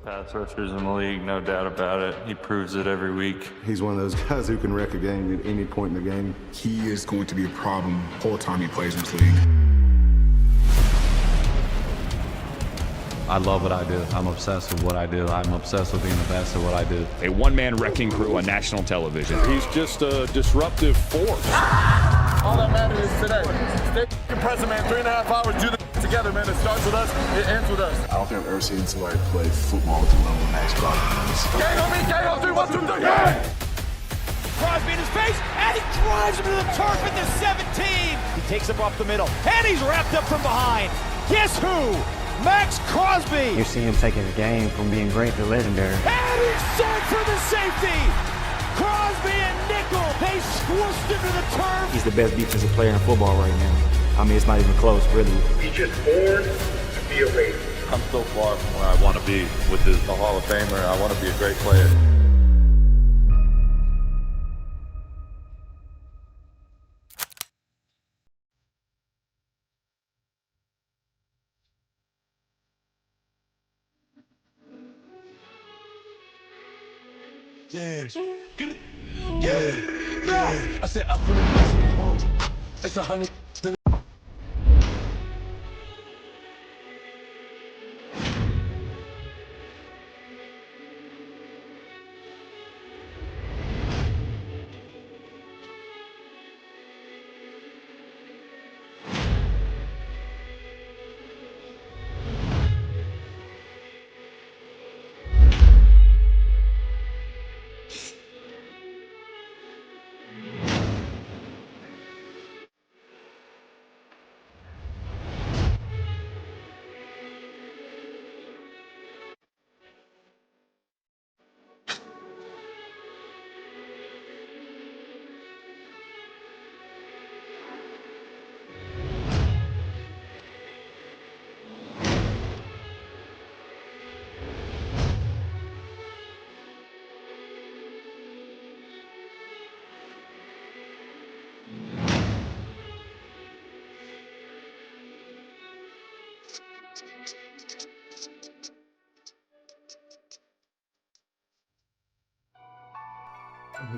pass rushers in the league, no doubt about it. He proves it every week. He's one of those guys who can wreck a game at any point in the game. He is going to be a problem the whole time he plays in this league. I love what I do. I'm obsessed with what I do. I'm obsessed with being the best at what I do. A one-man wrecking crew on national television. He's just a disruptive force. All that matters is today. Stay present, man. 3.5 hours, do this together, man. It starts with us, it ends with us. I don't think I've ever seen somebody play football with the level Max Crosby does. Gang on me, gang on 3, 1, 2, 3, gang! Crosby in his face, and he drives him to the turf at the 17. He takes him off the middle, and he's wrapped up from behind. Guess who? Max Crosby! You see him taking the game from being great to legendary. And he's set for the safety! Crosby and Nickel, they squished him to the turf! He's the best defensive player in football right now. I mean, it's not even close, really. He's just born to be a Raider. I'm so far from where I want to be with this Hall of Famer. I want to be a great player. Yeah, get it. Yeah. I said up for the it's 100.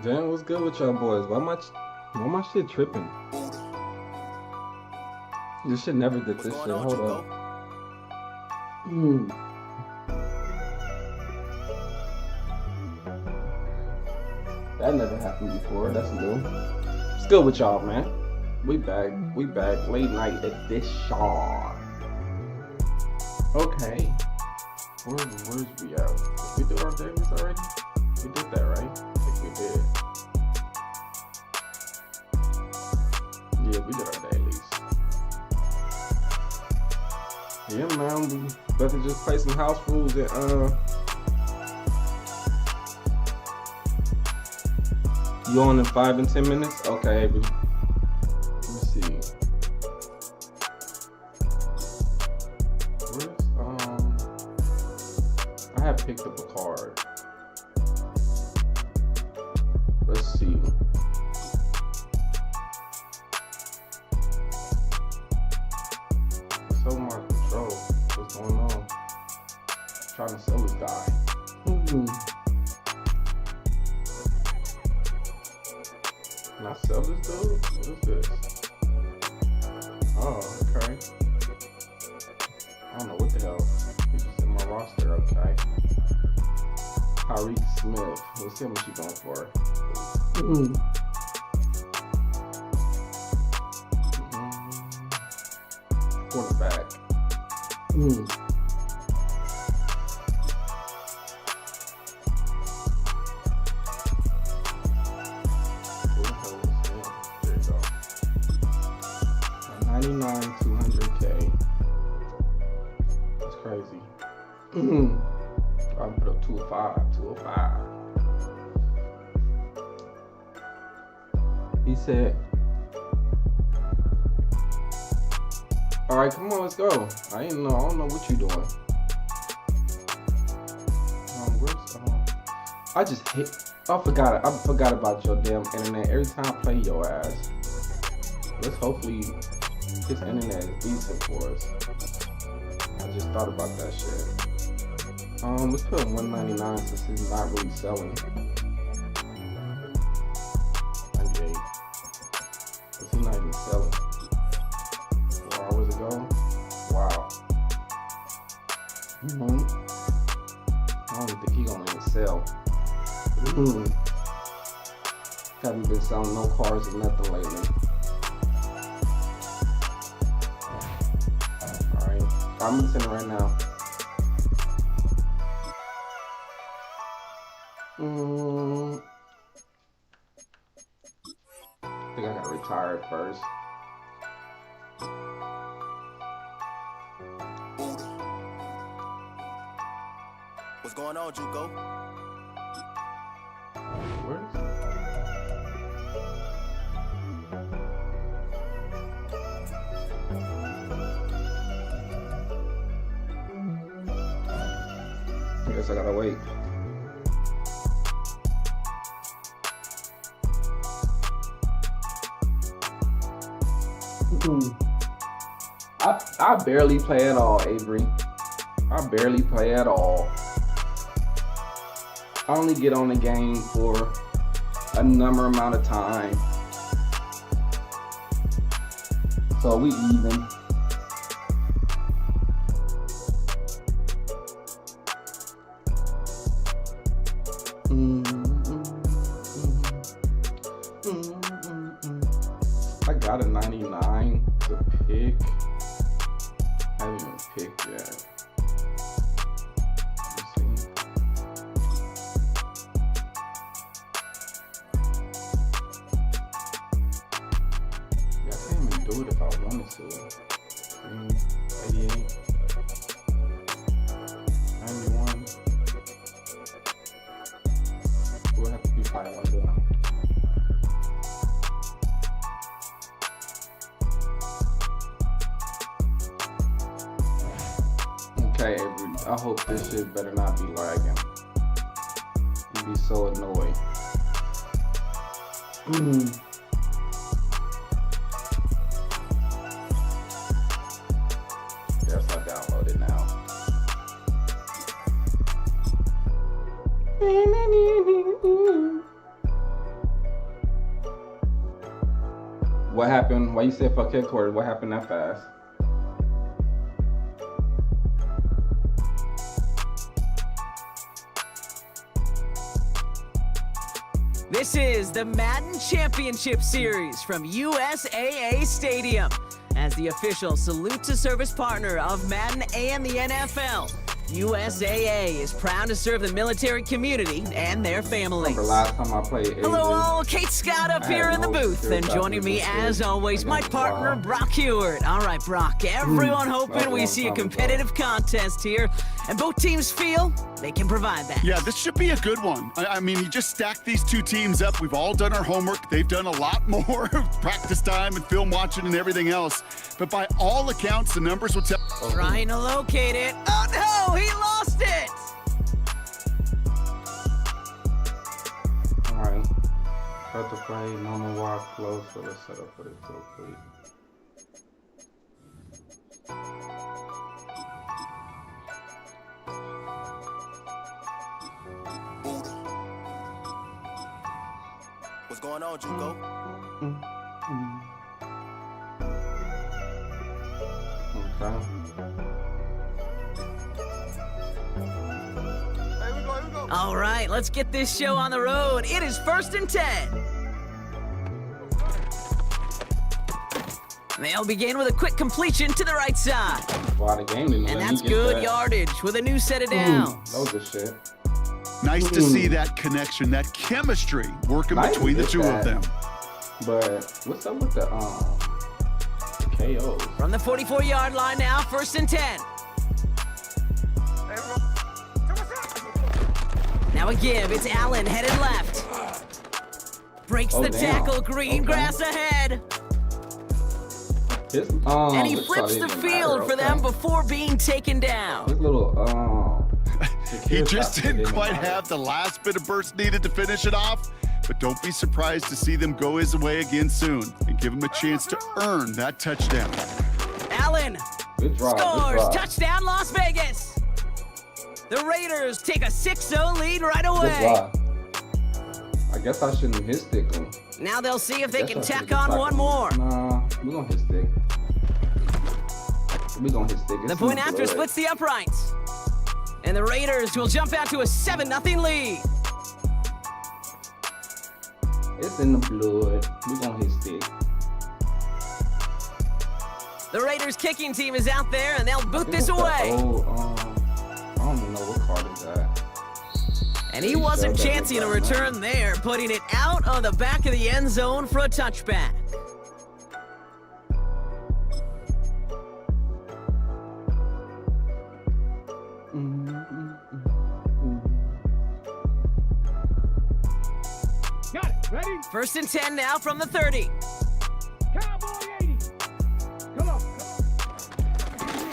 Damn, what's good with y'all boys? Why my shit tripping? This shit never did this shit. Hold up. That never happened before. That's new. What's good with y'all, man? We back. We back. Late night edition. Okay. Where's we at? We did our dailies already? We did that, right? We did. Yeah, we did our dailies. Yeah, man, we about to just play some house rules and you on in 5 and 10 minutes? Okay, Avery. Let's see. I have picked up a card. Let's see. So my control. What's going on? I'm trying to sell this guy. Can I sell this dude? What is this? Oh, okay. I don't know what the hell. He's just in my roster, okay. Tyreek Smith. Let's see how much he's going for. Quarterback. There you go. 99, 200K. That's crazy. I put up 205, 205. He said, all right, come on, let's go. I don't know what you doing. I just hate, I forgot about your damn internet. Every time I play your ass. Let's hopefully this internet is decent for us. I just thought about that shit. Let's put 199 since he's not really selling. 98. Because he's not even selling. 4 hours ago. Wow. I don't think he's gonna even sell. Haven't been selling no cars or nothing lately. Alright. I'm gonna send it right now. I think I gotta retire it first. What's going on, Juco? Where is it? I guess I gotta wait. I barely play at all, Avery. I barely play at all. I only get on the game for a number amount of time. So we even. I got a 99 to pick. I haven't even picked yet. Let's see. Yeah, I can't even do it if I wanted to. 88. 91. We'll have to be 500 now. Okay, Avery, I hope this shit better not be lagging. You'd be so annoyed. Yes, I downloaded it now. What happened? Why you said fuck headquarters? What happened that fast? This is the Madden Championship Series from USAA Stadium. As the official salute to service partner of Madden and the NFL, USAA is proud to serve the military community and their families. Remember last time I played Avery, Hello all, Kate Scott up here in the booth, and joining me as always, my partner Brock Hewitt. All right, Brock, everyone hoping we see a competitive contest here, and both teams feel they can provide that. Yeah, this should be a good one. I mean, you just stack these two teams up. We've all done our homework. They've done a lot more practice time and film watching and everything else. But by all accounts, the numbers will tell. Trying to locate it. Oh no, he lost it! Alright. Start to play, normal walk, close, so let's set up for this real quick. What's going on, Juco? Okay. All right, let's get this show on the road. It is 1st and 10. They'll begin with a quick completion to the right side. And that's good yardage with a new set of downs. That was good shit. Nice to see that connection, that chemistry working between the two of them. But what's up with the KOs? From the 44-yard line now, 1st and 10. Now a give, it's Allen headed left. Breaks the tackle, green grass ahead. And he flips the field for them before being taken down. His little, he just didn't quite have the last bit of burst needed to finish it off, but don't be surprised to see them go his way again soon and give him a chance to earn that touchdown. Allen scores, touchdown Las Vegas. The Raiders take a 6-0 lead right away. That's why. I guess I shouldn't hit stick him. Now they'll see if they can tack on one more. Nah, we're gonna hit stick. We're gonna hit stick. The point after splits the uprights. And the Raiders will jump out to a 7-0 lead. It's in the blood. We're gonna hit stick. The Raiders kicking team is out there, and they'll boot this away. I don't even know what card is that. And he wasn't chancing a return there, putting it out on the back of the end zone for a touchback. Got it. Ready? 1st and 10 now from the 30. Cowboy 80. Come on.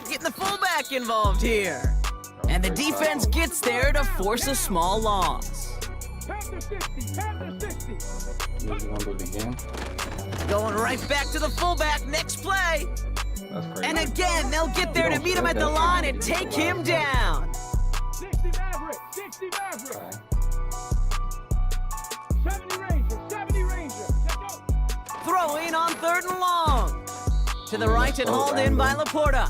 Getting the fullback involved here. And the defense gets there to force a small loss. Panther 60. Panther 60. We're gonna do it again. Going right back to the fullback next play. That's crazy. And again, they'll get there to meet him at the line and take him down. 60 Maverick. 60 Maverick. Okay. 70 Ranger. 70 Ranger. Let's go. Throwing on 3rd and long. To the right and hauled in by Laporta.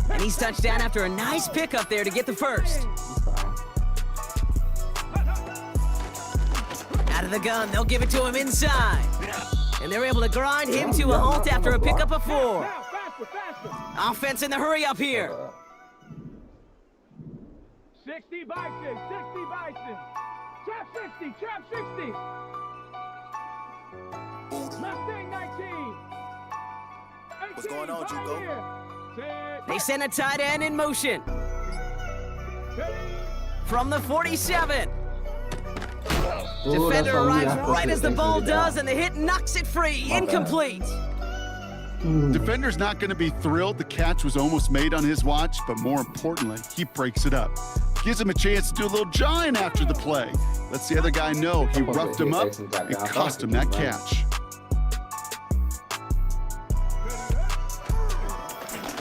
And he's touched down after a nice pickup there to get the first. Out of the gun, they'll give it to him inside. And they're able to grind him to a halt after a pickup of 4. Now, faster, faster. Offense in the hurry up here. 60 Bison. 60 Bison. Trap 60. Trap 60. Mustang 19. What's going on, Juco? They send a tight end in motion. From the 47. Defender arrives right as the ball does, and the hit knocks it free. Incomplete. Defender's not going to be thrilled the catch was almost made on his watch, but more importantly, he breaks it up. Gives him a chance to do a little jawing after the play. Lets the other guy know he roughed him up. It cost him that catch.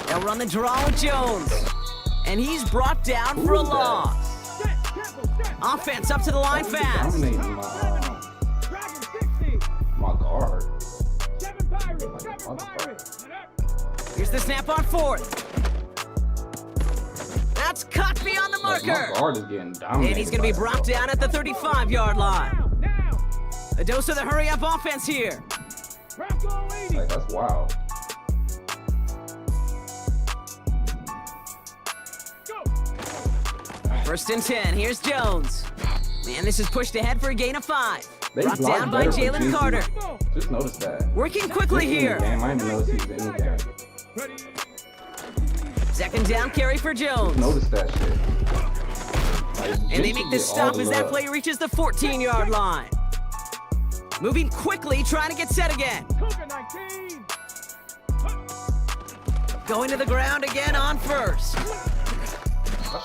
They'll run the draw with Jones. And he's brought down for a loss. Offense up to the line fast. Dominating my guard. Here's the snap on 4th. That's cut beyond the marker. My guard is getting dominated. And he's going to be brought down at the 35-yard line. A dose of the hurry-up offense here. Like, that's wild. First and 10. Here's Jones. Man, this is pushed ahead for a gain of 5. They Brought down by Jalen Carter. Just notice that. Working quickly here. I didn't notice he was in the game. 2nd down carry for Jones. Notice that shit. Like, and they make the stop as that play reaches the 14-yard line. Moving quickly, trying to get set again. Going to the ground again on 1st.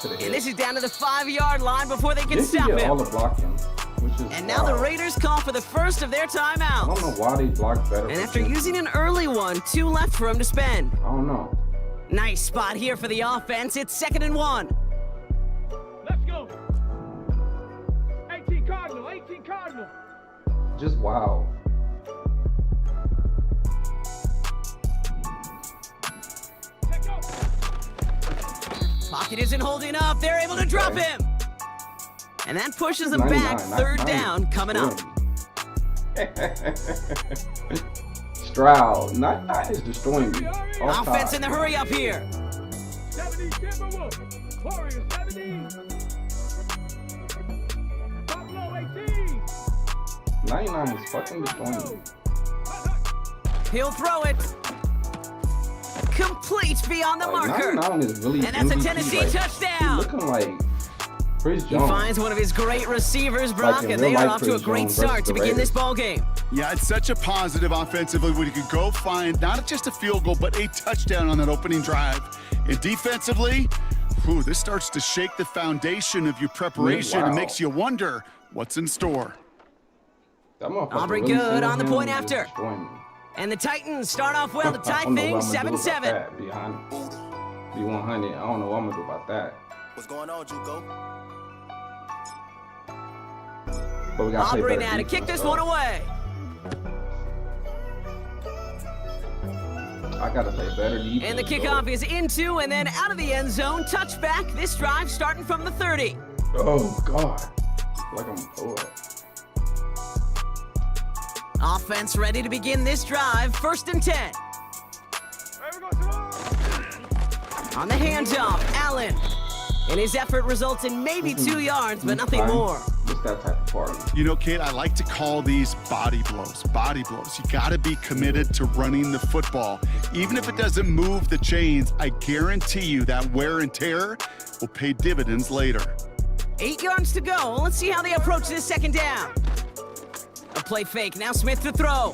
And this is down to the 5-yard line before they can stop him. All the blocking, which is and now the Raiders call for the first of their timeouts. I don't know why they blocked better. And after using an early one, 2 left for him to spend. I don't know. Nice spot here for the offense. It's 2nd and 1. Let's go. 18 Cardinal. 18 Cardinal. Just wow. Pocket isn't holding up. They're able to drop him. And that pushes them back. 3rd down coming up. Stroud. 9 is destroying me. Offense in the hurry up here. 70 Timberwolves. Warriors 70. Buffalo 18. 99 is fucking destroying me. He'll throw it. Complete beyond the marker. 99 is really and that's a Tennessee touchdown. Looking like Chris Jones. He finds one of his great receivers, Brock, and they are off to a great start to begin this ball game. Yeah, it's such a positive offensively when you could go find not just a field goal, but a touchdown on that opening drive. And defensively, this starts to shake the foundation of your preparation and makes you wonder what's in store. Aubrey really good on the point after. And the Titans start off well to tie things 7-7. Behind B100, I don't know what I'm going to do about that. What's going on, Juco? But we got Aubrey now to kick this one away. I gotta play better defense. And the kickoff is into and then out of the end zone. Touchback. This drive starting from the 30. Oh, God. Like I'm Offense ready to begin this drive. 1st and 10. On the handoff, Allen. And his effort results in maybe 2 yards, but nothing more. Just that type of party. You know, kid, I like to call these body blows. Body blows. You got to be committed to running the football. Even if it doesn't move the chains, I guarantee you that wear and tear will pay dividends later. 8 yards to go. Let's see how they approach this 2nd down. A play fake. Now Smith to throw.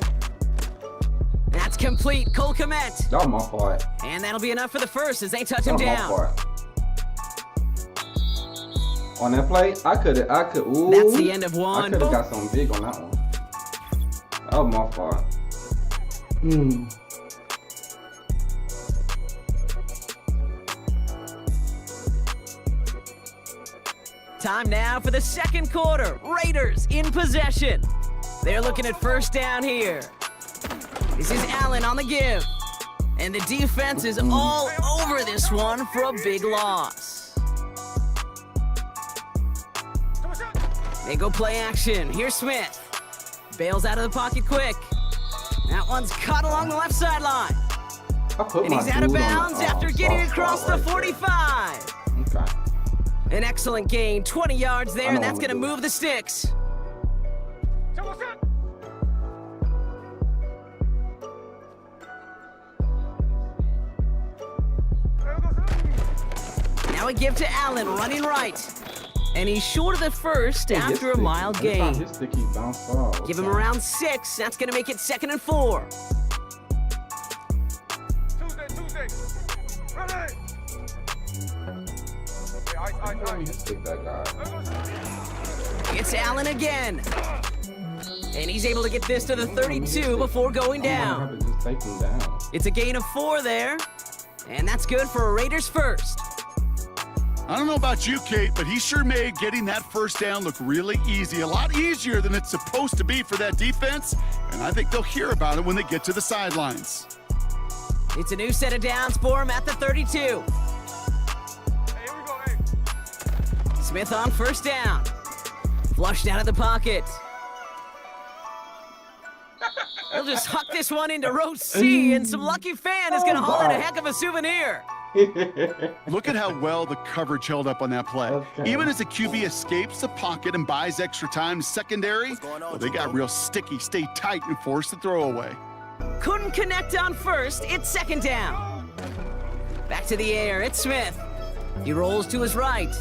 That's complete. Cole Kmet. That was my fault. And that'll be enough for the first as they touch him That was down. my fault. On that play, I could, ooh. That's the end of one. I could have got something big on that one. That was my fault. Time now for the 2nd quarter. Raiders in possession. They're looking at 1st down here. This is Allen on the give. And the defense is all over this one for a big loss. They go play action. Here's Smith. Bails out of the pocket quick. That one's caught along the left sideline. And he's out of bounds after getting across the 45. Okay. An excellent gain, 20 yards there, and that's going to move the sticks. Now we give to Allen, running right. And he's short of the first after a mild gain. Give him around 6. That's going to make it 2nd and 4. It's Allen again. And he's able to get this to the 32 before going down. It's a gain of 4 there. And that's good for a Raiders first. I don't know about you, Kate, but he sure made getting that 1st down look really easy. A lot easier than it's supposed to be for that defense. And I think they'll hear about it when they get to the sidelines. It's a new set of downs for him at the 32. Smith on 1st down. Flushed out of the pocket. He'll just huck this one into row C, and some lucky fan is going to haul in a heck of a souvenir. Look at how well the coverage held up on that play. Even as the QB escapes the pocket and buys extra time secondary, well, they got real sticky, stay tight, and forced the throwaway. Couldn't connect on 1st. It's 2nd down. Back to the air. It's Smith. He rolls to his right.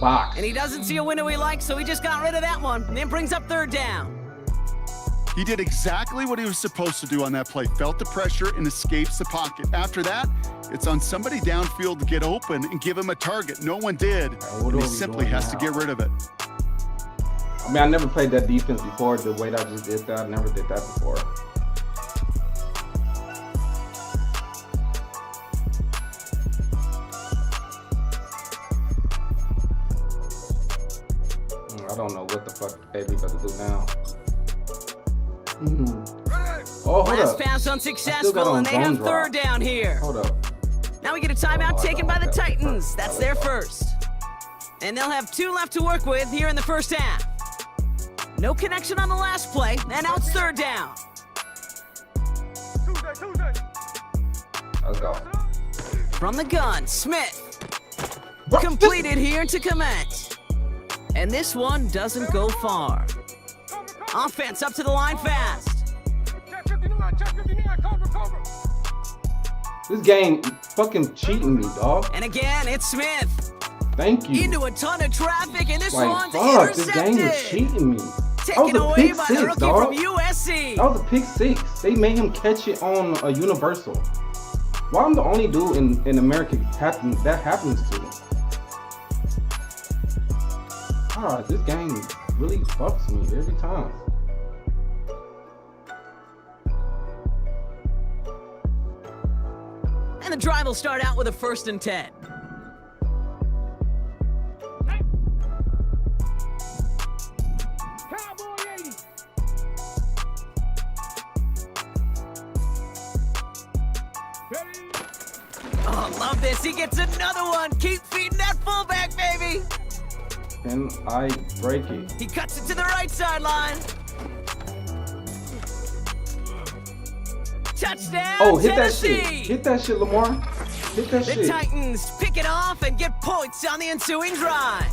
Box. And he doesn't see a window he likes, so he just got rid of that one. And then brings up 3rd down. He did exactly what he was supposed to do on that play. Felt the pressure and escapes the pocket. After that, it's on somebody downfield to get open and give him a target. No one did. And he simply has to get rid of it. I mean, I never played that defense before. The way that I just did that, I never did that before. I don't know what the fuck AB about to do now. Oh, hold Last up. pass unsuccessful, and they have 3rd down here. Hold up. Now we get a timeout taken by the Titans. That's their first. And they'll have 2 left to work with here in the 1st half. No connection on the last play, and now it's 3rd down. Let's go. From the gun, Smith. Completed here to Kmet. And this one doesn't go far. Offense up to the line fast. This game fucking cheating me, dog. And again, it's Smith. Thank you. Into a ton of traffic, and this like, one's fuck, intercepted. This game is cheating me. Taken away by the rookie from USC. That was a pick 6. They made him catch it on a universal. Why I'm the only dude in America that happens to? Ah, this game really fucks me every time. And the drive will start out with a 1st and 10. about this. He gets another one. Keep feeding that fullback, baby. Can I break it? He cuts it to the right sideline. Touchdown, Oh, hit Tennessee. that shit. Hit that shit, Lamar. Hit that shit. The Titans pick it off and get points on the ensuing drive.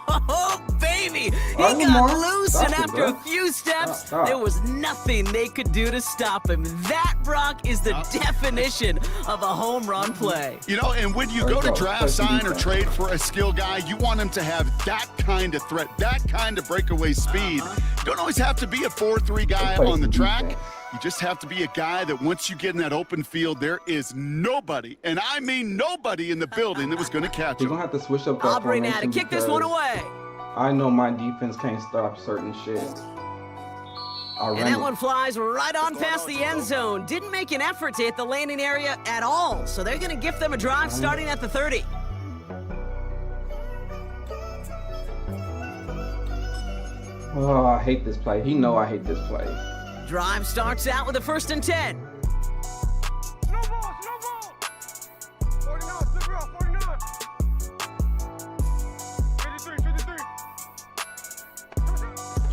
Oh, baby! He got loose, and after a few steps, there was nothing they could do to stop him. That, Brock, is the definition of a home run play. You know, and when you go to draft, sign, or trade for a skill guy, you want him to have that kind of threat, that kind of breakaway speed. You don't always have to be a 4-3 guy on the track. You just have to be a guy that once you get in that open field, there is nobody, and I mean nobody in the building that was going to catch him. You're going to have to switch up that Aubrey now to formation kick this one away. I know my defense can't stop certain shit. And that one flies right on past the end zone. Didn't make an effort to hit the landing area at all, so they're going to gift them a drive starting at the 30. Oh, I hate this play. He know I hate this play. Drive starts out with a 1st and 10.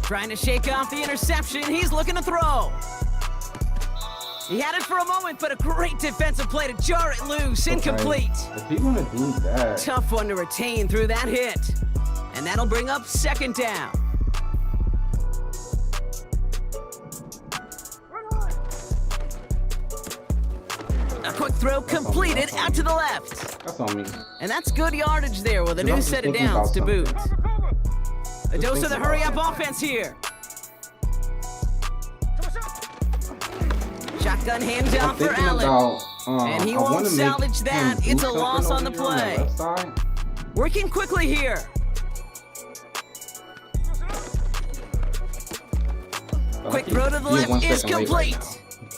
Trying to shake off the interception. He's looking to throw. He had it for a moment, but a great defensive play to jar it loose. Incomplete. If he's gonna do that. Tough one to retain through that hit. And that'll bring up 2nd down. A quick throw completed out to the left. That's on me. And that's good yardage there with a new set of downs to boot. A dose of the hurry-up offense here. Shotgun handoff for Allen. And he won't salvage that. It's a loss on the play. Working quickly here. Quick throw to the left is complete.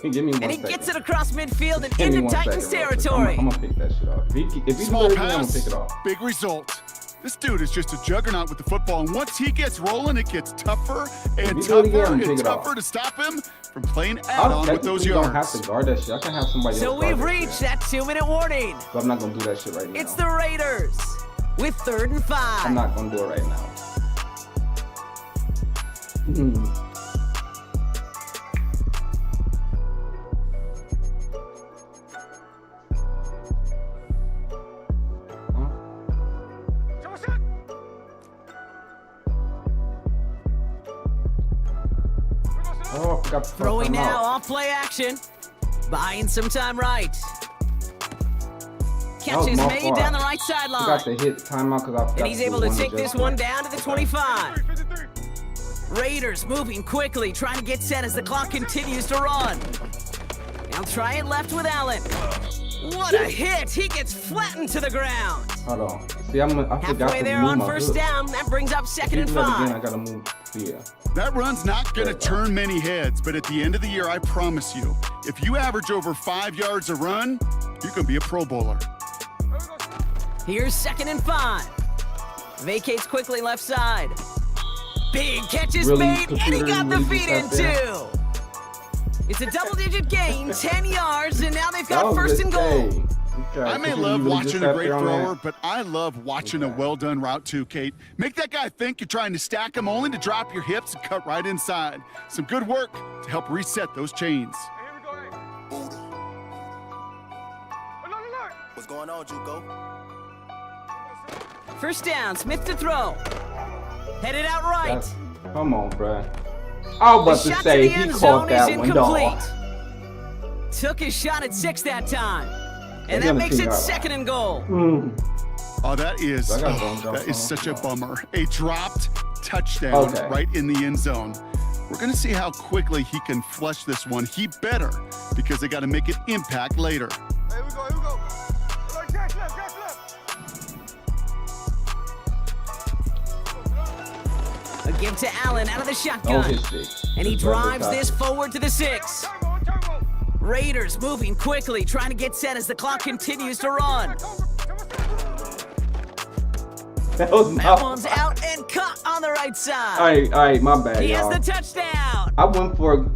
And he gets it across midfield and into Titans territory. I'm gonna pick that shit off. If he Small I'm pass, gonna pick it off. big result. This dude is just a juggernaut with the football, and once he gets rolling, it gets tougher and tougher to stop him from playing add-on with those yards. I don't have to guard that shit. I can have somebody else. So we've reached that 2-minute warning. But I'm not gonna do that shit right now. It's the Raiders with 3rd and 5. I'm not gonna do it right now. Oh, I forgot to Throwing now off play action. Buying some time right. Catch is made down the right sideline. Got to hit timeout because I forgot. And he's able to take this one down to the 25. Raiders moving quickly, trying to get set as the clock continues to run. Now try it left with Allen. What a hit! He gets flattened to the ground. Hold on. See, I forgot halfway there on 1st down. That brings up 2nd and 5. Again, I gotta move here. That run's not going to turn many heads, but at the end of the year, I promise you, if you average over 5 yards a run, you're going to be a Pro Bowler. Here's 2nd and 5. Vacates quickly left side. Big catch is made, and he got the feet in too. It's a double-digit gain, 10 yards, and now they've got 1st and goal. I may love watching a great thrower, but I love watching a well-done route too, Kate. Make that guy think you're trying to stack him only to drop your hips and cut right inside. Some good work to help reset those chains. What's going on, Juco? 1st down, Smith to throw. Headed out right. Come on, bruh. I was about to say, he caught that one, dog. Took his shot at 6 that time. And that makes it 2nd and goal. Oh, that is such a bummer. A dropped touchdown right in the end zone. We're going to see how quickly he can flush this one. He better, because they got to make an impact later. Here we go. Catch left. A give to Allen out of the shotgun. And he drives this forward to the 6. Raiders moving quickly, trying to get set as the clock continues to run. That one's out and cut on the right side. All right, my bad, He y'all. has the touchdown. I went for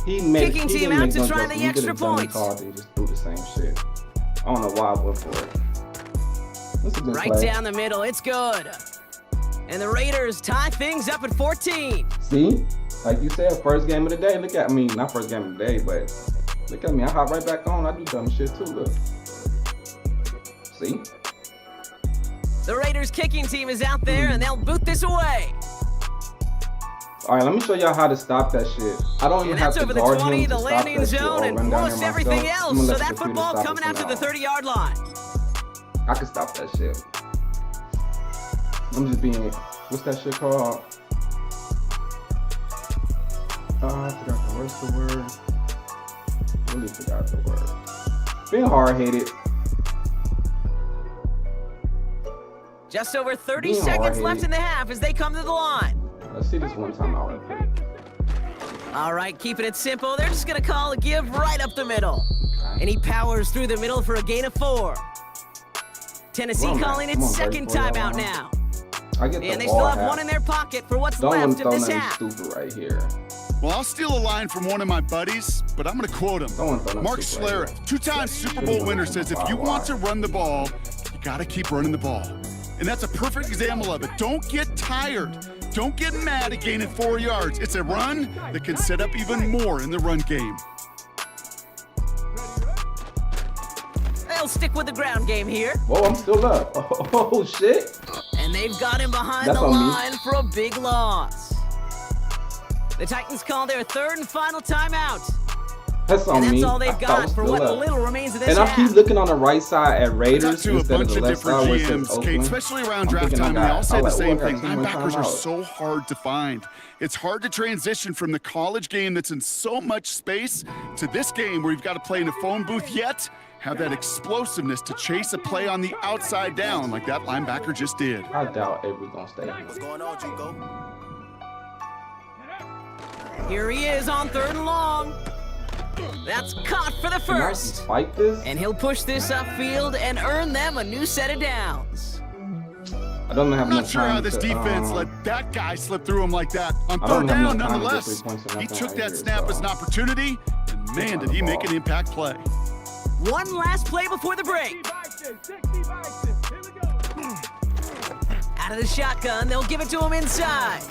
kicking team out to try the extra points. And just do the same shit. I don't know why I went for it. That's a good Right play. down the middle, it's good. And the Raiders tie things up at 14. See? Like you said, first game of the day. Look at me. Not first game of the day, but look at me. I hop right back on. I do dumb shit too. Look. See? The Raiders kicking team is out there, and they'll boot this away. All right, let me show y'all how to stop that shit. I don't even have to over the guard 20, him the to stop landing that shit zone, or and run down most there everything myself. else. I'm gonna So let that the computer football stop coming it out to the for now. 30-yard line. I can stop that shit. I'm just being, what's that shit called? I forgot the rest of the word. Really forgot the word. Being hard-headed. Just over 30 Being seconds hard-headed. left in the half as they come to the line. Let's see this one time out. All right, keeping it simple. They're just going to call a give right up the middle. And he powers through the middle for a gain of 4. Tennessee Come on, calling man. its Come on, second buddy, for timeout y'all. now. I get the And they ball still have half. one in their pocket for what's Don't left of throw this nothing half. stupid right here. Well, I'll steal a line from one of my buddies, but I'm going to quote him. Mark Schlereth, 2-time Super Bowl winner, says if you want to run the ball, you got to keep running the ball. And that's a perfect example of it. Don't get tired. Don't get mad at gaining 4 yards. It's a run that can set up even more in the run game. They'll stick with the ground game here. Whoa, I'm still up. Oh, shit. And they've got him behind That's the on me. line for a big loss. The Titans call their third and final timeout. That's on And that's me. all they've I got was for still what up. little remains of this And half. I keep looking on the right side at Raiders Talked to a instead of bunch the of left different side where it says GMs, Kate, Oakland. especially around I'm draft thinking I time, and they got- all say I'm the like, same oh, I thing. got 2 more Linebackers are timeouts. so hard to find. It's hard to transition from the college game that's in so much space to this game where you've got to play in a phone booth, yet have that explosiveness to chase a play on the outside down like that linebacker just did. I doubt Avery's gonna stay here. What's going on, Jugo? Here he is on 3rd and long. That's caught for the Can I first. fight this? And he'll push this upfield and earn them a new set of downs. I don't have I'm enough not sure time how this to, defense let that guy slip through him like that. On I don't 3rd have down, enough time to get nonetheless, 3 points or he nothing took right that here, snap as an so. opportunity, and man, did he make an impact play. One last play before the break. Out of the shotgun, they'll give it to him inside.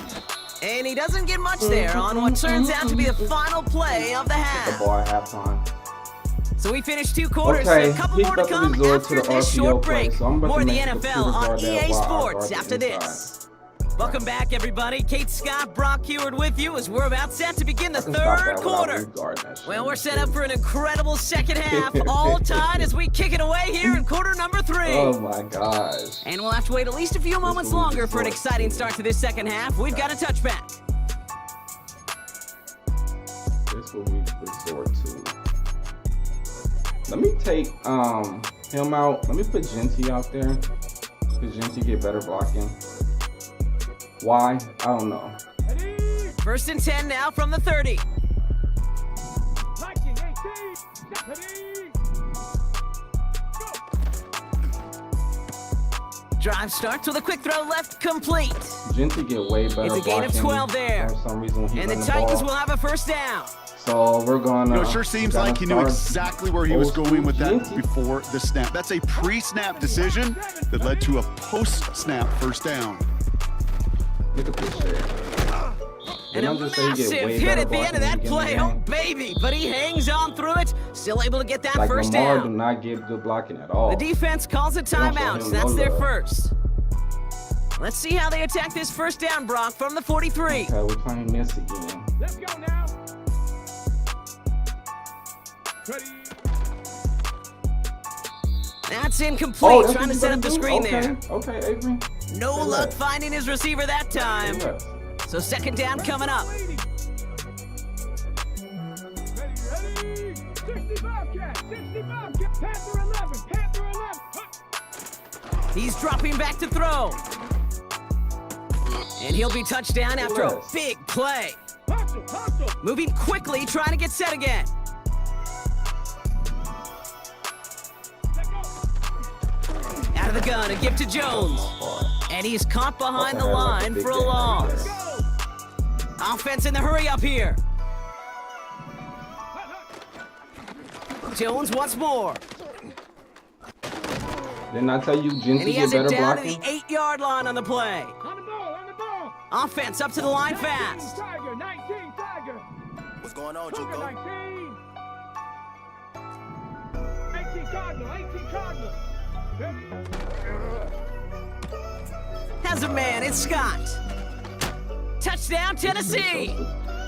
And he doesn't get much there on what turns out to be the final play of the the half. ball at halftime. So we finished 2 quarters, Okay, and a couple he's more to about to come resort after to the this RPO short play, break. so I'm about More to of the make the NFL computer on guard that EA while I Sports guard the after inside. this. Welcome back, everybody. Kate Scott, Brock Heward with you as we're about set to begin the I can stop that 3rd without quarter. guarding that shit. Well, we're set up for an incredible second half, all tied as we kick it away here in quarter number 3. Oh my gosh. And we'll have to wait at least a few moments will be longer for an resort exciting to. start to this second half. We've got a touchback. This will we resort to. Let me take him out. Let me put Genty out there. Because Genty get better blocking. Why? I don't know. 1st and 10 now from the 30. Drive starts with a quick throw left, complete. Genty get way better It's a gain of blocking 12 there. For some reason when he And the run Titans ball. will have a 1st down. So we're gonna. You know, it sure seems like he knew exactly where he was going with that before the snap. That's a pre-snap decision that led to a post-snap 1st down. Look at this shit. And a massive hit at the end of that play. Oh, baby. But he hangs on through it. Still able to get that like 1st Lamar down. do not get good blocking at all. The defense calls a They don't show timeout. him So that's no their love. 1st. Let's see how they attack this 1st down, Brock, from the 43. Okay, we're playing this again. Let's go now. Ready. That's incomplete. that's Trying what to you set up the better do? screen Okay, there. Okay, Avery. No Say luck less. finding his receiver that time. Say less. So 2nd down coming up. Ready, ready. 65 cat, 65 cat. Panther 11, Panther 11. He's dropping back to throw. And he'll be touched down after a big play. Hustle, hustle. Moving quickly, trying to get set again. Out of the gun, a gift to Jones. And he's caught behind the line for a loss. Offense in the hurry up here. Jones once more. Didn't I tell you And Genty he get has it better down blocking? to the 8-yard line on the play. On the ball, on the ball. Offense up to the line fast. Tiger, 19, Tiger. What's going on, Cougar, Juco? 19. 18 Cardinal, 18 Cardinal. Has a man, it's Scott. Touchdown, Tennessee.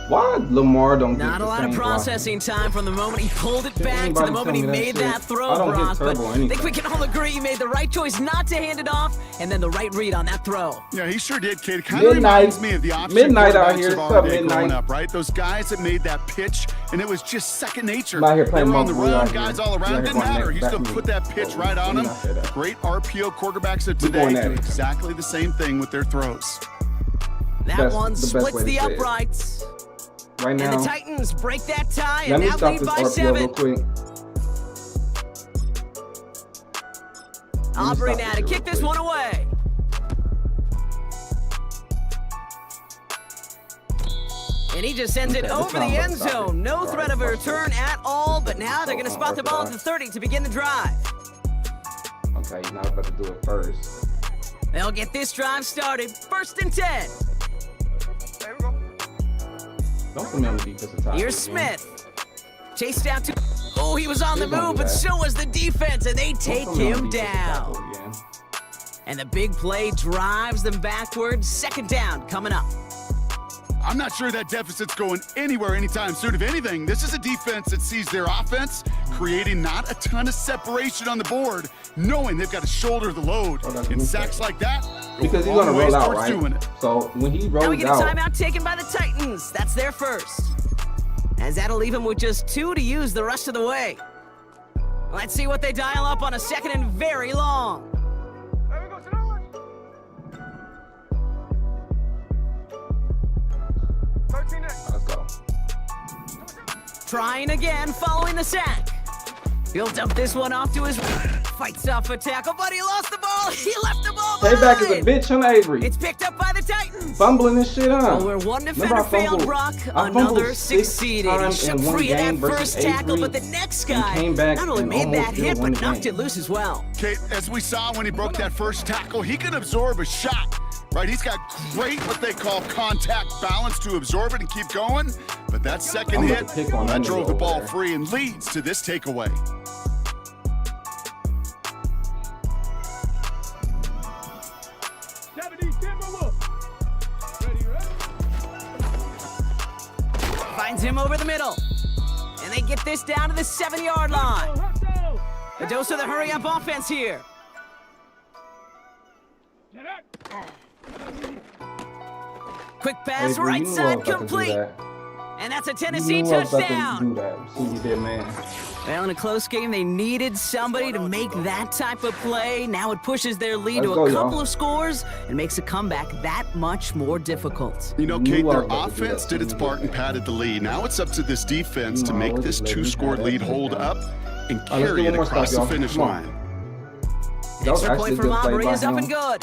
Why Lamar don't Not get a the lot same of processing time from the moment he pulled it back to the anybody moment tell he me that made shit? that throw, I don't get Brock. But turbo I anything. think we can all agree he made the right choice not to hand it off, and then the right read on that throw. Yeah, he sure did, kid. Kind of Midnight. reminds me of the option Midnight out quarterbacks here. of What's our up, day Midnight? growing up, right? Those guys that made that pitch, and it was just second nature. I'm out here They playing were on the multiple run, out guys here. all You out around. here Didn't going matter. next He's back going to to me. put that pitch right on We him. not say that. Great RPO quarterbacks of We today going at do it. exactly the same thing with their throws. That Best- one the best splits way to the say it. uprights. Right And now, the Titans break that tie let and me now stop lead this by RPO 7. real quick. Aubrey stop now this to real kick this quick. one away. And he just sends it Okay, over this the time end let's stop zone. it. No All threat right, of a watch return at all, but now they're going to spot the ball at the 30 to begin the drive. Okay, you're not about to do it first. They'll get this drive started. 1st and 10. Don't put me on the defensive tackle. Here's again. Smith. Chased out to... Oh, he was on the Please don't move, do but that. so was the defense, and they Don't take put me on him the defensive down. tackle again. And the big play drives them backwards. 2nd down coming up. I'm not sure that deficit's going anywhere anytime soon. If anything, this is a defense that sees their offense creating not a ton of separation on the board, knowing they've got to shoulder the load. In sacks like that, go Because a he's long gonna ways roll out, towards right? doing it. So when he Now we rolls get a out, timeout taken by the Titans. That's their first. As that'll leave him with just 2 to use the rest of the way. Let's see what they dial up on a 2nd and very long. let's go. Trying again, following the sack. He'll dump this one off to his fights off a tackle, but he lost the ball. He left the ball behind. Payback is a bitch on Avery. It's picked up by the Titans. Fumbling this shit up. Well, where one defender Remember I failed, fumbled- Brock, I fumbled another 6 succeeded. He times shook in one free of that game versus first tackle, Avery but the next and guy came back not only and made almost that still hit, won but the knocked game. it loose as well. Kate, as we saw when he broke that first tackle, he can absorb a shot, right? He's got great, what they call contact balance to absorb it and keep going. But that second I'm about hit, to pick on that him drove the over ball there. free and leads to this takeaway. Finds him over the middle. And they get this down to the 7-yard line. A dose of the hurry-up offense here. Quick pass, Avery, right you knew I side was about to do complete. that. And that's a You Tennessee knew I was about to touchdown. do that. See you did, man. Well, in a close game, they needed somebody to make that type of play. Now it pushes their lead Let's to go, a couple y'all. of scores and makes a comeback that much more difficult. You know, You Kate, knew I their was about to do offense that. did its part and padded the lead. Now it's up to this defense to No, make let's this just let him 2-score have that lead play hold down. up and Let's carry do it one more across stop, the y'all. finish Come on. line. That was Extra actually point a from good play Aubrey by is up him. and good.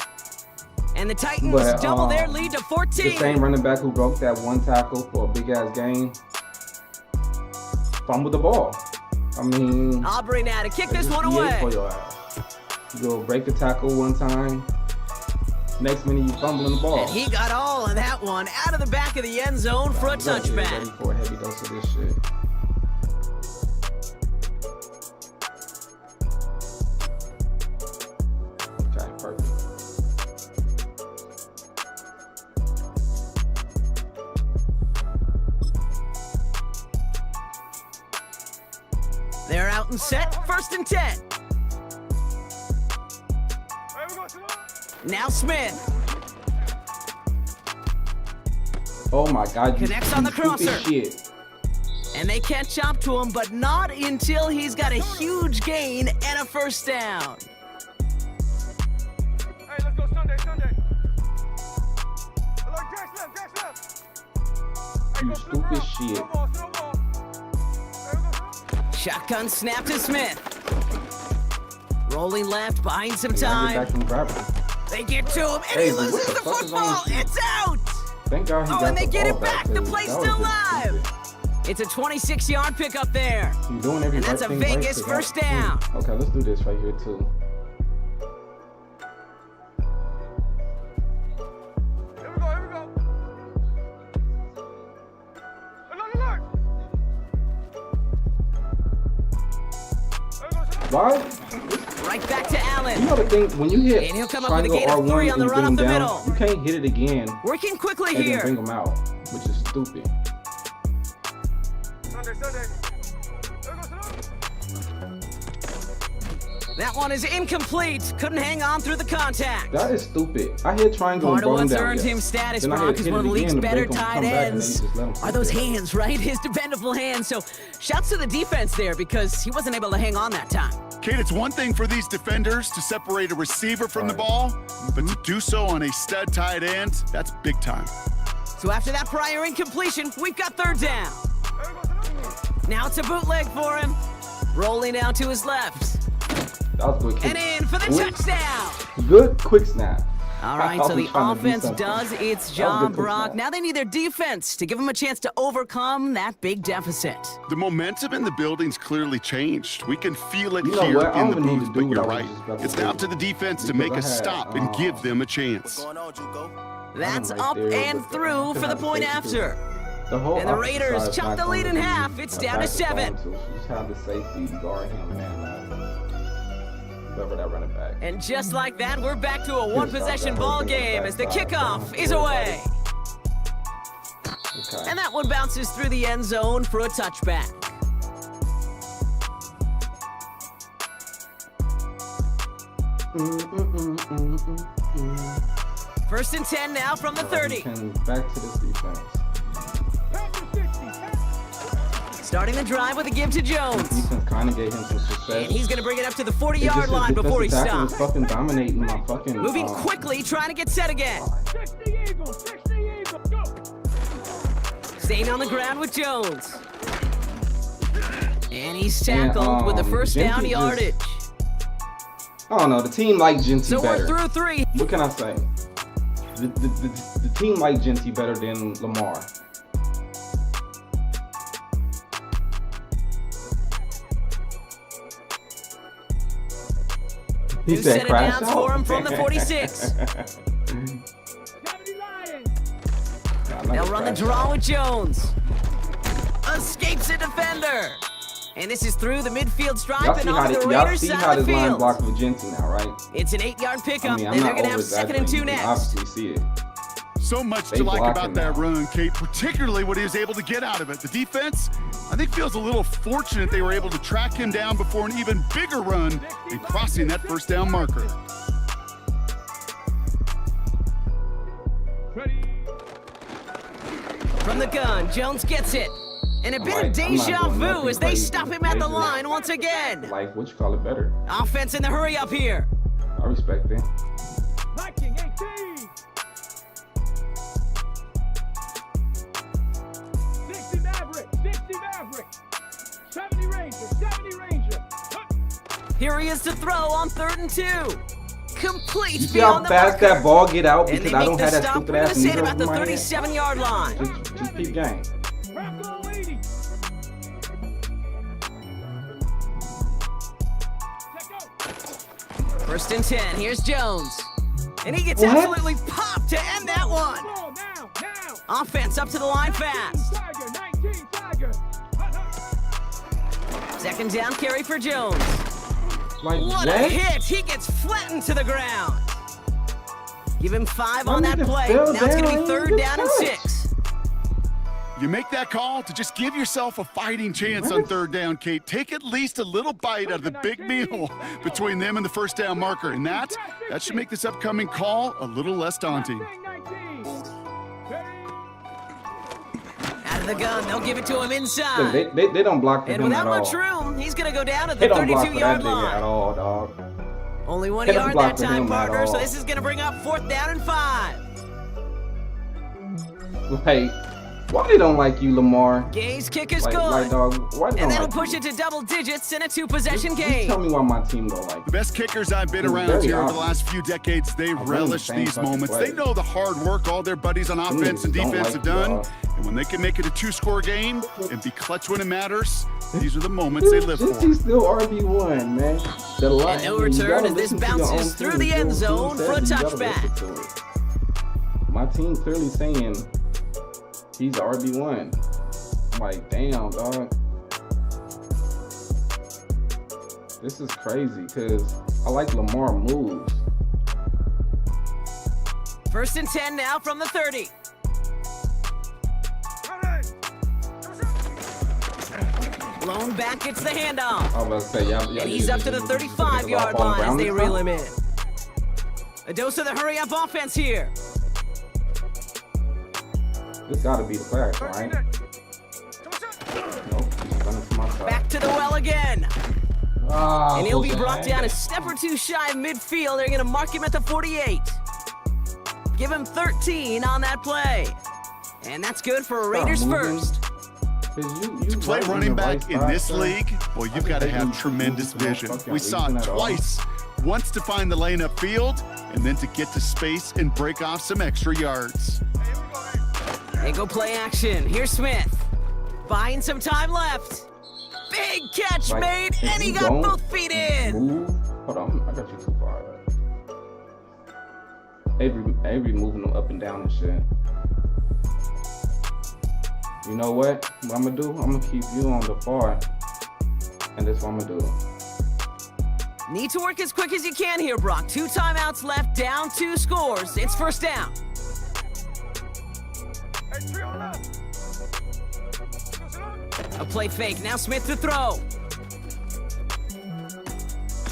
And the Titans But, double their lead to The 14. same running back who broke that one tackle for a big-ass gain fumbled the ball. I mean, Aubrey now to kick that's this just one EA away. for your ass. You go break a tackle one time, next minute you fumbling the ball. And he got all of that one out of the back of the end zone for a You gotta get ready touchback. for a heavy dose of this shit. Okay, perfect. They're out and set, 1st and 10. Now Smith Oh my God! Connects on the stupid crosser. Shit. and they catch up to him, but not until he's got a huge gain and a 1st down. Hey, let's go Sunday, Sunday. Hello, Jack Smith. You stupid shit. Shotgun snap to Smith. Rolling left, buying some Hey, I'll get time. back and grab him. They get to him, and Hey, he but what loses the the fuck is wrong football. with you? It's out. Thank God he Oh, got and they the get ball it back. The 'cause play's that was still just live. stupid. It's a 26-yard pickup there. You're doing every And that's right a thing right Vegas to first that. down. Okay, let's do this right here too. Why? Right back to Allen. You know the thing, when you hit And he'll come up with a triangle gain of 3 R1 on the and run bring up the them middle. down, you can't hit it again Working quickly and here. then bring them out, which is stupid. That one is incomplete. Couldn't hang on through the contact. That is stupid. I hit triangle Part and of brought him what's down. earned Yes. him status, Then I Brock, hit is it one of the again league's to better make him tight come back, and then ends. you just let him Are sit those there. hands, right? His dependable hands. So shouts to the defense there because he wasn't able to hang on that time. Kate, it's one thing for these defenders to separate a receiver from the ball, but to do so on a stud tight end, that's big time. So after that prior incompletion, we've got third down. Now it's a bootleg for him. Rolling out to his left. That was good. And in for the touchdown. Good quick snap. All right, so the offense does its That was job, good quick Brock. snap. Now they need their defense to give them a chance to overcome that big deficit. The momentum in the building's clearly changed. We can feel it You know here what? I in don't the even need booth, to do but you're what I was right. just about to It's do. now to the defense to Because make I a had, stop and give them a chance. That's right up there, and but through for the point basically after. The whole And the opposite Raiders side is chop not the going lead in be half. It's a down to back 7. zone, so just have the safety guard him and whoever that running back. And just like that, we're back to a one-possession that ball whole thing game on as the the backside. kickoff is away. Okay. And that one bounces through the end zone for a touchback. First and 10 now from the 30. Back to this defense. Starting the drive with a give to Jones. Defense kind of gave him some success. And he's going to bring it up to the It's 40-yard just line his before he defensive tackle was stops. fucking dominating my fucking. Moving quickly, trying to get set again. 60 Eagles, 60 Eagles, go! Staying on the ground with Jones. And he's tackled with the first down Genty yardage. I don't know. The team liked Genty So better. we're through 3. What can I say? The team liked Genty better than Lamar. He New said set of crash downs out. for him from the 46. They'll run the draw with Jones. Escapes a defender. And this is through the midfield stripe Y'all and see how, off the y'all Raiders see side how of the this line field. blocked with Genty now, right? It's an 8-yard pickup, I mean, I'm and they're not going to have 2nd and 2 over-exaggerating. You can next. obviously see it. So much They to like block about him that now. run, Kate, particularly what he was able to get out of it. The defense, I think, feels a little fortunate they were able to track him down before an even bigger run and crossing that first down marker. From the gun, Jones gets it. And a bit of deja vu as they stop him at the line once again. Like, what you call it better? Offense in the hurry up here. I respect it. Viking 18! 60 Maverick, 60 Maverick! 70 Ranger, 70 Ranger! Here he is to throw on 3rd and 2. Complete You see how beyond the fast marker. that ball get out And because they I make don't the have that stop. stupid We're going ass to say needle about the in my hand. 37-yard line. Just keep game. Bravo 80! First and 10. Here's Jones. And he gets What? absolutely popped to end that one. Ball now, now! Offense up to the line fast. Tiger, 19 Tiger! 2nd down carry for Jones. Like, What a hit! He gets flattened to the ground. Give him 5 on that nigga play. fell Now it's going to down, be 3rd he down and touched. 6. You make that call to just give yourself a fighting chance on 3rd down, Kate. Take at least a little bite out of the big meal between them and the first down marker. And that should make this upcoming call a little less daunting. 19! Out of the gun, they'll give it to him Look, inside. they don't block for And him without at all. much room, he's going to go down to They the don't block for that 32-yard nigga at line. all, dog. Only 1 They don't yard block that for time, him at partner. So all. this is going to bring up 4th down and 5. Like, why they don't like you, Lamar? Gay's kick is Like, good. dog, why they And don't that'll like push you? it to double digits in a 2-possession Just game. tell me why my team don't like The best kickers I've been It's around very here over the obvious. last few decades, they run relish the same these fucking moments. play. They know the hard work all their buddies on offense and niggas don't defense like have done. you, dog. And when they can make it a 2-score game and be clutch when it matters, these are the moments they live for. Genty's still RB1, man. The line, And no you return gotta as this listen to your bounces own through team. the If your end own team zone says for a it, you gotta touchback. listen to it. My team clearly saying he's RB1. I'm like, damn, dog. This is crazy because I like Lamar moves. 1st and 10 now from the 30. Blown back, gets the handoff. I was about to say, yeah. And he's up to the 35-yard line as they reel him in. A dose of the hurry-up offense here. This got to be the play, right? Nope, he's running to my side. Back to the well again. And he'll be Jose. brought down a step or two shy of midfield. They're going to mark him at the 48. Give him 13 on that play. And that's good for a Raiders first. To play running back in this league, well, you've got to have tremendous vision. We saw it twice. Once to find the lane upfield, and then to get to space and break off some extra yards. They go play action. Here's Smith. Buying some time left. Big catch made, and he got both feet in. Move. Hold on, I got you too far. Avery moving them up and down and shit. You know what? What I'm gonna do? I'm gonna keep you on the far, and that's what I'm gonna do. Need to work as quick as you can here, Brock. 2 timeouts left, down 2 scores. It's 1st down. A play fake. Now Smith to throw.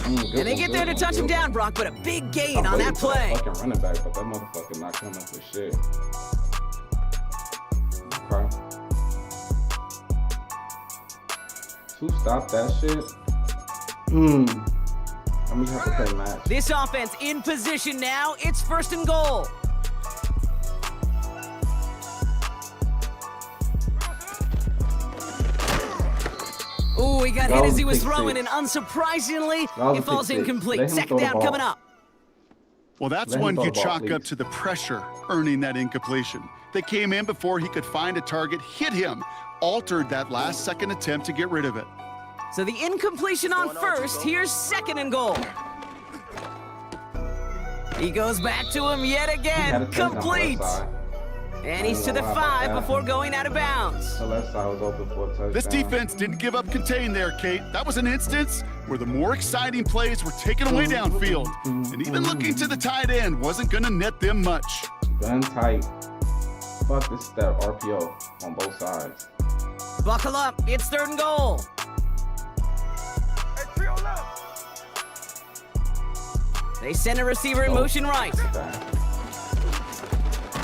And they get there to touch him down, Brock, but a big gain on that play. Fucking running back, but that motherfucker not coming up with shit. Okay. To stop that shit. I'm gonna have to play match. This offense in position now. It's 1st and goal. Ooh, he got hit as he was throwing, and unsurprisingly, it falls incomplete. 2nd down coming up. Well, that's one you chalk up to the pressure earning that incompletion. They came in before he could find a target, hit him, altered that last second attempt to get rid of it. So the incompletion on 1st, here's 2nd and goal. He goes back to him yet again, complete. And he's to the 5 before going out of bounds. The left side was open for a touchdown. This defense didn't give up contain there, Kate. That was an instance where the more exciting plays were taken away downfield. And even looking to the tight end wasn't going to net them much. Gun tight. Fuck this step RPO on both sides. Buckle up, it's 3rd and goal. They send a receiver in motion right.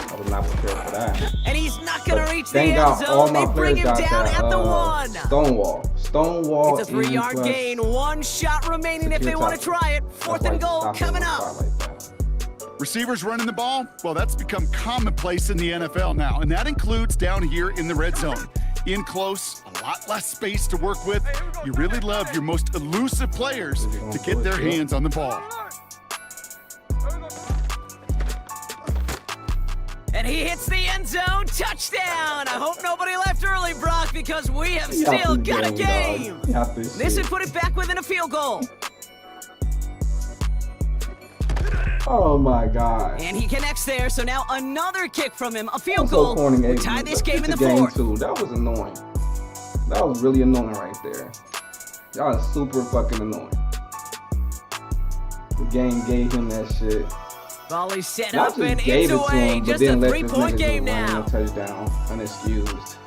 I was not prepared for that. And he's not going to reach the end zone. They bring him down at the 1. Stonewall. It's a 3-yard gain. 1 shot remaining if they want to try it. 4th and goal coming up. Receivers running the ball, well, that's become commonplace in the NFL now, and that includes down here in the red zone. In close, a lot less space to work with. You really love your most elusive players to get their hands on the ball. And he hits the end zone. Touchdown. I hope nobody left early, Brock, because we have still got a game. This would put it back within a field goal. Oh my God. And he connects there, so now another kick from him, a field goal. We'll tie this game in the 4th. That was annoying. That was really annoying right there. Y'all is super fucking annoying. The game gave him that shit. Volley set up and it's away. Just a 3-point game now. Touchdown, unexcused.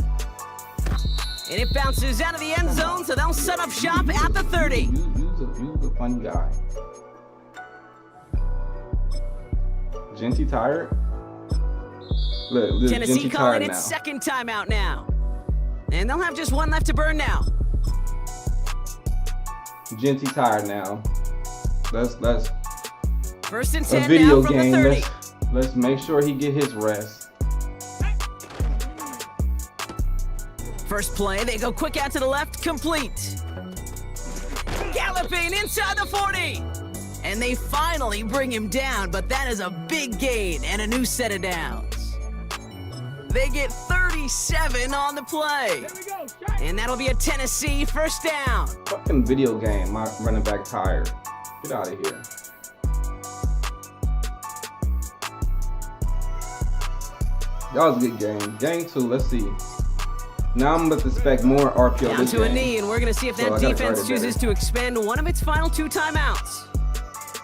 And it bounces out of the end zone, so they'll set up shop at the 30. You's a funny guy. Genty tired? Look, Tennessee calling its 2nd timeout now. And they'll have just 1 left to burn now. Genty tired now. Let's 1st and 10 a video now from game. the 30. Let's make sure he get his rest. First play, they go quick out to the left, complete. Galloping inside the 40. And they finally bring him down, but that is a big gain and a new set of downs. They get 37 on the play. And that'll be a Tennessee 1st down. Fucking video game, my running back tired. Get out of here. That was a good game. Game 2, let's see. Now I'm going to expect more RPO. Down to a knee, and we're going to see if that defense chooses to expend one of its final 2 timeouts.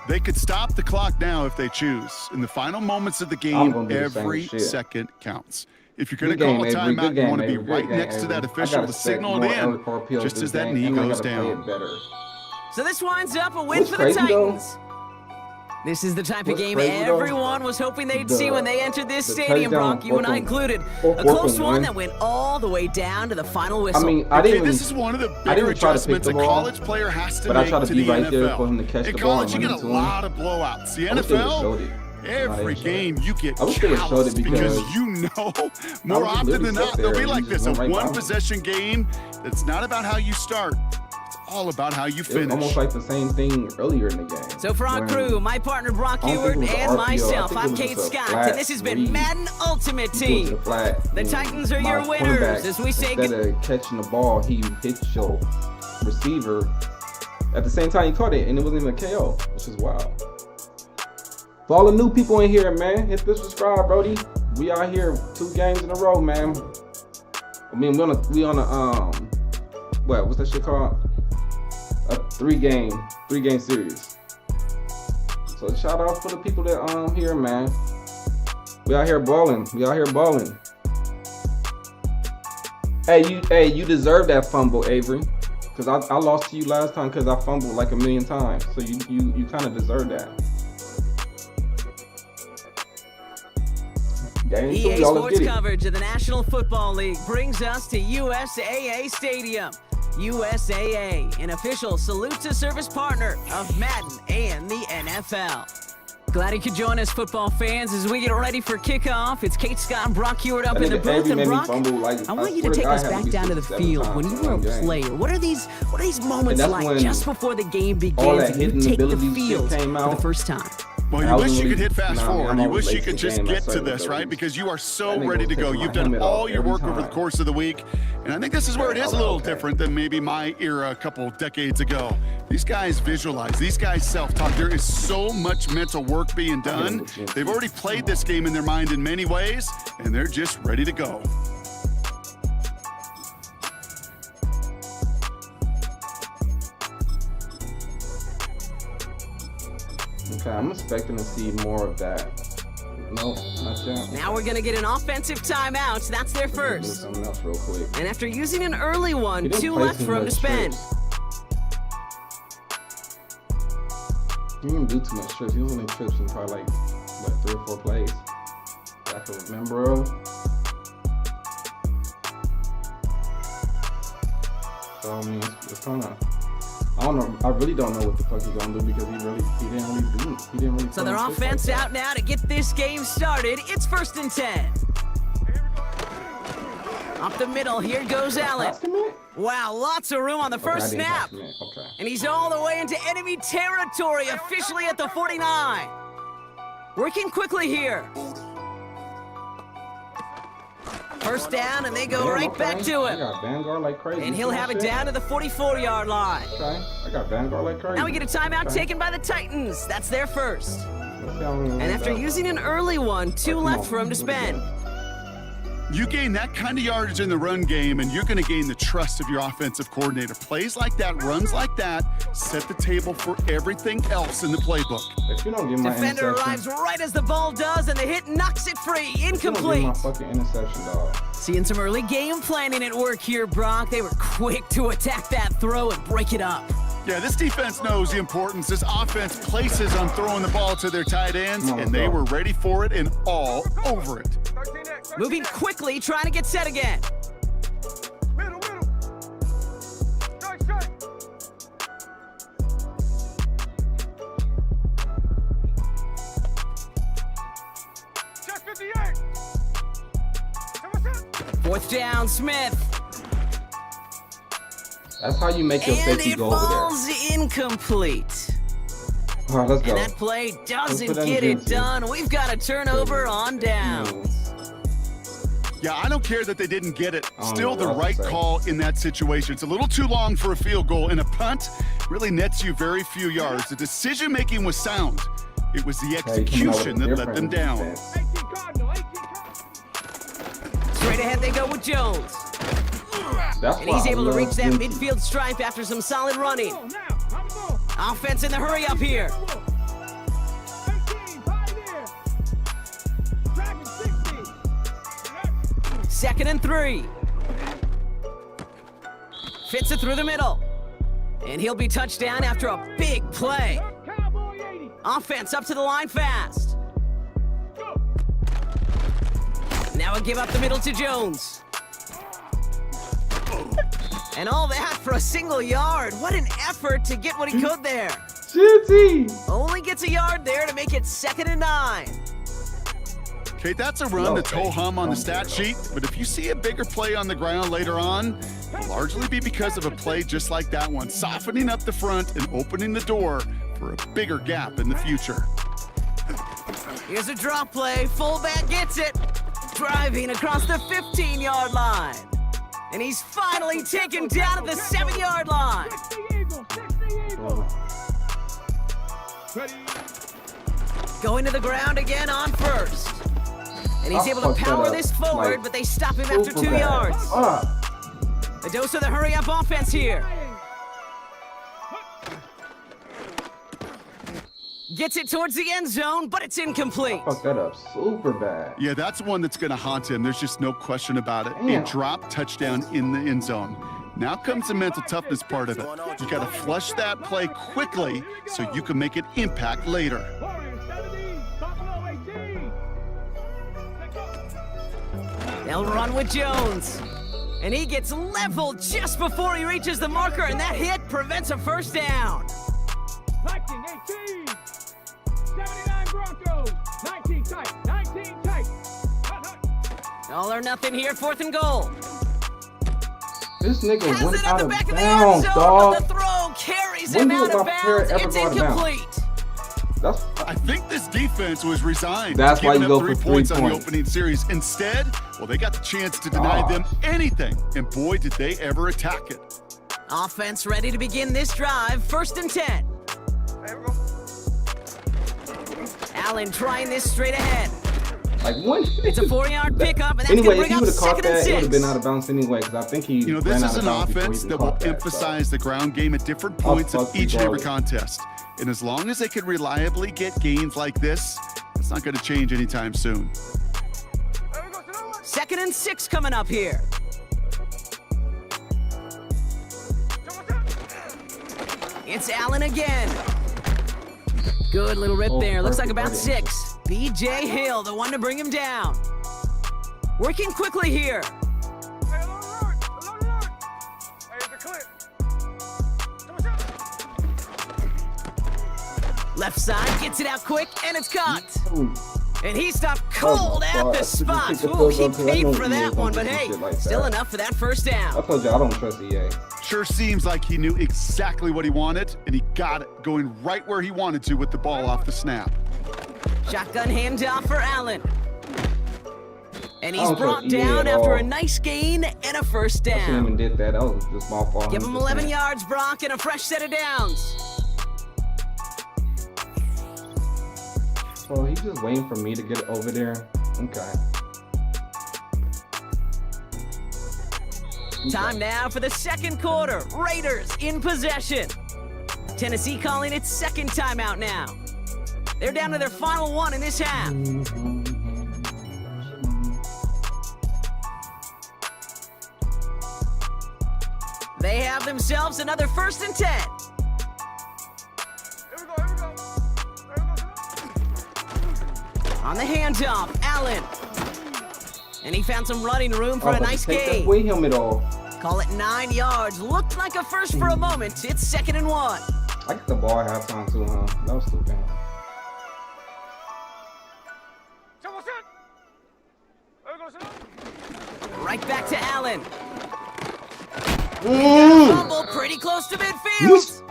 They could stop the clock now if they choose. In the final moments of the game, every second counts. If you're going to call a timeout, you want to be right next to that official to signal it in, just as that knee goes down. So this winds up a win for the Titans. This is the type of game everyone was hoping they'd see when they entered this stadium, Brock, you and I included. A close one that went all the way down to the final whistle. I mean, this is one of the bigger adjustments a college player has to make to the NFL. In college, you get a lot of blowouts. The NFL, every game you get calloused because you know more often than not they'll be like this, a one-possession game that's not about how you start. All about how you finish. It's almost like the same thing earlier in the game. So for our crew, my partner Brock Ewert and myself, I'm Kate Scott, and this has been Madden Ultimate Team. The Titans are your winners as we say instead of catching the ball, he hit your receiver at the same time he caught it, and it wasn't even a KO, which is wild. For all the new people in here, man, hit the subscribe, Brody. We out here 2 games in a row, man. I mean, we on a what's that shit called? A 3-game series. So shout out for the people that here, man. We out here balling. Hey, you deserve that fumble, Avery. Cause I lost to you last time because I fumbled like 1,000,000 times. So you kind of deserve that. EA Sports coverage of the National Football League brings us to USAA Stadium. USAA, an official salute to service partner of Madden and the NFL. Glad you could join us, football fans, as we get ready for kickoff. It's Kate Scott and Brock Ewert up in the booth. And Brock, I want you to take us back down to the field. When you were a player, what are these moments like just before the game begins and you take the field for the first time? Well, you wish you could hit fast forward. You wish you could just get to this, right? Because you are so ready to go. You've done all your work over the course of the week. And I think this is where it is a little different than maybe my era a couple decades ago. These guys visualize. These guys self-talk. There is so much mental work being done. They've already played this game in their mind in many ways, and they're just ready to go. Okay, I'm expecting to see more of that. Nope, not yet. Now we're going to get an offensive timeout. That's their first. Something else real quick. And after using an early one, 2 left for him to spend. He didn't do too much trips. He was only trips in probably like, what, 3 or 4 plays. I can remember of. So, I mean, it's kind of... I don't know. I really don't know what the fuck he's gonna do because he didn't really. So their offense out now to get this game started. It's 1st and 10. Up the middle, here goes Allen. Wow, lots of room on the first snap. And he's all the way into enemy territory, officially at the 49. Working quickly here. First down, and they go right back to him. I got Vanguard like crazy. And he'll have it down to the 44-yard line. Okay, I got Vanguard like crazy. Now we get a timeout taken by the Titans. That's their first. And after using an early one, 2 left for him to spend. You gain that kind of yardage in the run game, and you're going to gain the trust of your offensive coordinator. Plays like that, runs like that, set the table for everything else in the playbook. If you don't get my defender arrives right as the ball does, and the hit knocks it free. Incomplete. My fucking interception, dog. Seeing some early game planning at work here, Brock. They were quick to attack that throw and break it up. Yeah, this defense knows the importance this offense places on throwing the ball to their tight ends, and they were ready for it and all over it. Moving quickly, trying to get set again. Middle. Strike. Check 58. 4th down, Smith. That's how you make your safety go over there. And it falls incomplete. All right, let's go. And that play doesn't get it done. We've got a turnover on down. Yeah, I don't care that they didn't get it. Still the right call in that situation. It's a little too long for a field goal, and a punt really nets you very few yards. The decision-making was sound. It was the execution that let them down. Straight ahead they go with Jones. That's And why he's I able to love reach that Jinty. midfield stripe after some solid running. Offense in the hurry up here. 2nd and 3. Fits it through the middle. And he'll be touched down after a big play. Offense up to the line fast. Now a give up the middle to Jones. And all that for a single yard. What an effort to get what he could there. Jinty! Only gets a yard there to make it 2nd and 9. Okay, that's a run that's ho-hum on the stat sheet, but if you see a bigger play on the ground later on, it'll largely be because of a play just like that one, softening up the front and opening the door for a bigger gap in the future. Here's a drop play. Fullback gets it. Driving across the 15-yard line. And he's finally taken down at the 7-yard line. Going to the ground again on first. And he's able to power this forward, but they stop him after 2 yards. A dose of the hurry-up offense here. Gets it towards the end zone, but it's incomplete. Fuck that up super bad. Yeah, that's one that's going to haunt him. There's just no question about it. Damn. A drop touchdown in the end zone. Now comes the mental toughness part of it. You got to flush that play quickly so you can make an impact later. They'll run with Jones. And he gets leveled just before he reaches the marker, and that hit prevents a first down. 18. 79 Broncos. 19 tight. 19 tight. All or nothing here, 4th and goal. This nigga Has went it at out the of back of the bounds, end zone, dog. but the throw carries When him did out of my player bounds. ever It's go out of bounds? incomplete. That's I think this defense was resigned. That's to why giving you up go for 3 3 points on the points. opening series. Instead, well, they got the chance to deny them anything, and boy, did they ever attack it. Offense ready to begin this drive. 1st and 10. Allen trying this straight ahead. like one. It's a 4-yard pickup, and that's Anyway, going if to he bring would up have caught 2nd and that, it would 6. have been out of bounds anyway. Because I think he. You know, this ran is out of an bounds before he offense even that will caught that, emphasize the ground game at different points of each and every contest. And as long as they can reliably get gains like this, it's not going to change anytime soon. 2nd and 6 coming up here. It's Allen again. Good little rip there. Looks like about 6. B.J. Hill, the one to bring him down. Working quickly here. Left side gets it out quick, and it's caught. And he stopped cold at the spot. Ooh, he paid for that one, but hey, still enough for that first down. I told you I don't trust EA. Sure seems like he knew exactly what he wanted, and he got it going right where he wanted to with the ball off the snap. Shotgun handoff for Allen. And he's brought down after a nice gain and a first I shouldn't down. even did that. That was just my fault. Give him 11 yards, Brock, and a fresh set of downs. So he's just waiting for me to get over there. Okay. Time now for the second quarter. Raiders in possession. Tennessee calling its second timeout now. They're down to their final one in this half. They have themselves another 1st and 10. On the handoff, Allen. And he found some running room for a nice gain. Weight helmet off. Call it 9 yards. Looked like a first for a moment. It's 2nd and 1. I get the ball at halftime too, huh? That was stupid. Right back to Allen. Fumble pretty close to midfield.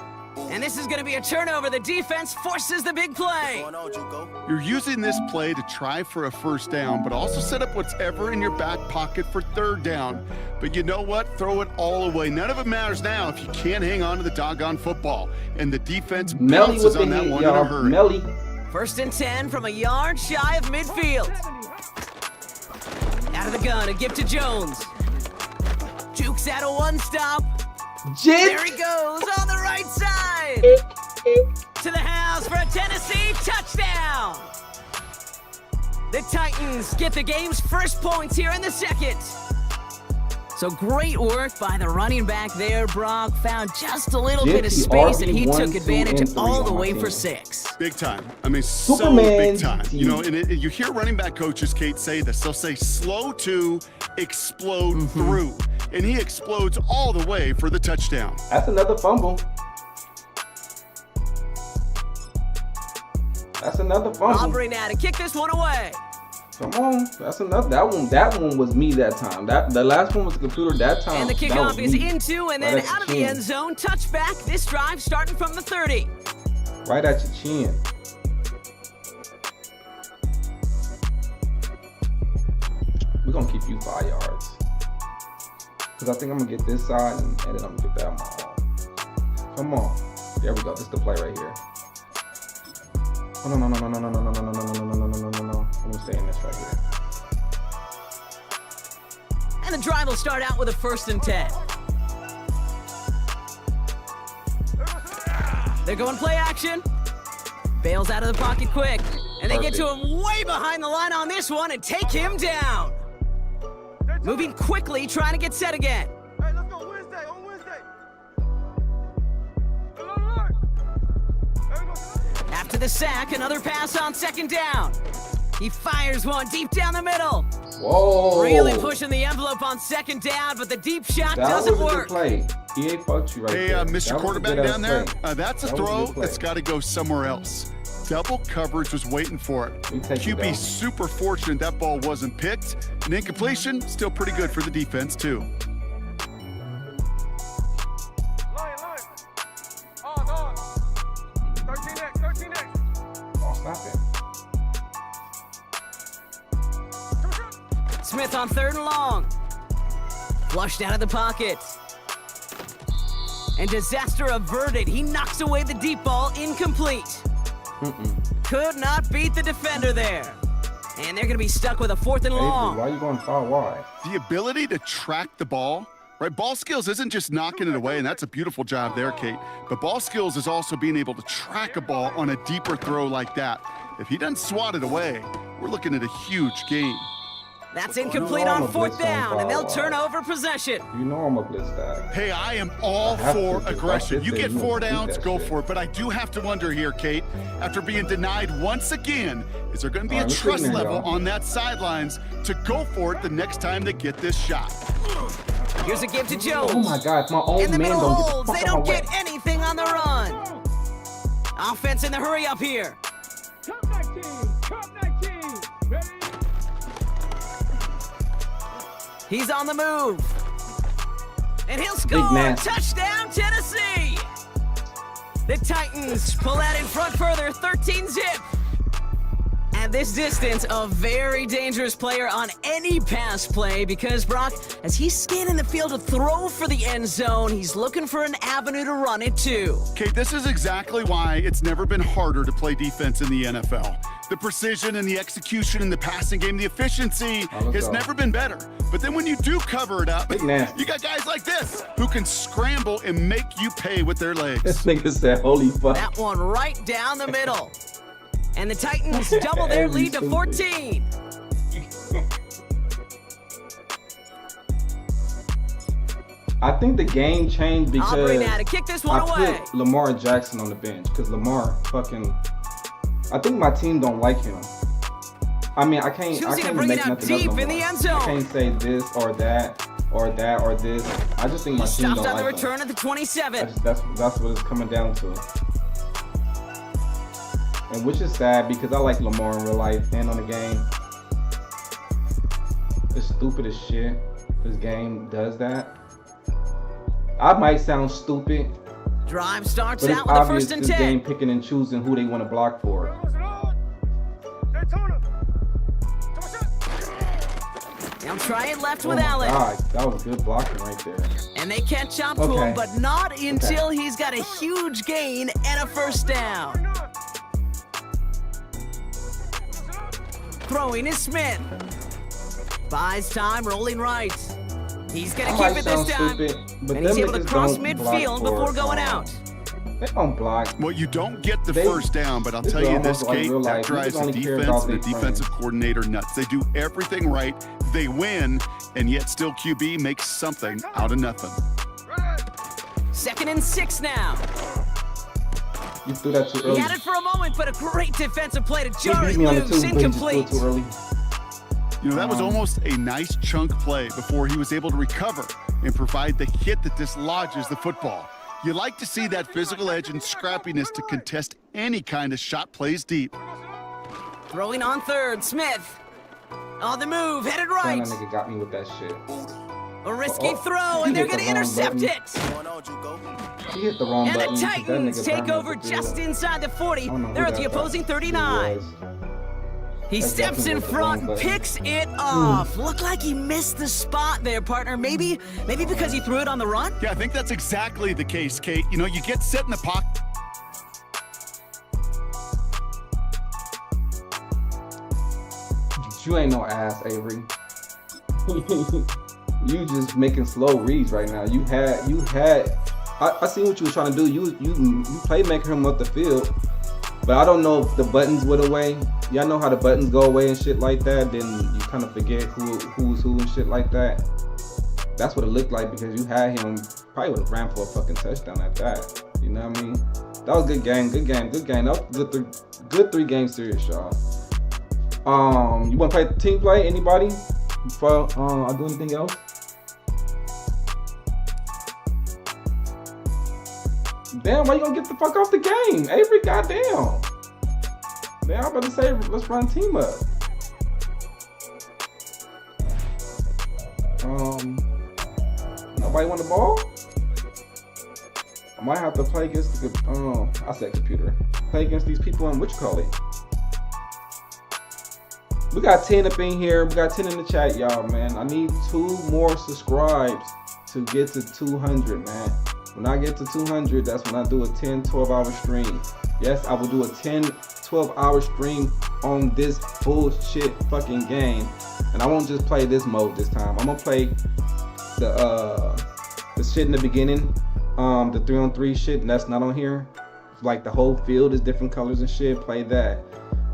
And this is going to be a turnover. The defense forces the big play. You're using this play to try for a first down, but also set up what's ever in your back pocket for 3rd down. But you know what? Throw it all away. None of it matters now if you can't hang on to the doggone football. And the defense bounces on that one in a hurry. 1st and 10 from a yard shy of midfield. Out of the gun, a give to Jones. Jukes out a one-stop. Jit. There he goes on the right side. To the house for a Tennessee touchdown. The Titans get the game's first points here in the second. So great work by the running back there, Brock. Found just a little bit of space, and he took advantage all the way for 6. Big time. I mean, Superman so big time. You know, and you hear running back coaches, Kate, say this. They'll say slow to explode through. And he explodes all the way for the touchdown. That's another fumble. That's another fumble. Aubrey now to kick this one away. Come on, that's another. That one was me that time. The last one was the computer that time. And the kickoff is into and then out of the end zone. Touchback. This drive starting from the 30. Right at your chin. We're gonna keep you 5 yards. Cause I think I'm gonna get this side and then I'm gonna get that one. Come on. There we go. This is the play right here. Oh, no. I'm gonna stay in this right here. And the drive will start out with a 1st and 10. They're going play action. Bails out of the pocket quick. And they get to him way behind the line on this one and take him down. Moving quickly, trying to get set again. Hey, let's go Wednesday, on Wednesday. After the sack, another pass on 2nd down. He fires one deep down the middle. Whoa. Really pushing the envelope on 2nd down, but the deep shot doesn't work. That was a good play. He ain't fucked you right there. Hey, Mr. Quarterback down there, that's a throw that's got to go somewhere Mm-hmm. else. Double coverage was waiting for it. QB super fortunate that ball wasn't picked. An incompletion, still pretty good for the defense, too. Lion. Oh, 13X. Oh, stop it. Smith on 3rd and long. Flushed out of the pocket. And disaster averted. He knocks away the deep ball, incomplete. Could not beat the defender there. And they're going to be stuck with a 4th and long. Why are you going far wide? The ability to track the ball, right? Ball skills isn't just knocking it away, and that's a beautiful job there, Kate. But ball skills is also being able to track a ball on a deeper throw like that. If he doesn't swat it away, we're looking at a huge gain. That's incomplete on 4th down, and they'll turn over possession. You know I'm a blitz guy. Hey, I am all for aggression. You get 4 downs, go for it. But I do have to wonder here, Kate, after being denied once again, is there going to be a trust level on that sidelines to go for it the next time they get this shot? Here's a give to Jones. Oh my God, my own man don't get they don't get anything on the run. Offense in the hurry up here. Top 19. Ready? He's on the move. And he'll score. Touchdown, Tennessee. The Titans pull out in front further, 13-zip. At this distance, a very dangerous player on any pass play because, Brock, as he's scanning the field to throw for the end zone, he's looking for an avenue to run it to. Kate, this is exactly why it's never been harder to play defense in the NFL. The precision and the execution in the passing game, the efficiency has never been better. But then when you do cover it up, you got guys like this who can scramble and make you pay with their legs. This nigga said, holy fuck. That one right down the middle. And the Titans double their lead to 14. I think the game changed because to kick this one I put Lamar Jackson on the bench because Lamar fucking. I think my team don't like him. I mean, I can't make nothing deep up no in the end zone. I can't say this or that or that or this. I just think my team don't like him. Stopped on the return at the 27. That's what it's coming down to. And which is sad because I like Lamar in real life and on the game. It's stupid as shit. This game does that. I might sound stupid. Drive starts but out it's with a obvious 1st and this 10. game picking and choosing who they want to block for. Now try it left with Allen. God, that was good blocking right there. And they catch up to him, but not until he's got a huge gain and a 1st down. Throwing is Smith. Buys time, rolling right. He's gonna keep it this time. Stupid, but and he's able to cross don't midfield before going out. They don't block. Well, you don't get the first down, but I'll tell you this, Kate, that drives the defense and the defensive coordinator nuts. They do everything right, they win, and yet still QB makes something out of nothing. 2nd and 6 now. You threw that too early. He had it for a moment, but a great defensive play to He jar beat it me on the loose. two, but he just threw it Incomplete. too early. You know, that was almost a nice chunk play before he was able to recover and provide the hit that dislodges the football. You like to see that physical edge and scrappiness to contest any kind of shot plays deep. Throwing on 3rd, Smith. On the move, headed right. Damn, that nigga got me with that shit. A risky throw, and they're going to intercept it. He hit the wrong and button. the Titans take over just inside the 40. They're at the opposing 39. He steps in front, picks it off. Looked like he missed the spot there, partner. Maybe because he threw it on the run? Yeah, I think that's exactly the case, Kate. You know, you get set in the pocket. You ain't no ass, Avery. You just making slow reads right now. You had. I see what you were trying to do. You playmaker him up the field, but I don't know if the buttons went away. Y'all know how the buttons go away and shit like that. Then you kind of forget who's who and shit like that. That's what it looked like because you had him. Probably would have ran for a fucking touchdown at that. You know what I mean? That was a good game. Good game. Good game. That was good 3-game series, y'all. You want to play team play? Anybody? Before I do anything else? Damn, why you gonna get the fuck off the game? Avery, goddamn. Damn, I'm about to say, let's run team up. Nobody want the ball? I might have to play against the, I said computer. Play against these people on what you call it. We got 10 up in here. We got 10 in the chat, y'all, man. I need 2 more subscribes to get to 200, man. When I get to 200, that's when I do a 10, 12-hour stream. Yes, I will do a 10, 12-hour stream on this bullshit fucking game. And I won't just play this mode this time. I'm gonna play the shit in the beginning, the 3-on-3 shit, and that's not on here. Like the whole field is different colors and shit. Play that.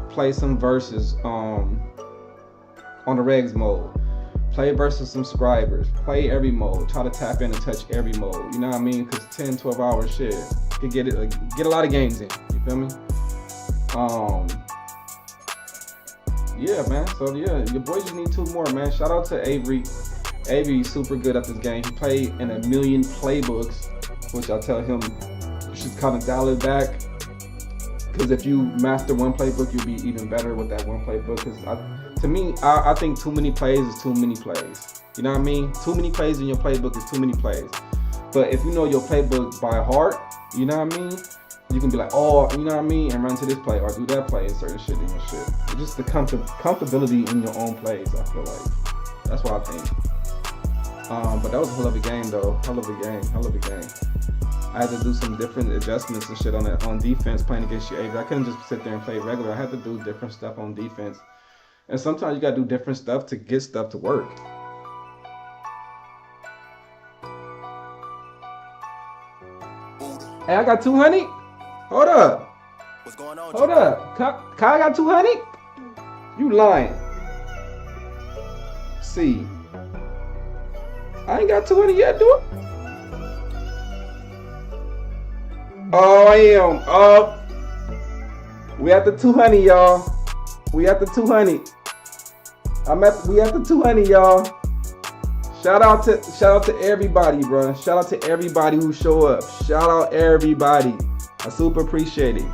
Play some verses on the regs mode. Play versus some subscribers. Play every mode. Try to tap in and touch every mode. You know what I mean? Because 10, 12 hours shit. You can get a lot of games in. You feel me? Yeah, man. So yeah, your boys just need 2 more, man. Shout out to Avery. Avery's super good at this game. He played in a million playbooks, which I tell him you should kind of dial it back. Because if you master one playbook, you'll be even better with that one playbook. Because to me, I think too many plays is too many plays. You know what I mean? Too many plays in your playbook is too many plays. But if you know your playbook by heart, you know what I mean? You can be like, oh, you know what I mean? And run to this play or do that play and certain shit in your shit. It's just the comfortability in your own plays, I feel like. That's what I think. But that was a hell of a game, though. Hell of a game. Hell of a game. I had to do some different adjustments and shit on defense playing against you, Avery. I couldn't just sit there and play regular. I had to do different stuff on defense. And sometimes you gotta do different stuff to get stuff to work. Hey, I got 200? Hold up. What's going on? Hold up. Kyle got 200? You lying. See. I ain't got 200 yet, dude. Oh, I am. We at the 200, y'all. We at the 200. We at the 200, y'all. Shout out to everybody, bro. Shout out to everybody who show up. Shout out everybody. I super appreciate it.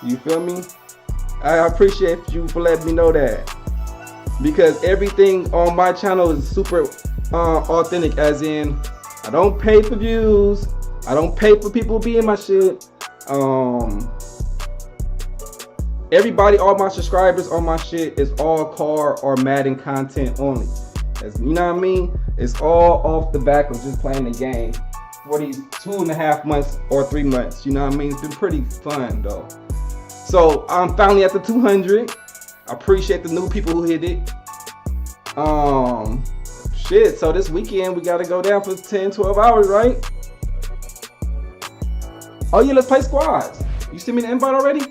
You feel me? I appreciate you for letting me know that. Because everything on my channel is super authentic, as in I don't pay for views. I don't pay for people being my shit. Everybody, all my subscribers on my shit is all car or Madden content only. You know what I mean? It's all off the back of just playing the game for these 2.5 months or 3 months. You know what I mean? It's been pretty fun though. So I'm finally at the 200. I appreciate the new people who hit it. Shit, so this weekend we gotta go down for 10, 12 hours, right? Oh yeah, let's play squads. You sent me the invite already?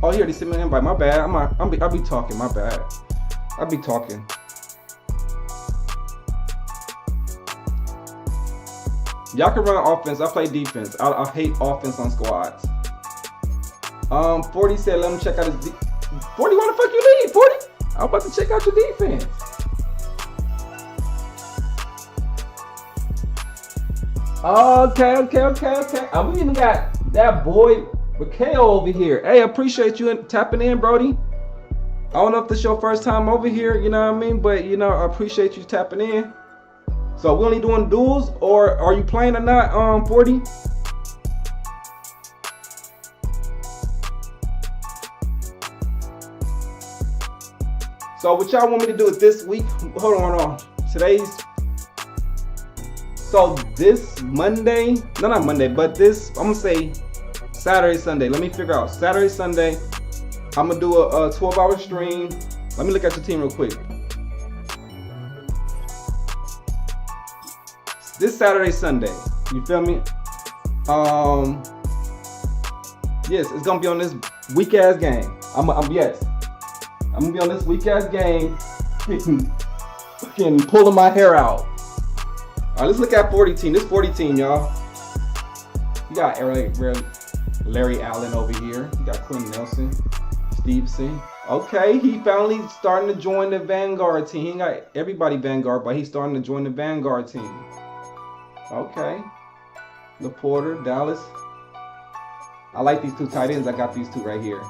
Oh, you already sent me the invite. My bad. I'll be talking. My bad. I'll be talking. Y'all can run offense. I play defense. I hate offense on squads. 40 said, let me check out his 40, why the fuck you leave, 40? I'm about to check out your defense. Okay. We even got that boy Mikhail over here. Hey, I appreciate you tapping in, Brody. I don't know if this is your first time over here, you know what I mean? But, you know, I appreciate you tapping in. So we only doing duels, or are you playing or not, 40? So what y'all want me to do is this week, hold on. So this Monday, no, not Monday, but this, I'm gonna say Saturday, Sunday. Let me figure out. Saturday, Sunday, I'm gonna do a 12-hour stream. Let me look at your team real quick. This Saturday, Sunday, you feel me? Yes, it's gonna be on this weak ass game. I'm gonna be on this weak ass game, fucking pulling my hair out. All right, let's look at 40 team. This 40 team, y'all. You got Larry Allen over here. You got Quinn Nelson, Stevenson. Okay, he finally starting to join the Vanguard team. He ain't got everybody Vanguard, but he's starting to join the Vanguard team. Okay. LaPorta, Dallas. I like these two tight ends. I got these two right here.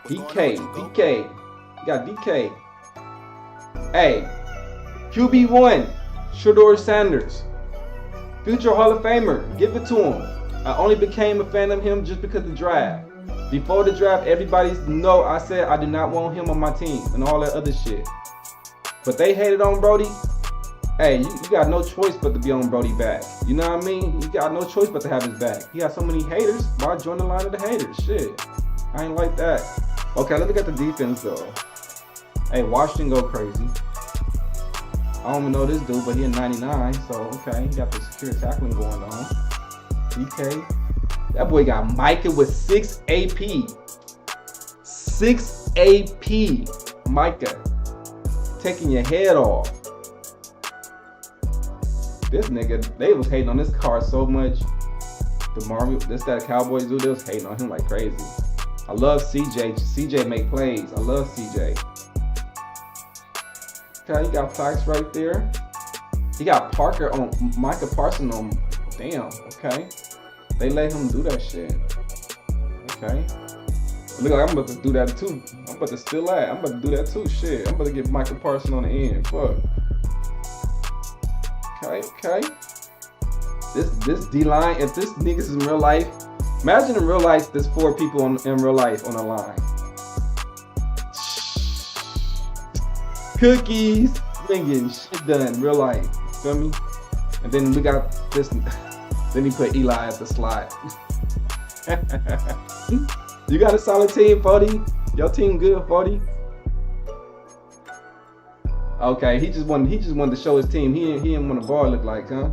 DK. You got DK. Hey, QB1, Shedeur Sanders. Future Hall of Famer. Give it to him. I only became a fan of him just because of the draft. Before the draft, everybody know I said I do not want him on my team and all that other shit. But they hated on Brody. Hey, you got no choice but to be on Brody back. You know what I mean? You got no choice but to have his back. He got so many haters. Why join the line of the haters? Shit. I ain't like that. Okay, let's look at the defense though. Hey, Washington go crazy. I don't even know this dude, but he in 99. So, okay, he got the secure tackling going on. DK. That boy got Micah with 6 AP. 6 AP. Micah. Taking your head off. This nigga, they was hating on this car so much. That Cowboys dude, they was hating on him like crazy. I love CJ. CJ make plays. I love CJ. Okay, you got Fox right there. He got Parker on Micah Parsons on. Damn. Okay. They let him do that shit. Okay. Look like I'm about to do that too. I'm about to steal that. I'm about to do that too. Shit. I'm about to get Micah Parsons on the end. Fuck. Okay. This D-line, if this niggas is in real life, imagine in real life there's 4 people in real life on the line. Cookies, getting shit done in real life. Feel me? And then we got this, then he put Eli at the slot. You got a solid team, 40? Your team good, 40? Okay, he just wanted to show his team. He didn't want the ball look like, huh?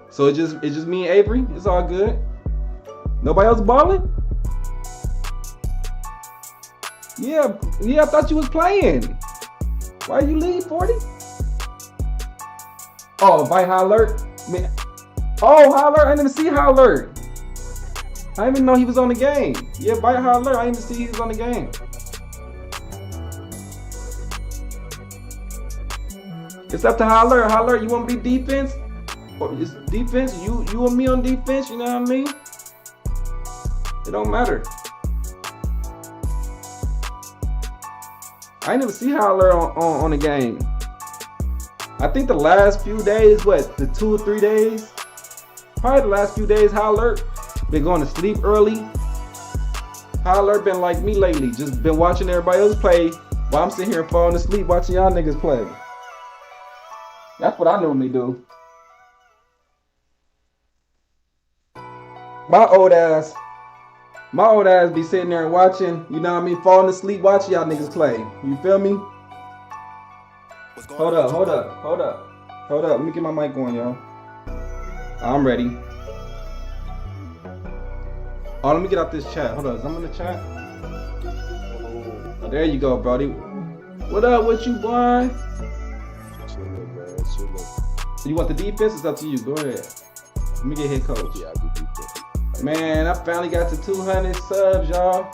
So it's just me and Avery. It's all good. Nobody else balling? Yeah, I thought you was playing. Why you leave, 40? Oh, by High Alert? Man. Oh, High Alert, I didn't even see High Alert. I didn't even know he was on the game. Yeah, by High Alert, I didn't even see he was on the game. It's up to High Alert. High Alert, you want to be defense? Or is defense? You and me on defense, you know what I mean? It don't matter. I ain't never see High Alert on the game. I think the last few days, the 2 or 3 days? Probably the last few days, High Alert been going to sleep early. High Alert been like me lately, just been watching everybody else play while I'm sitting here falling asleep watching y'all niggas play. That's what I normally do. My old ass be sitting there and watching, you know what I mean, falling asleep watching y'all niggas play. You feel me? Hold up. Let me get my mic going, y'all. I'm ready. Oh, let me get out this chat. Hold on, is I'm in the chat? Oh, there you go, Brody. What up with you, boy? You want the defense? It's up to you. Go ahead. Let me get head coach. Man, I finally got to 200 subs, y'all.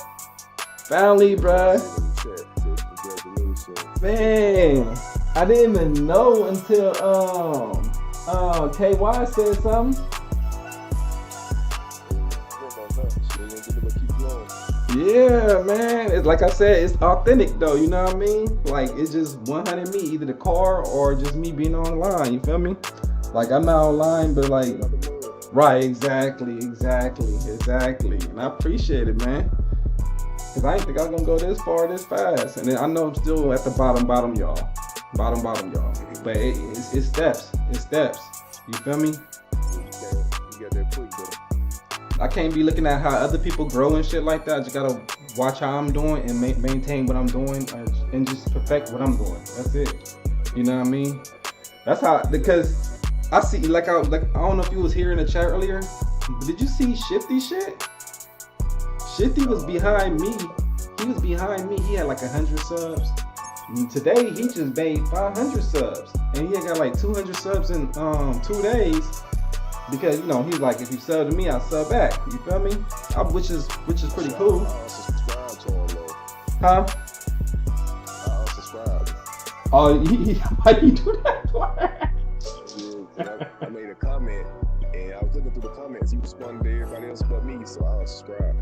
Finally, bruh. Man, I didn't even know until KY said something. Yeah, man. It's like I said, it's authentic though. You know what I mean? Like it's just 100 me, either the car or just me being online. You feel me? Like I'm not online, but like, right? Exactly. And I appreciate it, man. Cause I didn't think I was gonna go this far, this fast. And then I know I'm still at the bottom, y'all. Bottom, y'all. But it's steps. You feel me? I can't be looking at how other people grow and shit like that. I just gotta watch how I'm doing and maintain what I'm doing and just perfect what I'm doing. That's it. You know what I mean? That's how, because I see, like I don't know if you was here in the chat earlier, but did you see Shifty shit? Shifty was behind me. He was behind me. He had like 100 subs. And today he just made 500 subs, and he had got like 200 subs in 2 days. Because you know he's like, if you sub to me, I'll sub back. You feel me? Which is pretty cool. Huh? Oh, why do you do that for? I made a comment, and I was looking through the comments. He responded to everybody else but me, so I unsubscribed.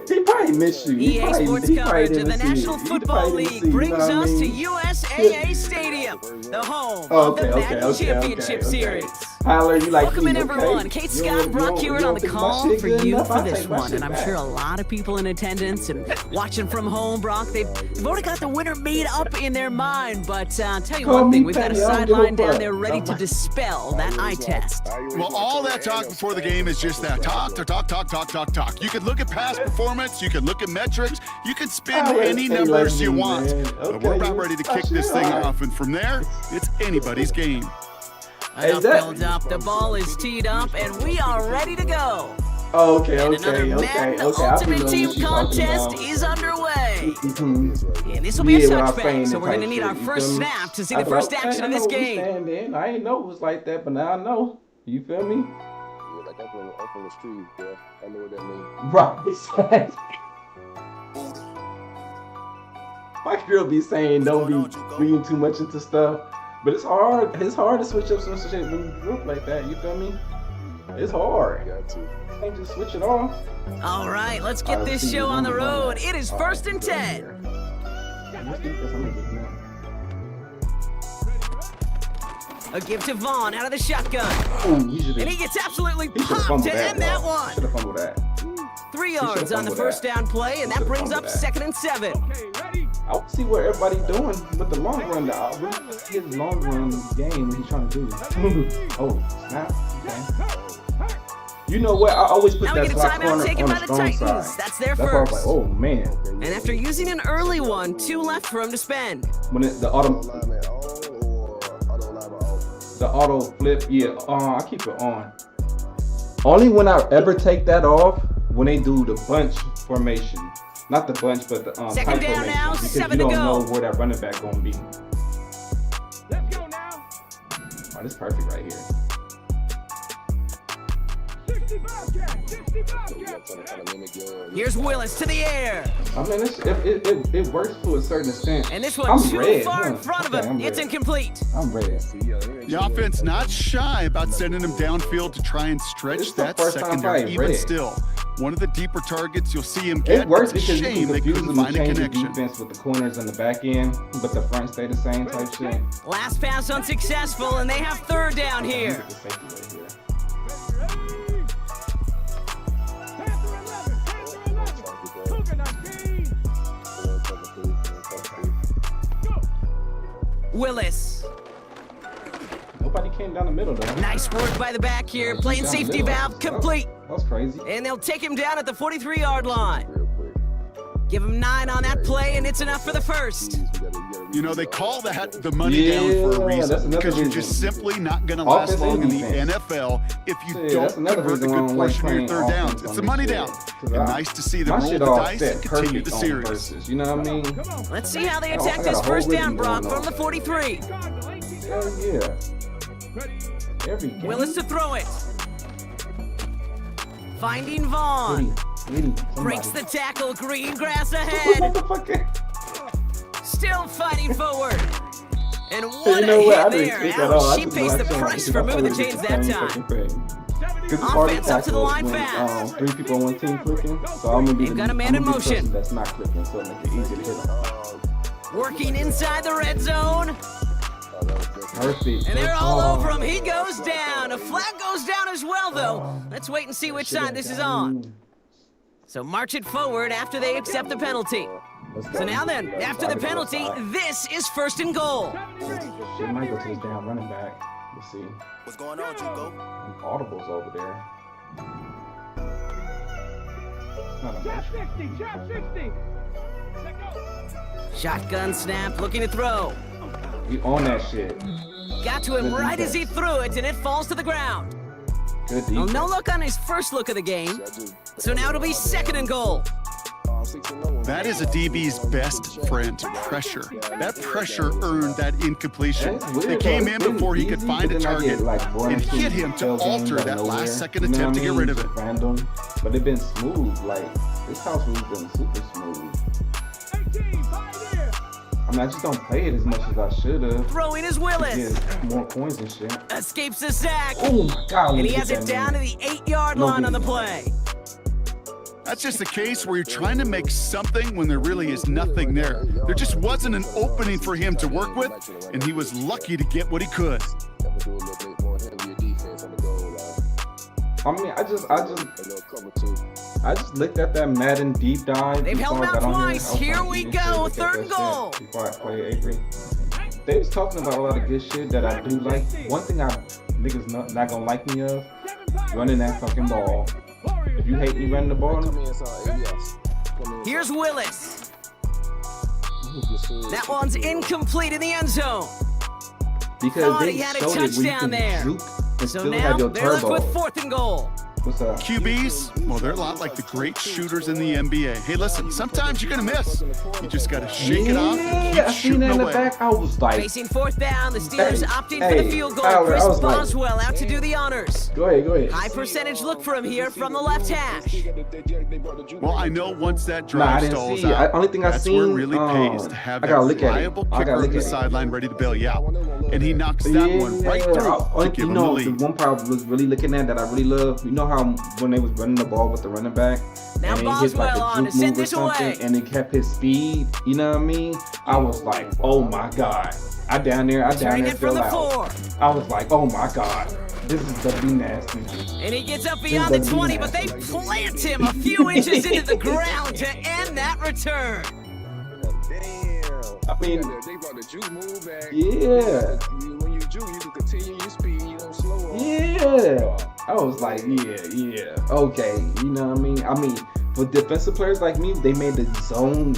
He probably missed you. EA Sports coverage of the National Football League brings us to USAA Stadium, the home of the Madden Championship Series. Tyler, you like Welcome in, everyone. Kate Scott, Brock Hewitt on the call for you for this one. And I'm sure a lot of people in attendance and watching from home, Brock, they've already got the winner made up in their mind. But I'll tell you one thing, we've got a sideline down there ready to dispel that eye test. Well, all that talk before the game is just that. Talk. You can look at past performance, you can look at metrics, you can spin any numbers you want. But we're about ready to kick this thing off, and from there, it's anybody's game. Enough build up, the ball is teed up, and we are ready to go. Okay. Ultimate Team contest is underway. And this will be a touchback, so we're going to need our first snap to see the first action of this game. I ain't know it was like that, but now I know. You feel me? Yeah, like I'm from the street, bro. I know what that means. Right. My girl be saying don't be reading too much into stuff. But it's hard. It's hard to switch up some shit when you grew up like that. You feel me? It's hard. You can't just switch it off. All right, let's get this show on the road. It is 1st and 10. A give to Vaughn out of the shotgun. And he gets absolutely popped to end that one. Should have fumbled that. 3 yards on the first down play, and that brings up 2nd and 7. I don't see what everybody doing with the long run. I really see his long run game when he's trying to do. Oh, snap. Okay. You know what? I always put that slot corner on the strong side. That's their first. Why I was like, oh man. And after using an early one, 2 left for him to spend. When the auto flip, yeah. I keep it on. Only when I ever take that off when they do the bunch formation. Not the bunch, but the second down formation, now, because 7 you to don't go. know where that running back gonna be. Let's go now. Oh, this is perfect right here. 65 catch. Here's Willis to the air. I mean, it works to a certain extent. And this one's too red. far in front of him. It's incomplete. I'm red. The offense not shy about sending him downfield to try and stretch that secondary. Even still, one of the deeper targets you'll see him get. It works it's a because shame you they can couldn't confuse them find and a change the connection. defense with the corners and the back end, but the front stay the same type shit. Last pass unsuccessful, and they have 3rd down here. Willis. Nobody came down the middle though. Nice work by the back here. Playing safety valve complete. That's crazy. And they'll take him down at the 43-yard line. Give him 9 on that play, and it's enough for the first. You know, they call that the money down for a reason, because you're just simply not going to last long in the NFL if you don't convert a good portion of your third downs. It's the money down. And nice to see them roll the dice and continue the series. You know what I mean? Let's see how they attack this first down, Brock, from the 43. Hell yeah. Every game. Willis to throw it. Finding Vaughn. Breaks the tackle, green grass ahead. Still fighting forward. And what a hit there. Ouch, she pays the price for moving the chains that time. Offense up to the line fast. 3 people on one team clicking, so I'm gonna be They've got a man in motion. That's not clicking, so it'll make it easy to hit them. Working inside the red zone. Perfect. And they're all over him. He goes down. A flag goes down as well, though. Let's wait and see which side this is on. So march it forward after they accept the penalty. So now then, after the penalty, this is 1st and goal. Shit might go to his damn running back. Let's see. What's going on, Jugo? Audibles over there. Trap 60, trap 60. Shotgun snap, looking to throw. We on that shit. Got to him right as he threw it, and it falls to the ground. Good Well, no look on his first look of the game. So now it'll be 2nd and goal. That is a DB's best friend, pressure. That pressure earned that incompletion. They came in before he could find a target and hit him to alter that last-second attempt to get rid of it. Random, but they've been smooth. Like, this house has been super smooth. I mean, I just don't play it as much as I should have. Throwing his Willis. More points and shit. Escapes the sack. Oh my God. And he has it down to the 8-yard line on the play. That's just a case where you're trying to make something when there really is nothing there. There just wasn't an opening for him to work with, and he was lucky to get what he could. I mean, I just looked at that Madden deep dive. They've held him out twice. Here we go, 3rd and goal. Before I play Avery, they was talking about a lot of good shit that I do like. One thing niggas not gonna like me of, running that fucking ball. If you hate me running the ball, here's Willis. That one's incomplete in the end zone. Because they he had a showed it where you touchdown can there. juke and So still now have your they're left turbo. with 4th and goal. What's up? QBs, well, they're a lot like the great shooters in the NBA. Hey, listen, sometimes you're going to miss. You just got to shake it off and keep shooting that in the away. back. I was like... Facing 4th down, the Steelers opting for the field goal. Tyler, Chris like, Boswell out to do the honors. Go ahead. High percentage look for him here from the left hash. Well, I know once that drive stalls out, only thing I that's seen, where it really pays to have I that gotta look at it. reliable I gotta kicker on look the at it. sideline ready to bail you out. And he knocks that one right through to give him the lead. The one part I was really looking at that I really love, you know how when they was running the ball with the running back, now and he hit like Boswell a on to juke send move or this away. something, and he kept his speed, you know what I mean? I was like, oh my God. I down there Turning it from fell the out. 4. I was like, oh my God. This is gonna be nasty. And he gets up beyond the 20, but they plant him a few inches into the ground to end that return. I mean, they brought the juke move back. Yeah. When you juke, you can continue your speed. You don't slow up. Yeah. I was like, yeah. Okay. You know what I mean? I mean, for defensive players like me, they made the zone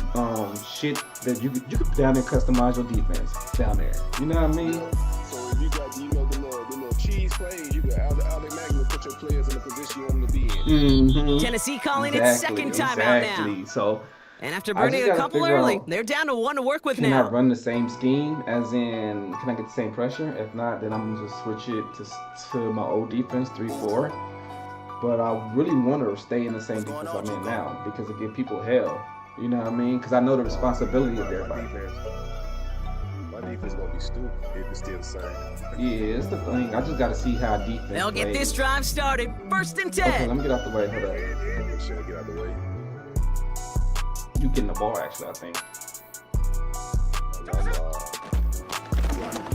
shit that you could down there customize your defense down there. You know what I mean? So if you got the little cheese plays, you can automatically put your players in the position you want them to be in. Mm-hmm. Tennessee calling its 2nd timeout now. So, and after burning a couple early, they're down to 1 to work with now. Can I run the same scheme? As in, can I get the same pressure? If not, then I'm gonna just switch it to my old defense, 3-4. But I really want to stay in the same defense I'm in now because it gives people hell. You know what I mean? Because I know the responsibility of everybody. My defense gonna be stupid if it's still the same. Yeah, it's the thing. I just got to see how defense They'll get plays. this drive started. 1st and 10. Okay, let me get out the way. Hold up. Get out the way. You getting the ball, actually, I think.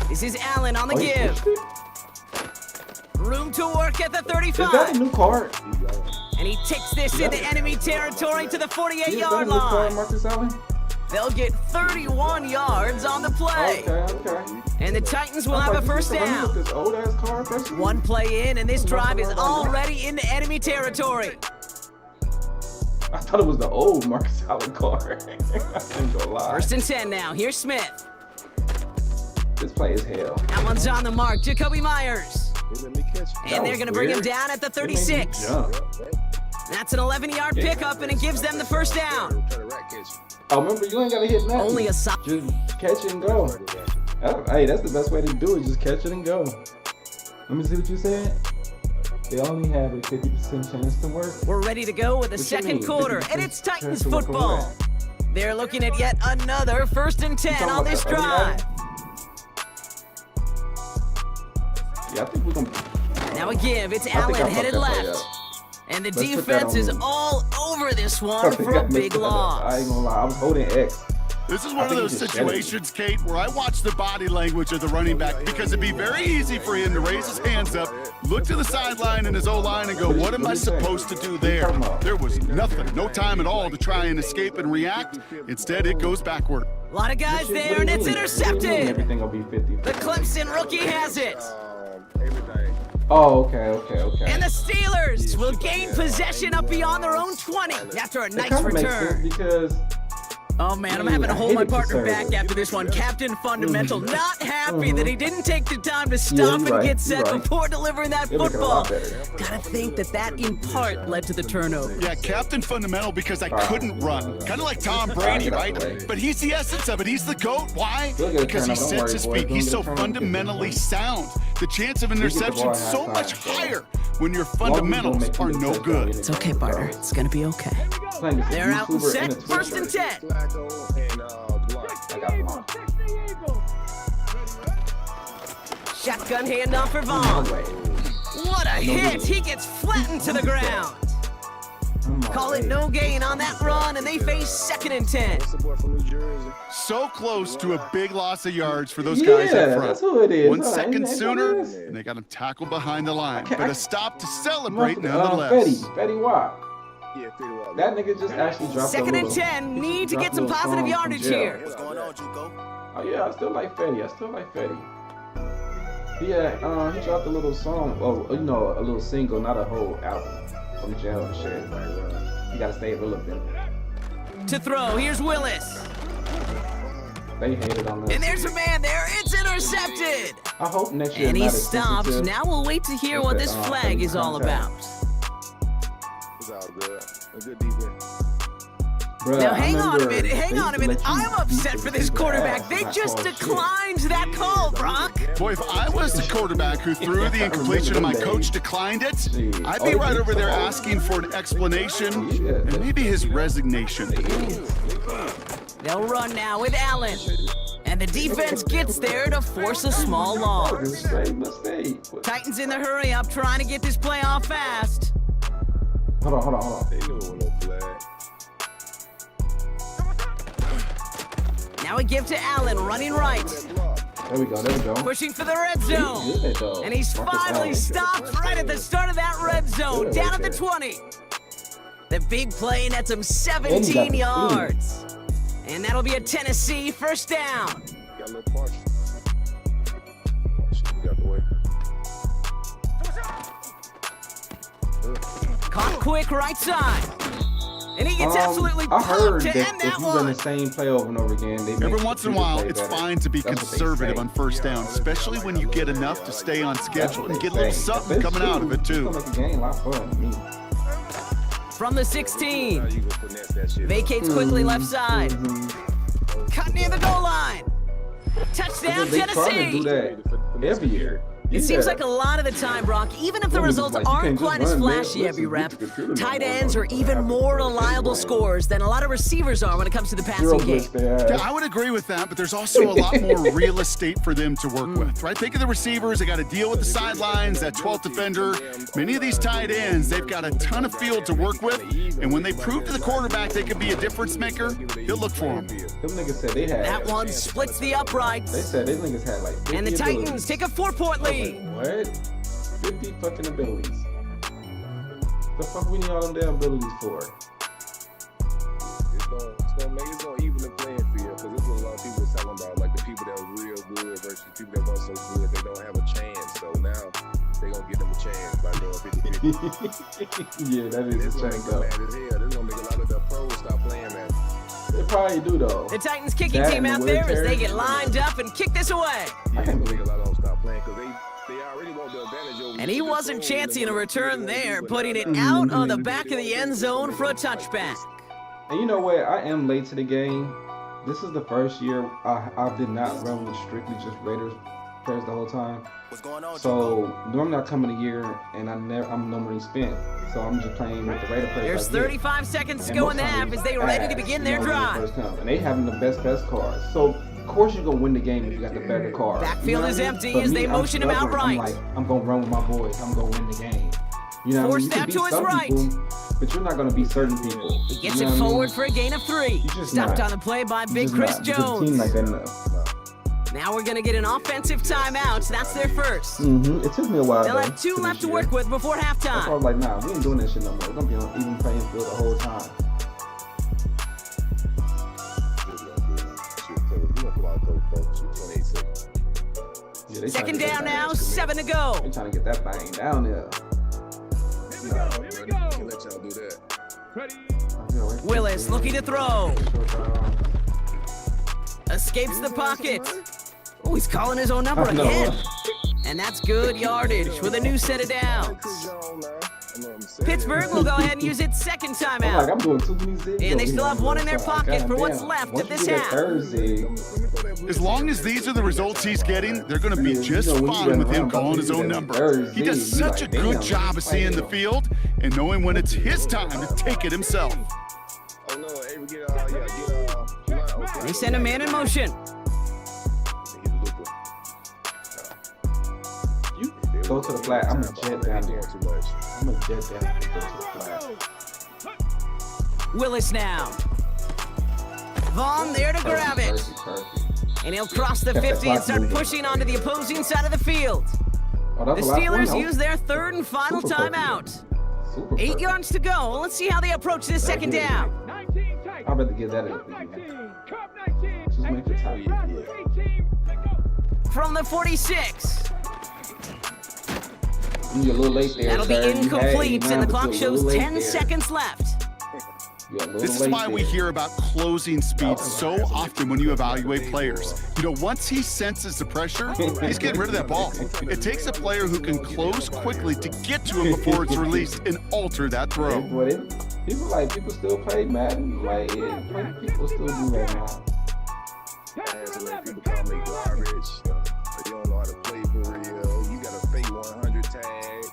This is Allen on the give. Room to work at the 35. Is that a new card? And he takes this into enemy territory to the 48-yard line. line. Marcus Allen? They'll get 31 yards on the play. Okay. And the Titans will have a first down. This old ass car, One play in, and this drive is already into enemy territory. I thought it was the old Marcus Allen car. I didn't go lie. First and 10 now. Here's Smith. This play is hell. That one's on the mark. Jacoby Myers. And they're going to bring him down at the 36. That's an 11-yard pickup, and it gives them the first down. Oh, remember, you ain't got to hit nothing. Only a Just catch it and go. Hey, that's the best way to do it. Just catch it and go. Let me see what you said. They only have a 50% chance to work. We're ready to go with the second quarter, and it's Titans football. They're looking at yet another first and 10 on this drive. Yeah, I think we're going to... Now a give. It's Allen headed left. And the defense is all over this one for a big loss. I ain't gonna lie, I was holding X. This is one of those situations, Kate, where I watch the body language of the running back because it'd be very easy for him to raise his hands up, look to the sideline and his O-line and go, what am I supposed to do there? There was nothing, no time at all to try and escape and react. Instead, it goes backward. A lot of guys there, and it's intercepted. Everything will be 50. The Clemson rookie has it. Oh, okay. And the Steelers will gain possession up beyond their own 20 after a nice return. Because oh man, I'm having to hold my partner back after this one. Captain Fundamental not happy that he didn't take the time to stop and get set before delivering that football. Gotta think that in part led to the turnover. Yeah, Captain Fundamental because I couldn't run. Kind of like Tom Brady, right? But he's the essence of it. He's the GOAT. Why? Because he sets his feet. He's so fundamentally sound. The chance of interception is so much higher when your fundamentals are no good. It's okay, partner. It's gonna be okay. They're out and set. First and 10. Shotgun handoff for Vaughn. What a hit! He gets flattened to the ground. Call it no gain on that run, and they face second and 10. So close to a big loss of yards for those guys up front. That's who it is. 1 second sooner, and they got him tackled behind the line. But a stop to celebrate nonetheless. Fetty Watt. That nigga just actually dropped second and 10. Need to get some positive yardage here. What's going on, Juco? Oh yeah, I still like Fetty. Yeah, he dropped a little song. Oh, a little single, not a whole album from jail and shit. You gotta stay relevant. To throw, here's Willis. They hated on that. And there's a man there. It's intercepted. I hope next year. And he stops. Now we'll wait to hear what this flag is all about. It's all good. A good defense. Bruh, now hang on a minute. I'm upset for this quarterback. They just declined that call, Brock. Boy, if I was the quarterback who threw the incompletion and my coach declined it, I'd be right over there asking for an explanation and maybe his resignation. They'll run now with Allen. And the defense gets there to force a small loss. Titans in the hurry up, trying to get this play off fast. Hold on. Now we give to Allen, running right. There we go. Pushing for the red zone. And he's finally stopped right at the start of that red zone, down at the 20. The big play nets him 17 yards. And that'll be a Tennessee first down. Got a little partial. Got the way. Caught quick right side. And he gets absolutely pumped to end that one. If you run the same play over and over again, every once in a while, it's fine to be conservative on first down, especially when you get enough to stay on schedule and get a little something coming out of it, too. From the 16, vacates quickly left side. Cut near the goal line. Touchdown, Tennessee. Every year. It seems like a lot of the time, Brock, even if the results aren't quite as flashy every rep, tight ends are even more reliable scorers than a lot of receivers are when it comes to the passing game. Yeah, I would agree with that, but there's also a lot more real estate for them to work with, right? Think of the receivers. They got to deal with the sidelines, that 12th defender. Many of these tight ends, they've got a ton of field to work with, and when they prove to the quarterback they can be a difference maker, he'll look for them. Them niggas said they had. That one splits the uprights. They said these niggas had like 50 and the Titans abilities. take a 4-point lead. What? 50 fucking abilities. The fuck we need all them damn abilities for? it's gonna even the playing field because there's a lot of people that's talking about like the people that are real good versus the people that weren't so good. They don't have a chance, so now they gonna give them a chance by doing 50-50. Yeah, that is a chance though. This is gonna make a lot of the pros stop playing, man. They probably do though. The Titans kicking team out there as they get lined up and kick this away. I can't believe a lot of them stop playing because they already want the advantage over. And he wasn't chancing a return there, putting it out on the back of the end zone for a touchback. And you know what? I am late to the game. This is the first year I did not run with strictly just Raiders players the whole time. So normally I come in a year and I'm no money spent. So I'm just playing with the Raider players. There's 35 seconds to go in the half as they are ready to begin their drive. And they having the best cars. So of course you're gonna win the game if you got the better car. Backfield is empty as they motion him out right. I'm gonna run with my boys. I'm gonna win the game. You know, forced out to his right. People, but you're not going to beat certain people. He gets it forward for a gain of 3. Stopped on the play by Big Chris Jones. Like that now we're going to get an offensive timeout. That's their first. It took me a while. They'll have 2 left to work with before halftime. I was like, nah, we ain't doing that shit no more. We're going to be on even playing field the whole time. Yeah, second down now, 7 to go. They're trying to get that thing down there. Willis looking to throw. Escapes the pocket. Oh, he's calling his own number again. And that's good yardage with a new set of downs. Pittsburgh will go ahead and use its second timeout. I'm doing too many zigs and they still have 1 in their pocket for what's left of this half. As long as these are the results he's getting, they're going to be just fine with him calling his own number. He does such a good job of seeing the field and knowing when it's his time to take it himself. They send a man in motion. Go to the flat. I'm a jet down there too much. I'm a jet down there. Go to the flat. Willis now. Vaughn there to grab it. And he'll cross the 50 and start pushing onto the opposing side of the field. The Steelers use their 3rd and final timeout. 8 yards to go. Let's see how they approach this second down. I'd rather get that in. Just make it tight. From the 46. You're a little late there. That'll be incomplete, and the clock shows 10 seconds left. This is why we hear about closing speed so often when you evaluate players. You know, once he senses the pressure, he's getting rid of that ball. It takes a player who can close quickly to get to him before it's released and alter that throw. People still play Madden. Like, yeah, people still do that now. People call me garbage. You don't know how to play for real. You got a fake 100 tag.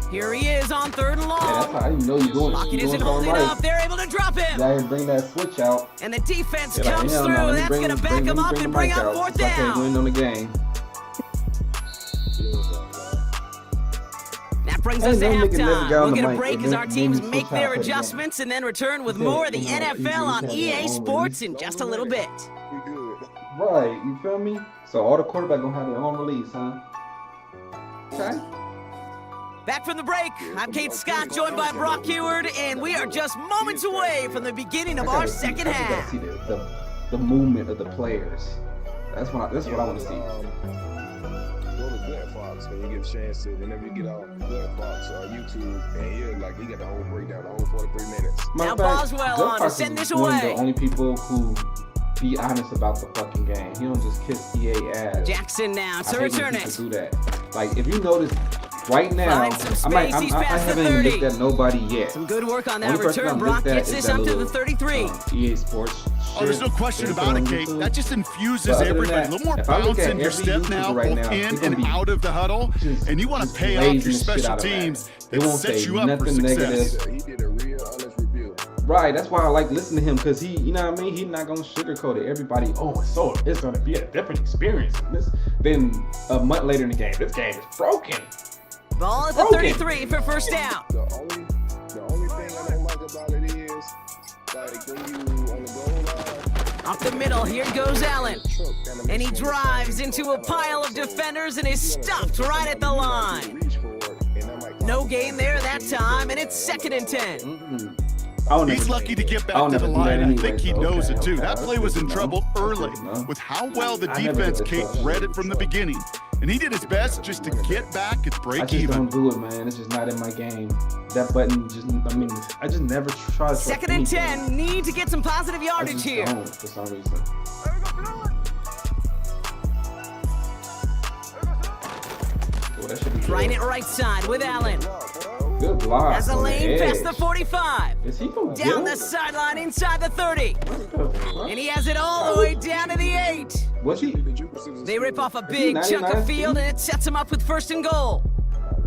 Here he is on 3rd and long. Yeah, that's how you know you're doing. Pocket isn't holding up. They're able to drop him. Yeah, bring that switch out. And the defense comes through. That's going to back him up and bring up 4th down. I can't win on the game. That brings us to halftime. We'll get a break as our teams make their adjustments and then return with more of the NFL on EA Sports in just a little bit. Right, you feel me? So all the quarterbacks gonna have their own release, huh? Okay. Back from the break, I'm Kate Scott, joined by Brock Heward, and we are just moments away from the beginning of our second half. See the movement of the players. That's what I want to see. Go to Glenn Fox when you get a chance to. Whenever you get on Glenn Fox or YouTube, and he got the whole breakdown, the whole 43 minutes. Now Boswell on to send this away. One of the only people who be honest about the fucking game. He don't just kiss EA ass. Jackson now to return it. Do that. Like, if you notice, right now, I haven't even looked at nobody yet. Some good work on that return. Brock gets this up to the 33. EA Sports. Oh, there's no question about it, Kate. That just infuses everybody. A little more bounce in your step now, both in and out of the huddle. And you want to pay off your special teams that set you up for success. He did a real honest review. Right, that's why I like listening to him, because he, you know what I mean? He's not going to sugarcoat it. Everybody, it's going to be a different experience. Then a month later in the game, this game is broken. Ball at the 33 for 1st down. The only thing I don't like about it is, like, when you on the goal line. Up the middle, here goes Allen. And he drives into a pile of defenders and is stopped right at the line. No gain there that time, and it's 2nd and 10. He's lucky to get back to the line. I think he knows it too. That play was in trouble early with how well the defense read it from the beginning. And he did his best just to get back and break even. I just don't do it, man. It's just not in my game. That button just, I mean, I just never try to. Second and 10, need to get some positive yardage here. Don't, for some reason. Trying it right side with Allen. Good block. Has a lane past the 45. Is he going down the sideline inside the 30. And he has it all the way down to the 8. Was he? They rip off a big chunk of field, and it sets him up with 1st and goal.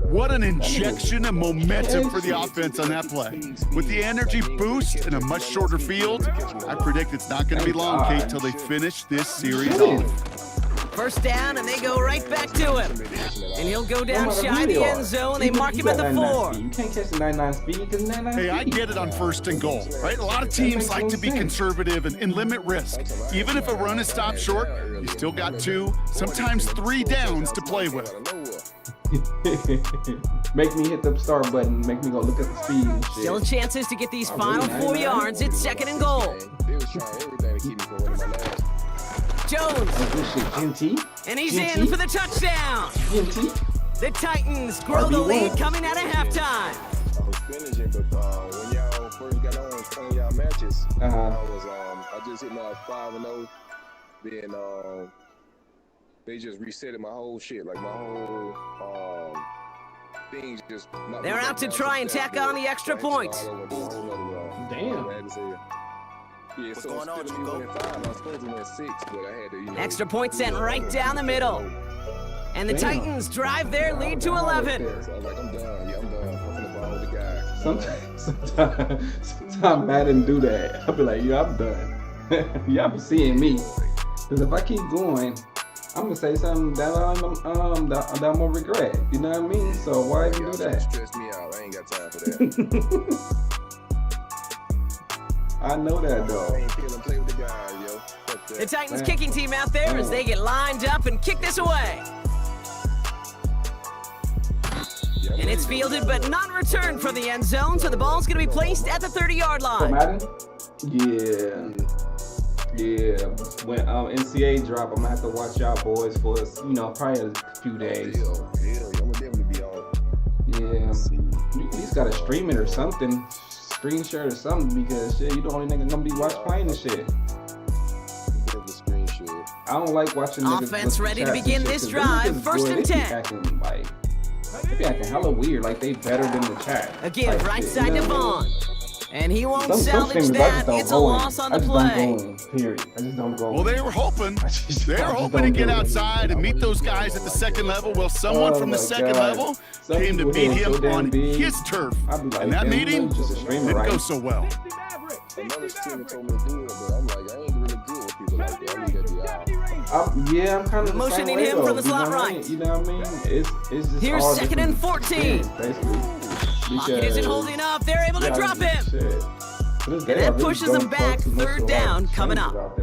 What an injection of momentum for the offense on that play. With the energy boost and a much shorter field, I predict it's not going to be long, Kate, till they finish this series off. 1st down, and they go right back to him. And he'll go down shy the end zone. They mark him at the 4. You can't catch the 99 speed because 99 Hey, I get it on 1st and goal, right? A lot of teams like to be conservative and limit risk. Even if a run is stopped short, you still got 2, sometimes 3 downs to play with. Make me hit the start button. Make me go look at the speed and shit. Still chances to get these final 4 yards. It's 2nd and goal. Jones. And he's in for the touchdown. The Titans grow the lead coming out of halftime. I was finishing, but when y'all first got on one of y'all matches, I just hit my 5-0. Then they just resetted my whole shit, like my whole things just. They're out to try and tack on the extra point. Damn. Yeah, what's going on, Jugo? I was supposed to win 6, but I had to, Extra point sent right down the middle. And the Titans drive their lead to 11. I was like, I'm done. Yeah, I'm done. I'm gonna ball with the guys. Sometimes Madden do that. I'll be like, yeah, I'm done. Y'all be seeing me. Because if I keep going, I'm gonna say something that I'm gonna regret. You know what I mean? So why even do that? Stress me out. I ain't got time for that. I know that though. Play with the guys, yo. The Titans kicking team out there as they get lined up and kick this away. And it's fielded but not returned from the end zone, so the ball's going to be placed at the 30-yard line. Madden? Yeah. When NCAA drop, I'm gonna have to watch y'all boys for probably a few days. I'm gonna definitely be on. Yeah, you at least gotta stream it or something. Screen share or something, because shit, you the only nigga gonna be playing this shit. I don't like watching niggas. Offense ready to begin this drive. 1st and 10. They be acting hella weird, like they better than the chat. Again, right side to Vaughn. And he won't Some salvage that. It's a loss on the play. Period. I just don't go. Well, they were hoping. They were hoping to get outside and meet those guys at the 2nd level. Well, someone from the 2nd level came to beat him on his turf. And that meeting didn't go so well. Another team told me to do it, but I'm like, I ain't really good with people like that. I need to be I'm kind of motioning him from the slot right. You know what I mean? It's just here's 2nd and 14. Basically. Pocket isn't holding up. They're able to drop him. And that pushes them back. 3rd down coming up.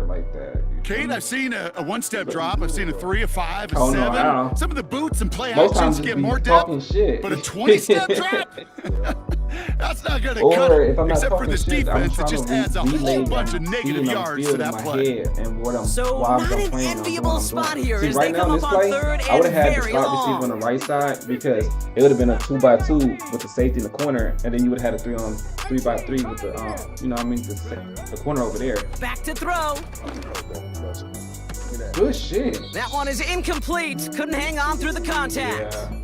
Kate, I've seen a 1-step drop. I've seen a 3, a 5, a 7. No, some of the boots and play most actions get more depth. But a 20-step drop? That's not going to cut it. Except for this defense, it just adds a whole bunch of negative yards to that play. So not an enviable spot here as they come up on 3rd I would and have had the very slot long. receiver on the right side, because it would have been a 2x2 with the safety in the corner, and then you would have had a 3x3 with the the corner over there. Back to throw. Good shit. That one is incomplete. Couldn't hang on through the contact. Yeah.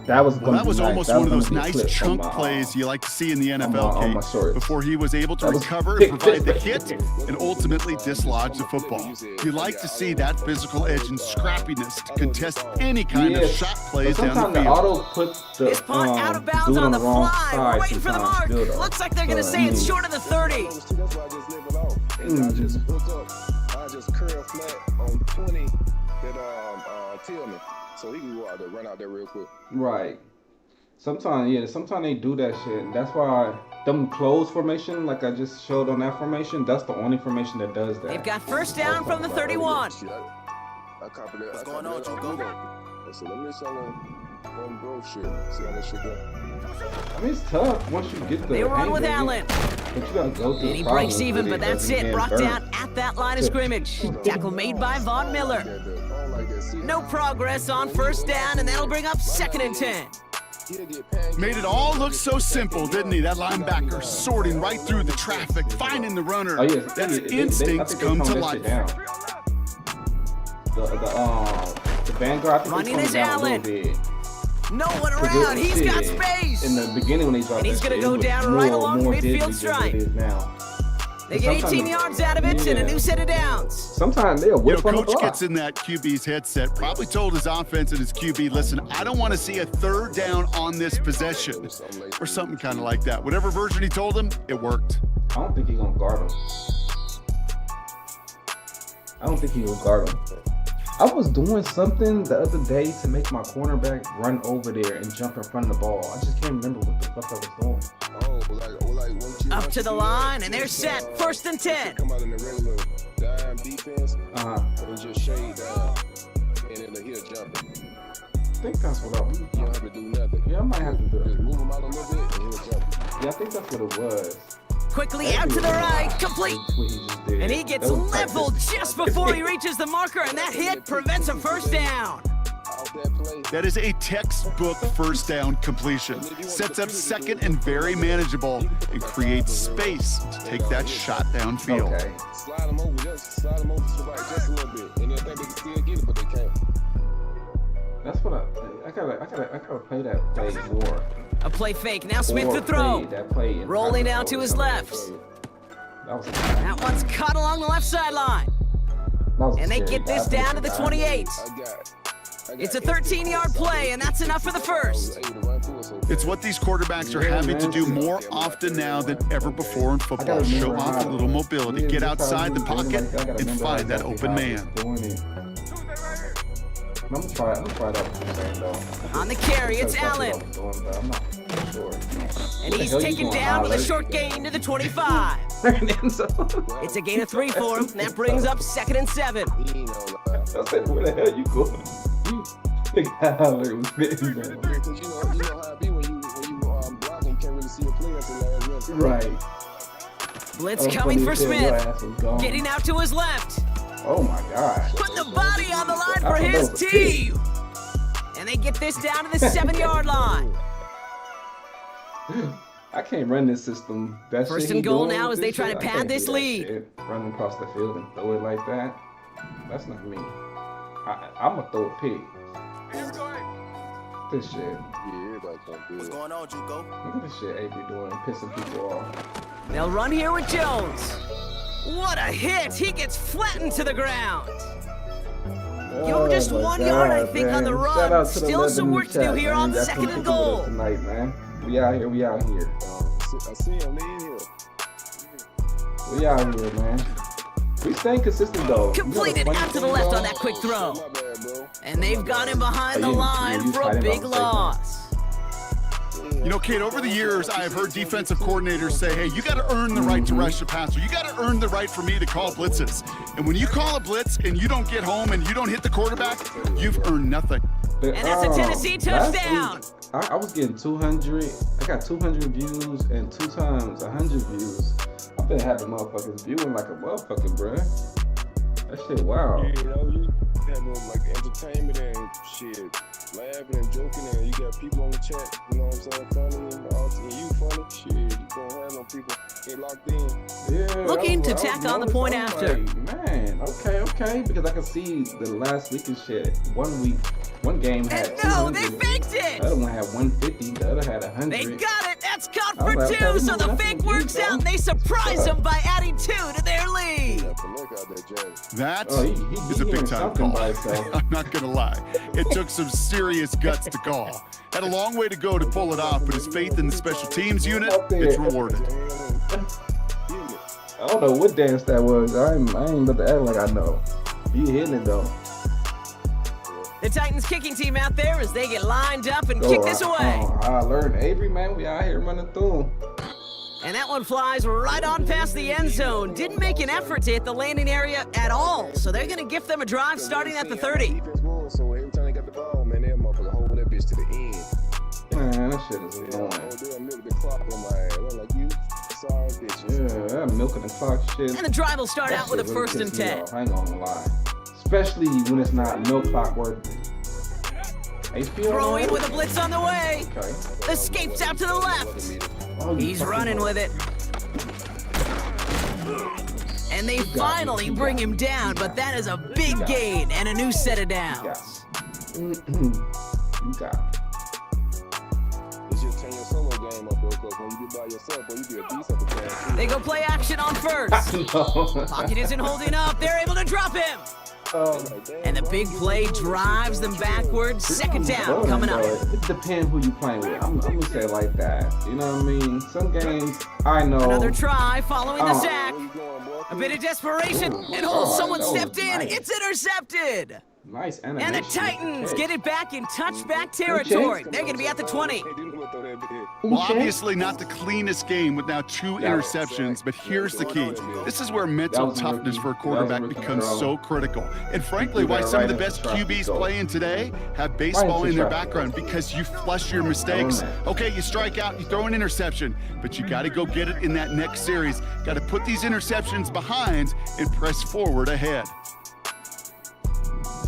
That was almost one of those nice chunk plays you like to see in the NFL, Kate, before he was able to recover and provide the hit and ultimately dislodge the football. You like to see that physical edge and scrappiness to contest any kind of shot plays down the field. The auto puts the This punt out of bounds on the fly, waiting for the mark. Looks like they're going to say it's short of the 30. That's why I just live it off. I just hook up. I just curl flat on 20 that tell me. So he can go out there, run out there real quick. Right. Sometimes they do that shit. That's why them closed formation, like I just showed on that formation, that's the only formation that does that. They've got 1st down from the 31. I copied that. What's going on, Jugo? So let me show them. One bro shit. See how that shit go? I mean, it's tough once you get the They run with hang of Allen. it, but you gotta go through And he the breaks process even, with but that's because it. he Brought gets down burnt. at that line of scrimmage. Tackle made by Von Miller. No progress on first down, and that'll bring up 2nd and 10. Made it all look so simple, didn't he? That linebacker sorting right through the traffic, finding the runner. Oh, yeah. That's I instincts think they come toned to that life. shit down. The Vanguard, I think Running they toned is it down a Allen. little bit. No one around. He's got space. In the beginning when they dropped And he's that gonna shit, go it was down right along more midfield deadly than stripe. what it is now. They get 18 yards out of it and a new set of downs. Sometimes they'll whip on the Coach block. gets in that QB's headset, probably told his offense and his QB, listen, I don't want to see a 3rd down on this possession, or something kind of like that. Whatever version he told him, it worked. I don't think he's gonna guard him. I don't think he will guard him. I was doing something the other day to make my cornerback run over there and jump in front of the ball. I just can't remember what the fuck I was doing. Up to the line, and they're set. 1st and 10. Come out in the regular dime defense. And just shade down. And then he'll jump it. I think that's what I was. You don't have to do nothing. Yeah, I might have to do it. Just move him out a little bit and he'll jump it. Yeah, I think that's what it was. Quickly out to the right, complete. And he gets leveled just before he reaches the marker, and that hit prevents a first down. That is a textbook first down completion. Sets up 2nd and very manageable and creates space to take that shot downfield. Okay. Slide him over to the right just a little bit. And they think they can still get it, but they can't. That's what I gotta play that play more. A play fake, now Smith to throw. Rolling out to his left. That one's cut along the left sideline. And they get this down to the 28. It's a 13-yard play, and that's enough for the first. It's what these quarterbacks are having to do more often now than ever before in football. Show off a little mobility, get outside the pocket, and find that open man. I'm gonna try that though. On the carry, it's Allen. And he's taken down with a short gain to the 25. It's a gain of 3 for him, and that brings up 2nd and 7. I said, where the hell you going? Big holler was bitten, man. Because you know how it be when you blocking, you can't really see a play until last minute. Right. Blitz coming for Smith. Getting out to his left. Oh my gosh. Putting the body on the line for his team. And they get this down to the 7-yard line. I can't run this system. That 1st and goal now as they try to pad this lead. Run across the field and throw it like that. That's not me. I'm gonna throw a pick. This shit. Yeah, everybody's gonna do it. What's going on, Juco? Look at this shit Avery doing, pissing people off. They'll run here with Jones. What a hit! He gets flattened to the ground. Give him just 1 yard, I think, on the run. Still some work to do here on 2nd and goal. Tonight, man. We out here. I see him lead here. We out here, man. We staying consistent though. Completed out to the left on that quick throw. And they've got him behind the line for a big loss. You know, Kate, over the years, I've heard defensive coordinators say, hey, you got to earn the right to rush the passer. You got to earn the right for me to call blitzes. And when you call a blitz and you don't get home and you don't hit the quarterback, you've earned nothing. And that's a Tennessee touchdown. I was getting 200. I got 200 views and 2 times 100 views. I've been having motherfuckers viewing like a motherfucker, bruh. That shit, wow. Yeah, you know, you having like entertainment and shit, laughing and joking, and you got people on the chat, you know what I'm saying, funny, and you funny, shit, you don't have no people get locked in. Yeah. Looking to tack on the point after. Like, man, okay, because I can see the last week and shit. One game had. And no, they faked it. The other one had 150. The other had 100. They got it. That's caught for 2. So the fake works out, and they surprise them by adding 2 to their lead. That is a big time call. I'm not gonna lie. It took some serious guts to call. Had a long way to go to pull it off, but his faith in the special teams unit, it's rewarded. I don't know what dance that was. I ain't about to act like I know. He hitting it though. The Titans kicking team out there as they get lined up and kick this away. I learned Avery, man. We out here running through him. And that one flies right on past the end zone. Didn't make an effort to hit the landing area at all. So they're going to gift them a drive starting at the 30. So every time they got the ball, man, they're motherfucker hold that bitch to the end. Man, that shit is annoying. They'll milk the clock on my ass. I'm like, you sorry bitches. Yeah, that milking the clock shit. And the drive will start out with a really 1st and 10. I ain't gonna lie. Especially when it's not no clock worthy. Throwing with a blitz on the way. Okay. Escapes out to the left. He's running with it. And they finally bring him down, but that is a big gain and a new set of downs. You got it. It's just turn your solo game up, bro, because when you get by yourself, bro, you be a beast at the game. They go play action on first. Pocket isn't holding up. They're able to drop him. And the big play drives them backwards. 2nd down coming up. It depends who you playing with. I'm gonna say it like that. You know what I mean? Some games, I know. Another try following the sack. A bit of desperation. And someone stepped in. Nice. It's intercepted. Nice And animation. the Titans get it back in touchback territory. They're going to be at the 20. Well, obviously not the cleanest game with now 2 interceptions, but here's the key. This is where mental toughness for a quarterback becomes so critical. And frankly, why some of the best QBs playing today have baseball in their background, because you flush your mistakes. Okay, you strike out, you throw an interception, but you got to go get it in that next series. Got to put these interceptions behind and press forward ahead.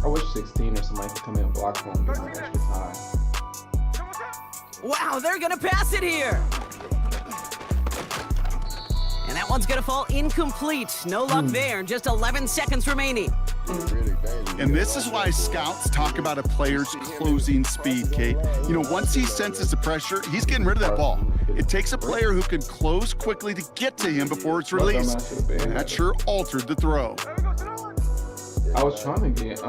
I wish 16 or somebody could come in and block for him during extra time. Wow, they're going to pass it here. And that one's going to fall incomplete. No luck there. Just 11 seconds remaining. And this is why scouts talk about a player's closing speed, Kate. You know, once he senses the pressure, he's getting rid of that ball. It takes a player who can close quickly to get to him before it's released. And that sure altered the throw. I was trying to get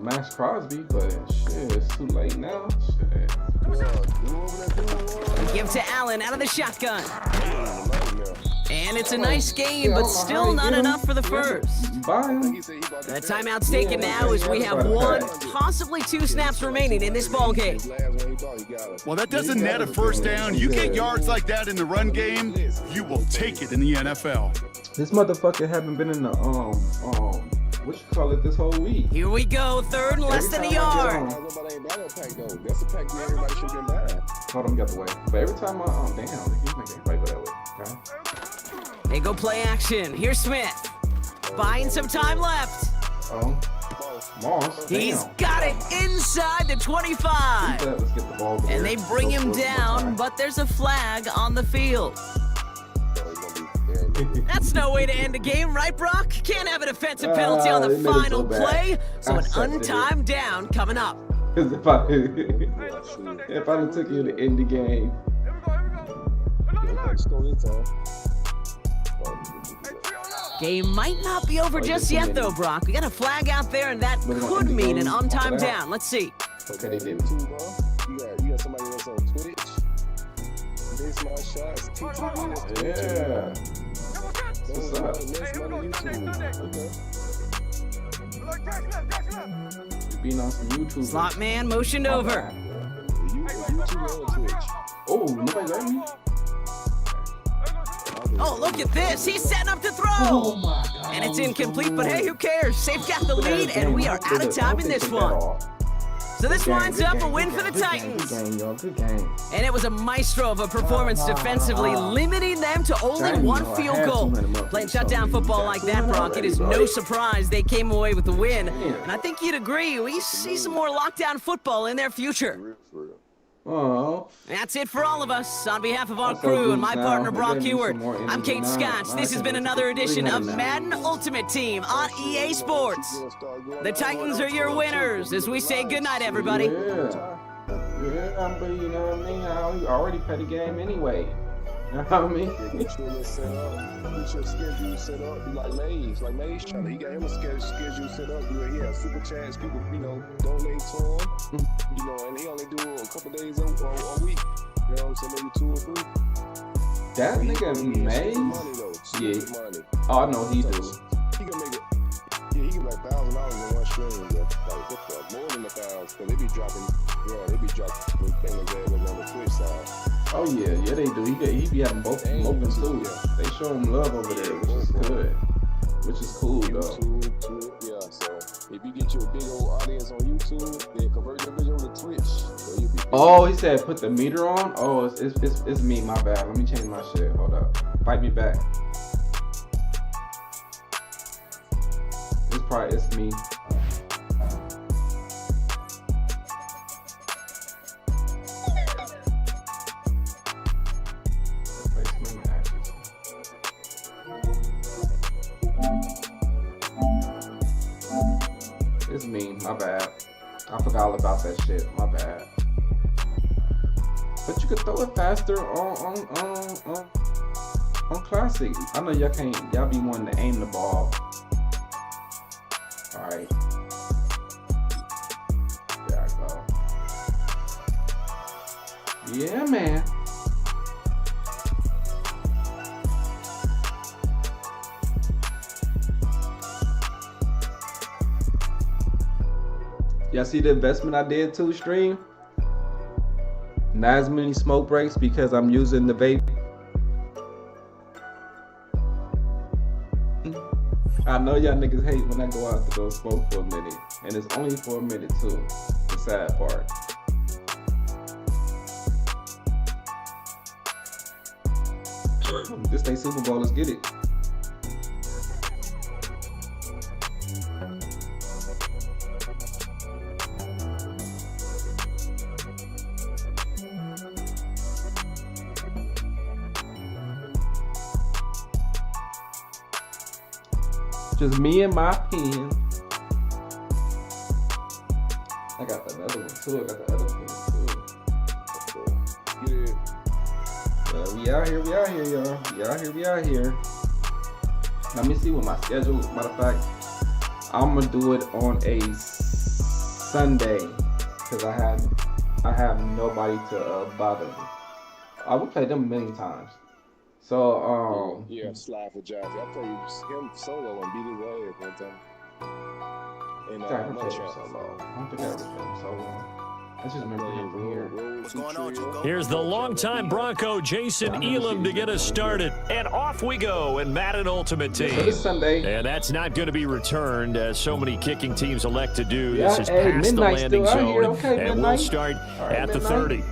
Max Crosby, but shit, it's too late now. Shit. Give to Allen out of the shotgun. And it's a nice gain, but still not enough for the first. The timeout's taken now as we have 1, possibly 2 snaps remaining in this ball game. Well, that doesn't net a first down. You get yards like that in the run game, you will take it in the NFL. This motherfucker haven't been in the what you call it this whole week. Here we go, 3rd and less than a yard. That's a pack that everybody should have been buying. Hold on, got the way. But every time damn, they keep making everybody go that way. Okay. They go play action. Here's Smith. Buying some time left. Moss. He's got it inside the 25. Let's get the ball and they bring him down, but there's a flag on the field. That's no way to end a game, right, Brock? Can't have a defensive penalty on the final play, so an untimed down coming up. If I took you to end the game. Game might not be over just yet, though, Brock. We got a flag out there, and that could mean an untimed down. Let's see. Okay, they did. You got somebody that's on Twitch. Baseball shots. Yeah. What's up? Being on some YouTube. Slot man motioned over. Oh, nobody got me? Oh, look at this. He's setting up to throw. Oh my God. And it's incomplete, but hey, who cares? They've got the lead, and we are out of time in this one. So this winds up a win for the Titans. Good game. And it was a maestro of a performance defensively, limiting them to only 1 field goal. Playing shutdown football like that, Brock, it is no surprise they came away with the win. And I think you'd agree, we see some more lockdown football in their future. Oh. That's it for all of us. On behalf of our crew and my partner, Brock Hewart, I'm Kate Scott. This has been another edition of Madden Ultimate Team on EA Sports. The Titans are your winners as we say goodnight, everybody. Yeah, but you know what I mean? I already played the game anyway. You know what I mean? Get your schedule set up. Be like Maze. Like Maze trying to, he got him a schedule set up. He has super chance. People, donate to him. And he only do a couple days a week. You know what I'm saying? Maybe 2 or 3. That nigga Maze? Yeah. Oh, I know he do. He can make it. Yeah, he can like $1,000 in one stream. More than 1,000. Cause they be dropping things on the Twitch side. Oh yeah, they do. He be having both of them open too. They show him love over there, which is good. Which is cool though. Yeah, so if you get you a big old audience on YouTube, then convert your video to Twitch. So you'll be Oh, he said put the meter on. Oh, it's me. My bad. Let me change my shit. Hold up. Fight me back. It's me. It's me. My bad. I forgot all about that shit. My bad. But you could throw it faster on classic. I know y'all can't. Y'all be wanting to aim the ball. All right. There I go. Yeah, man. Y'all see the investment I did to stream? Not as many smoke breaks because I'm using the vape. I know y'all niggas hate when I go out to go smoke for a minute. And it's only for a minute too. The sad part. This ain't Super Bowl, let's get it. Just me and my pen. I got another one too. I got the other pen too. Yeah. We out here, y'all. We out here. Let me see what my schedule. Matter of fact, I'm gonna do it on a Sunday because I have nobody to bother me. I would play them many times. So yeah, slide for Jazzy. I played him solo and beat his way one time. And I don't think I ever played him solo. I just remember him from here. What's going on, Jugo? Here's the longtime Bronco Jason Elam to get us started. And off we go in Madden Ultimate Team. So this Sunday. And that's not going to be returned, as so many kicking teams elect to do. Yeah, this is past the landing zone, okay, and we'll start at the 30.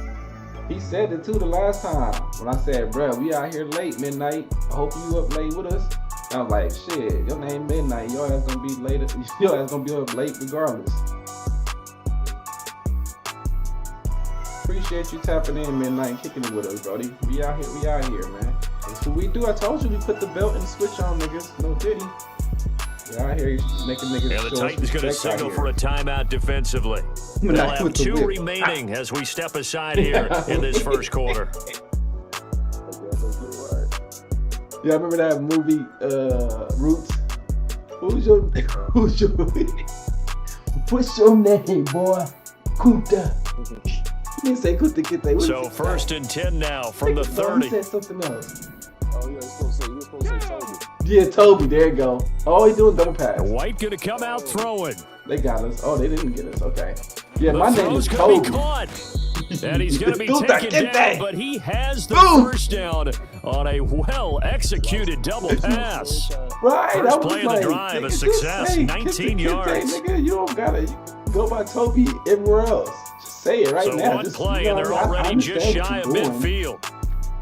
He said it too the last time when I said, bruh, we out here late, midnight. I hope you up late with us. And I was like, shit, your name midnight. Your ass gonna be late. Your ass gonna be up late regardless. Appreciate you tapping in midnight and kicking it with us, Brody. We out here, man. That's what we do. I told you we put the belt and switch on, niggas. No diddy. We out here making niggas. Yeah, the Titans going to signal for a timeout defensively. They'll have 2 remaining as we step aside here in this first quarter. Yeah, I remember that movie, Roots. What's your name, boy? Kuta. He didn't say Kuta Kite. So first and 10 now from the 30. He said something else. Oh, yeah, you're supposed to say Toby. Yeah, Toby, there you go. Oh, he's doing double pass. White going to come out throwing. They got us. Oh, they didn't get us. Okay. Yeah, my name is Toby. And he's going to be taken down, but he has the first down on a well-executed double pass. Right. First play of the drive, a success, 19 yards. Nigga, you don't got to go by Toby everywhere else. Just say it right now. So one play, and they're already just shy of midfield.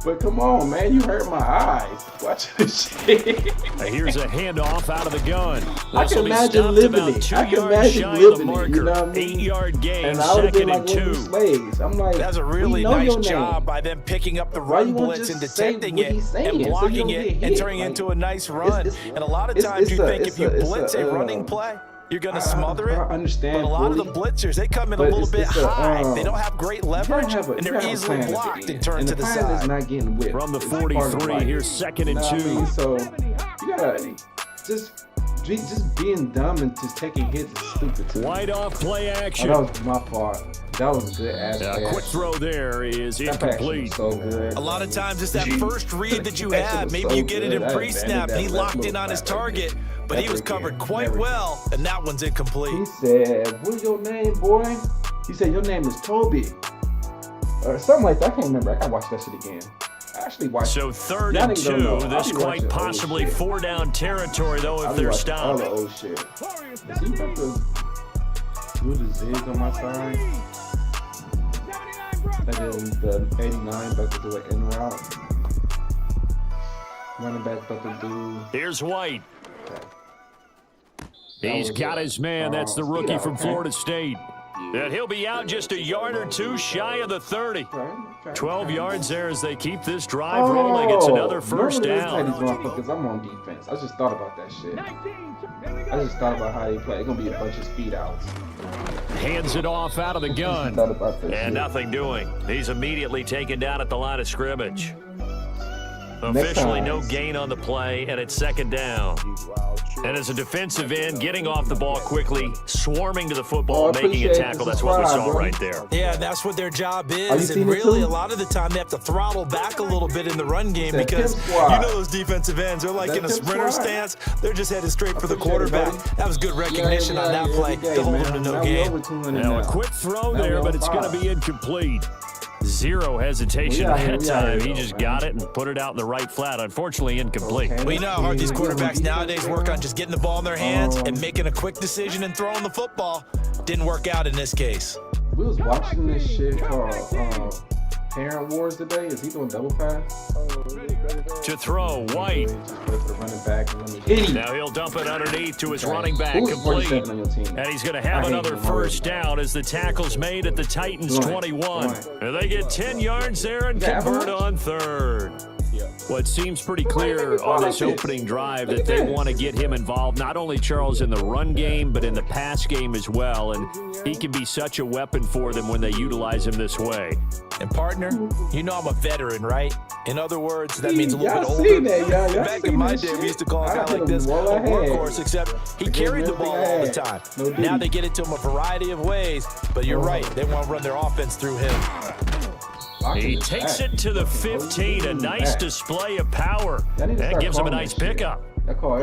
But come on, man, you hurt my eyes. Watch this shit. Here's a handoff out of the gun. I can imagine living it. I can imagine living it. You know what I mean? 8-yard gain, and I would have been like 2nd and 2. Slaves. I'm like, that's a really nice job by them picking up the run blitz and detecting it and blocking it and turning into a nice run. And a lot of times you think if you blitz a running play, you're going to smother it. I understand. But a lot of the blitzers, they come in a little bit high. They don't have great leverage, and they're easily blocked and turned to the side. Is not getting whipped. From the 43, here's 2nd and 2. So you gotta just being dumb and just taking hits is stupid. Wide off play action. Oh, that was my part. That was a good ass. Quick throw there is incomplete. So good. A lot of times it's that first read that you have. Maybe you get it in pre-snap. He locked in on his target, but he was covered quite well, and that one's incomplete. He said, "What's your name, boy?" He said, "Your name is Toby," or something like that. I can't remember. I gotta watch that shit again. I actually watched. So 3rd and 2. This quite possibly 4-down territory, though, if they're stopped. All the old shit. Is he about to do the zig on my side? And then the 89 about to do an in route. Running back about to do. Here's White. He's got his man. That's the rookie from Florida State. And he'll be out just a yard or two shy of the 30. 12 yards there as they keep this drive rolling. It's another first down. Because I'm on defense. I just thought about that shit. I just thought about how they play. It's going to be a bunch of speed outs. Hands it off out of the gun. And nothing doing. He's immediately taken down at the line of scrimmage. Officially no gain on the play, and it's second down. And as a defensive end, getting off the ball quickly, swarming to the football, making a tackle. That's what we saw right there. Yeah, that's what their job is. And really, a lot of the time, they have to throttle back a little bit in the run game because you know those defensive ends. They're like in a sprinter stance. They're just headed straight for the quarterback. That was good recognition on that play to hold him to no gain. Now, a quick throw there, but it's going to be incomplete. Zero hesitation that time. He just got it and put it out in the right flat. Unfortunately, incomplete. Well, you know how hard these quarterbacks nowadays work on just getting the ball in their hands and making a quick decision and throwing the football. Didn't work out in this case. We was watching this shit called Parent Wars today. Is he doing double pass? To throw, White. Now he'll dump it underneath to his running back, complete. And he's going to have another first down as the tackle's made at the Titans' 21. And they get 10 yards there and convert on third. Well, it seems pretty clear on this opening drive that they want to get him involved, not only Charles in the run game, but in the pass game as well. And he can be such a weapon for them when they utilize him this way. And partner, you know I'm a veteran, right? In other words, that means a little bit older. Back in my day, we used to call a guy like this a workhorse, except he carried the ball all the time. Now they get it to him a variety of ways, but you're right. They want to run their offense through him. He takes it to the 15, a nice display of power. That gives him a nice pickup.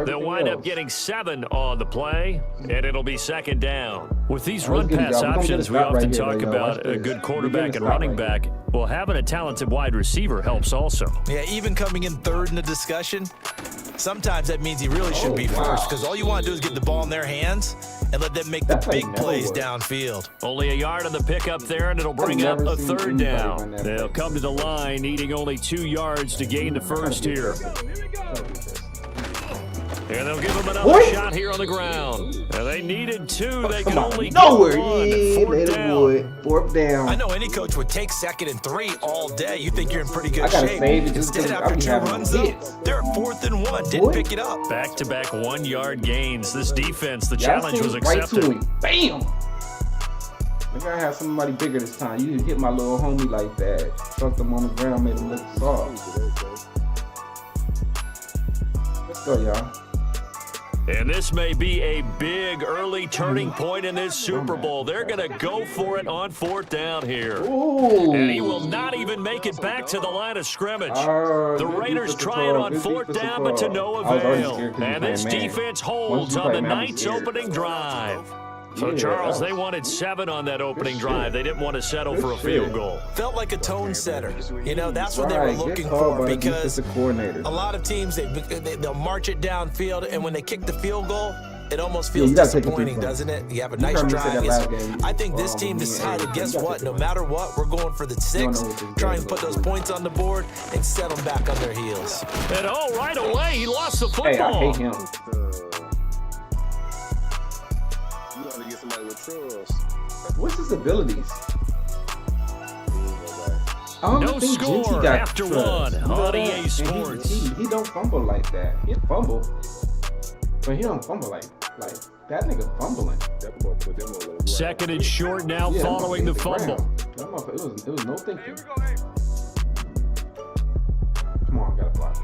They'll wind up getting 7 on the play, and it'll be second down. With these run-pass options, we often talk about a good quarterback and running back. Well, having a talented wide receiver helps also. Yeah, even coming in third in the discussion, sometimes that means he really should be first, because all you want to do is get the ball in their hands and let them make the big plays downfield. Only a yard on the pickup there, and it'll bring up a third down. They'll come to the line, needing only 2 yards to gain the first here. And they'll give him another shot here on the ground. And they needed 2. They can only get 1. Fourth down. I know any coach would take 2nd and 3 all day. You think you're in pretty good shape. Instead, after 2 runs, though, they're at 4th and 1. Didn't pick it up. Back-to-back 1-yard gains. This defense, the challenge was accepted. Bam! I gotta have somebody bigger this time. You hit my little homie like that. Chucked him on the ground, made him look soft. Let's go, y'all. And this may be a big early turning point in this Super Bowl. They're going to go for it on 4th down here. And he will not even make it back to the line of scrimmage. The Raiders try it on 4th down, but to no avail. And this defense holds on the Knights' opening drive. So, Charles, they wanted 7 on that opening drive. They didn't want to settle for a field goal. Felt like a tone setter. You know, that's what they were looking for, because a lot of teams, they'll march it downfield, and when they kick the field goal, it almost feels disappointing, doesn't it? You have a nice drive. I think this team decided, guess what? No matter what, we're going for the 6, try and put those points on the board and set them back on their heels. And right away, he lost the football. Hey, I hate him. What's his abilities? No score after 1 on EA Sports. He don't fumble like that. He fumble, but he don't fumble like that nigga fumbling. 2nd and short now following the fumble. It was no thinking. Come on, gotta block.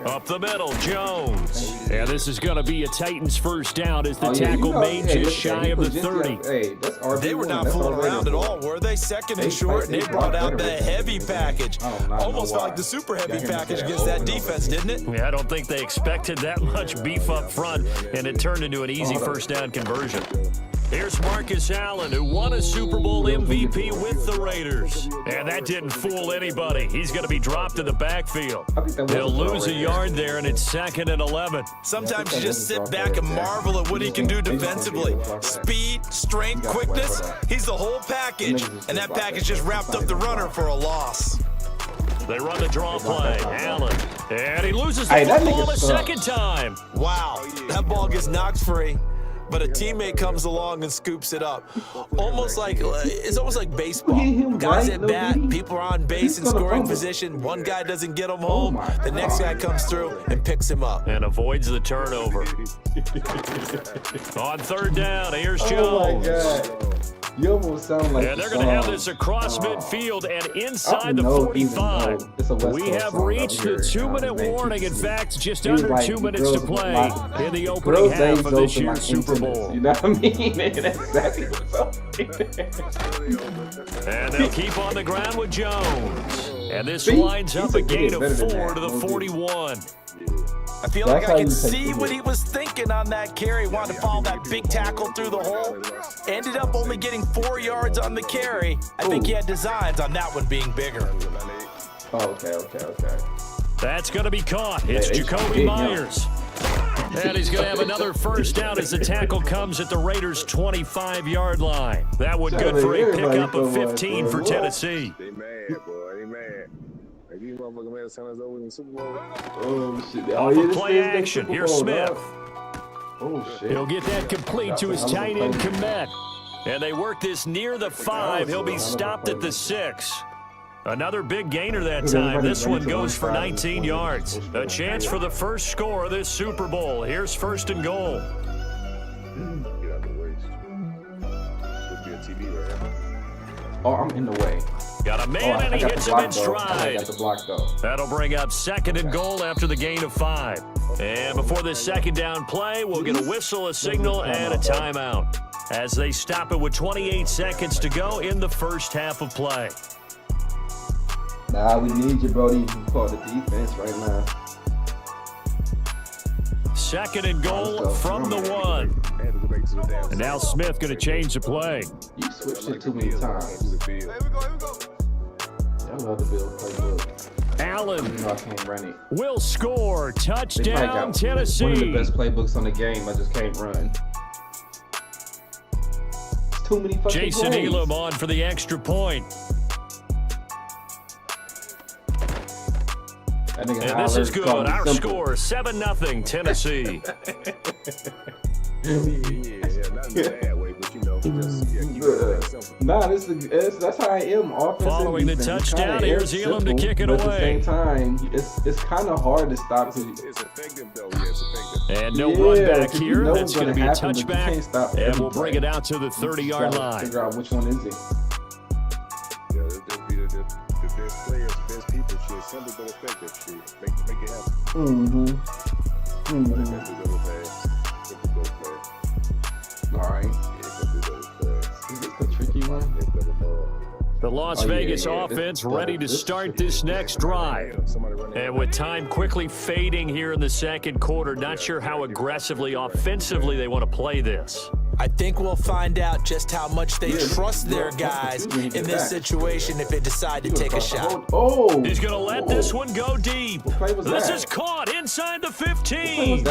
Up the middle, Jones. And this is going to be a Titans first down as the tackle made just shy of the 30. They were not fooling around at all, were they? 2nd and short, and they brought out the heavy package. Almost felt like the super heavy package against that defense, didn't it? Yeah, I don't think they expected that much beef up front, and it turned into an easy first down conversion. Here's Marcus Allen, who won a Super Bowl MVP with the Raiders. And that didn't fool anybody. He's going to be dropped in the backfield. He'll lose a yard there, and it's 2nd and 11. Sometimes you just sit back and marvel at what he can do defensively. Speed, strength, quickness. He's the whole package. And that package just wrapped up the runner for a loss. They run the draw play. Allen. And he loses the football a second time. Wow. That ball gets knocked free. But a teammate comes along and scoops it up. It's almost like baseball. Guys at bat, people are on base in scoring position. One guy doesn't get him home. The next guy comes through and picks him up. And avoids the turnover. On 3rd down, here's Jones. Oh my God. You almost sound like and they're going to have this across midfield and inside the 45. We have reached the 2-minute warning. In fact, just under 2 minutes to play in the opening half of this year's Super Bowl. You know what I mean? That's exactly what's up. And they'll keep on the ground with Jones. And this lines up a gain of 4 to the 41. I feel like I can see what he was thinking on that carry. Wanted to follow that big tackle through the hole. Ended up only getting 4 yards on the carry. I think he had designs on that one being bigger. Okay. That's going to be caught. It's Jacoby Myers. And he's going to have another first down as the tackle comes at the Raiders' 25-yard line. That one good for a pickup of 15 for Tennessee. They mad, boy. They mad. Like, these motherfuckers mad as soon as over in the Super Bowl. Oh, shit. Off of play action. Here's Smith. Oh, shit. He'll get that complete to his tight end, Komet. And they work this near the 5. He'll be stopped at the 6. Another big gainer that time. This one goes for 19 yards. A chance for the first score of this Super Bowl. Here's 1st and goal. Oh, I'm in the way. Got a man and he hits him in stride. I got the block though. That'll bring up 2nd and goal after the gain of 5. And before this 2nd down play, we'll get a whistle, a signal, and a timeout as they stop it with 28 seconds to go in the first half of play. Nah, we need you, Brody. You call the defense right now. 2nd and goal from the 1. And now Smith going to change the play. You switched it too many times. Here we go. I love the Bill playbook. Allen I can't run it. will score. Touchdown, Tennessee. One of the best playbooks on the game. I just can't run. It's too many fucking Jason plays. Elam on for the extra point. And this is good. Our score, 7-0 Tennessee. Nah, that's how I am. Following the touchdown, here's Elam to kick it away. At the same time, it's kind of hard to stop. It's effective, though. Yeah, it's effective. And no run back here. That's going to be a happen, touchback. And we'll bring it out to the 30-yard line. Figure out which one is it. Yeah, it'll be the best players, the best people. Shit, simple but effective. Shit, make it happen. All right. Is this the tricky one? The Las Vegas offense ready to start this next drive. And with time quickly fading here in the second quarter, not sure how aggressively, offensively they want to play this. I think we'll find out just how much they trust their guys in this situation if they decide to take a shot. Oh, he's going to let this one go deep. This is caught inside the 15.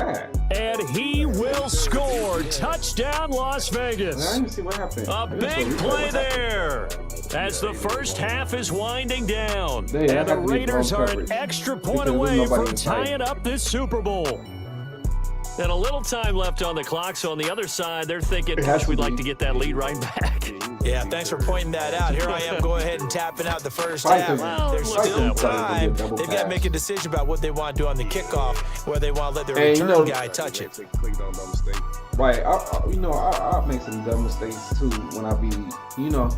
And he will score. Touchdown, Las Vegas. I didn't see what happened. A big play there as the first half is winding down. And the Raiders are an extra point away from tying up this Super Bowl. And a little time left on the clock, so on the other side, they're thinking, gosh, we'd like to get that lead right back. Yeah, thanks for pointing that out. Here I am, go ahead and tapping out the first half. There's still time. They've got to make a decision about what they want to do on the kickoff, where they want to let their return guy touch it. Right, I make some dumb mistakes too when I be, you know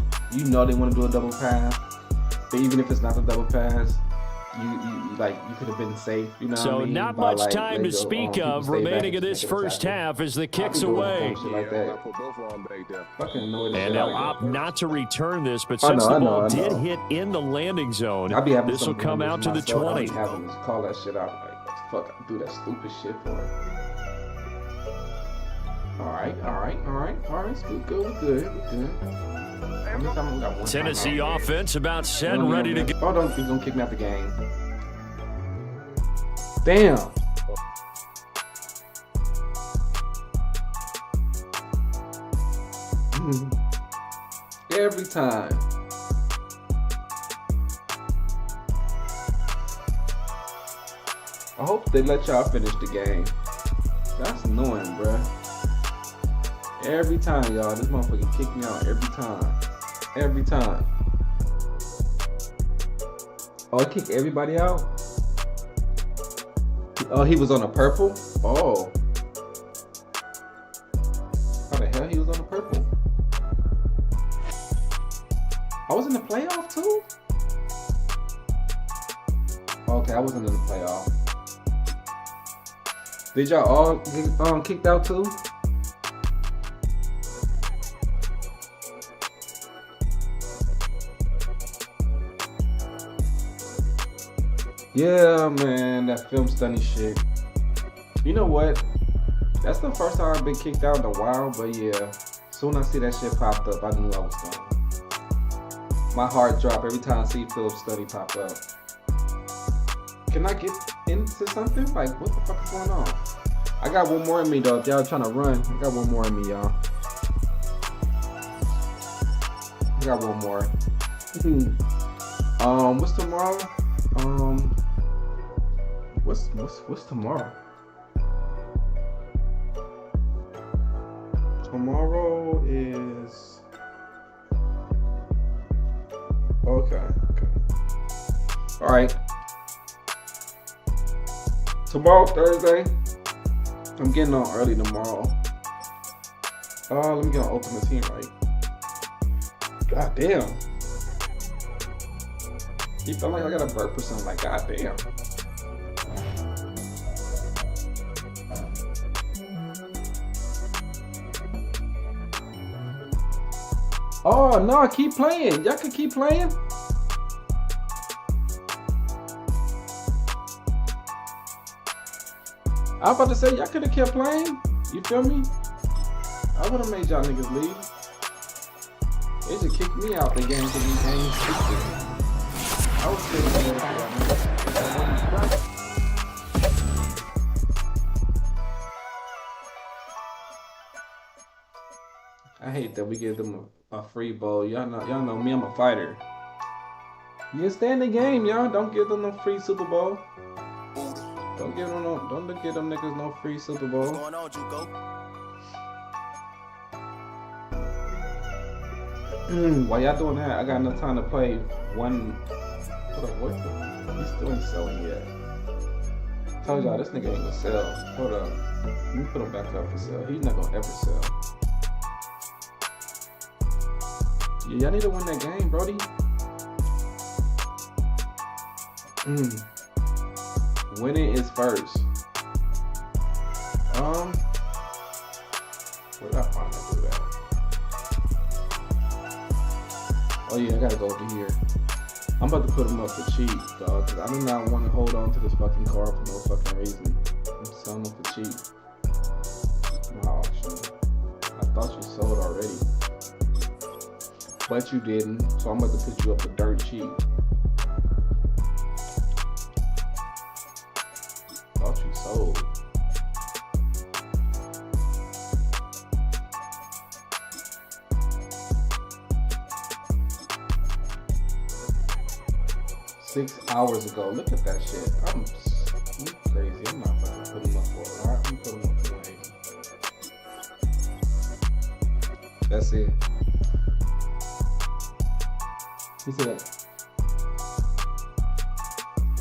they want to do a double pass, but even if it's not a double pass, you could have been safe. You know so what I mean? Not much time to speak of remaining in this first half as the kick's away. And they'll opt not to return this, but since the ball did hit in the landing zone, this will come out to the 20. Call that shit out. Like, fuck, I do that stupid shit for it. Alright. We're good. How many times we got one Tennessee time offense about set and ready to go. Oh, don't he's gonna kick me out the game. Damn. Every time. I hope they let y'all finish the game. That's annoying, bruh. Every time, y'all. This motherfucker kick me out every time. Every time. Oh, it kicked everybody out? Oh, he was on a purple? Oh. How the hell he was on a purple? I was in the playoff too? Okay, I wasn't in the playoff. Did y'all all get kicked out too? Yeah, man, that film stunning shit. You know what? That's the first time I've been kicked out in a while, but yeah. Soon I see that shit popped up, I knew I was gone. My heart dropped every time I see Philip Study pop up. Can I get into something? Like, what the fuck is going on? I got one more in me though. If y'all trying to run, I got one more in me, y'all. I got one more. What's tomorrow? What's tomorrow? Tomorrow is okay. All right. Tomorrow, Thursday. I'm getting on early tomorrow. Let me get on Ultimate Team, right? God damn. He felt like I got a burp or something. Like, god damn. Oh no, keep playing. Y'all can keep playing. I was about to say y'all could have kept playing. You feel me? I would have made y'all niggas leave. They just kicked me out the game because these games stupid. I was sitting there. I hate that we give them a free bowl. Y'all know me. I'm a fighter. You stay in the game, y'all. Don't give them no free Super Bowl. Don't give them niggas no free Super Bowl. What's going on, Juco? While y'all doing that, I got enough time to play one. What? He's still ain't selling yet. Told y'all this nigga ain't gonna sell. Hold up. Let me put him back up for sale. He's not gonna ever sell. Yeah, y'all need to win that game, brody. Winning is first. Where did I find that? Do that? Oh yeah, I gotta go over here. I'm about to put him up for cheap, dog, because I do not want to hold on to this fucking car for no fucking reason. I'm selling them for cheap. My auction. I thought you sold already. But you didn't, so I'm about to put you up for dirt cheap. Thought you sold. Six hours ago. Look at that shit. I'm crazy. I'm not fucking putting him up for it. Alright, I'm putting him up for 180. That's it. He said,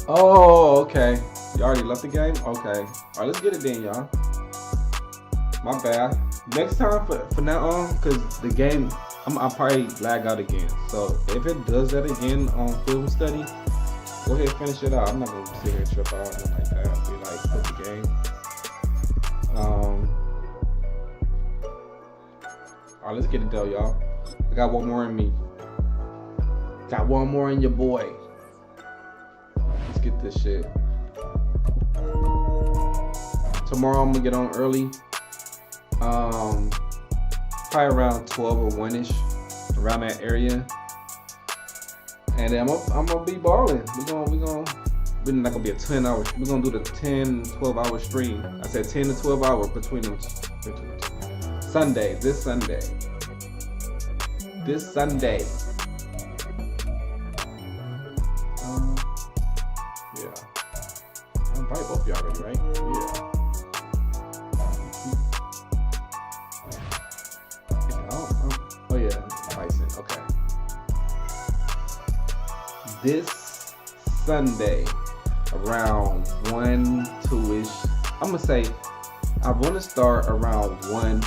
oh, okay. You already left the game? Okay. Alright, let's get it then, y'all. My bad. Next time for now on, because the game, I'll probably lag out again. So if it does that again on film study, go ahead and finish it out. I'm not going to sit here and trip out or nothing like that. I'll be like, put the game. Alright, let's get it done, y'all. I got one more in me. Got one more in your boy. Let's get this shit. Tomorrow I'm gonna get on early. Probably around 12 or 1-ish, around that area. And then I'm gonna be balling. We're not gonna be a 10 hour. We're gonna do the 10, 12 hour stream. I said 10 to 12 hour between them. Sunday, this Sunday. Yeah. I invite both y'all already, right? Yeah. Oh yeah, Bison. Okay. This Sunday, around 1, 2-ish. I'm gonna say I want to start around 1.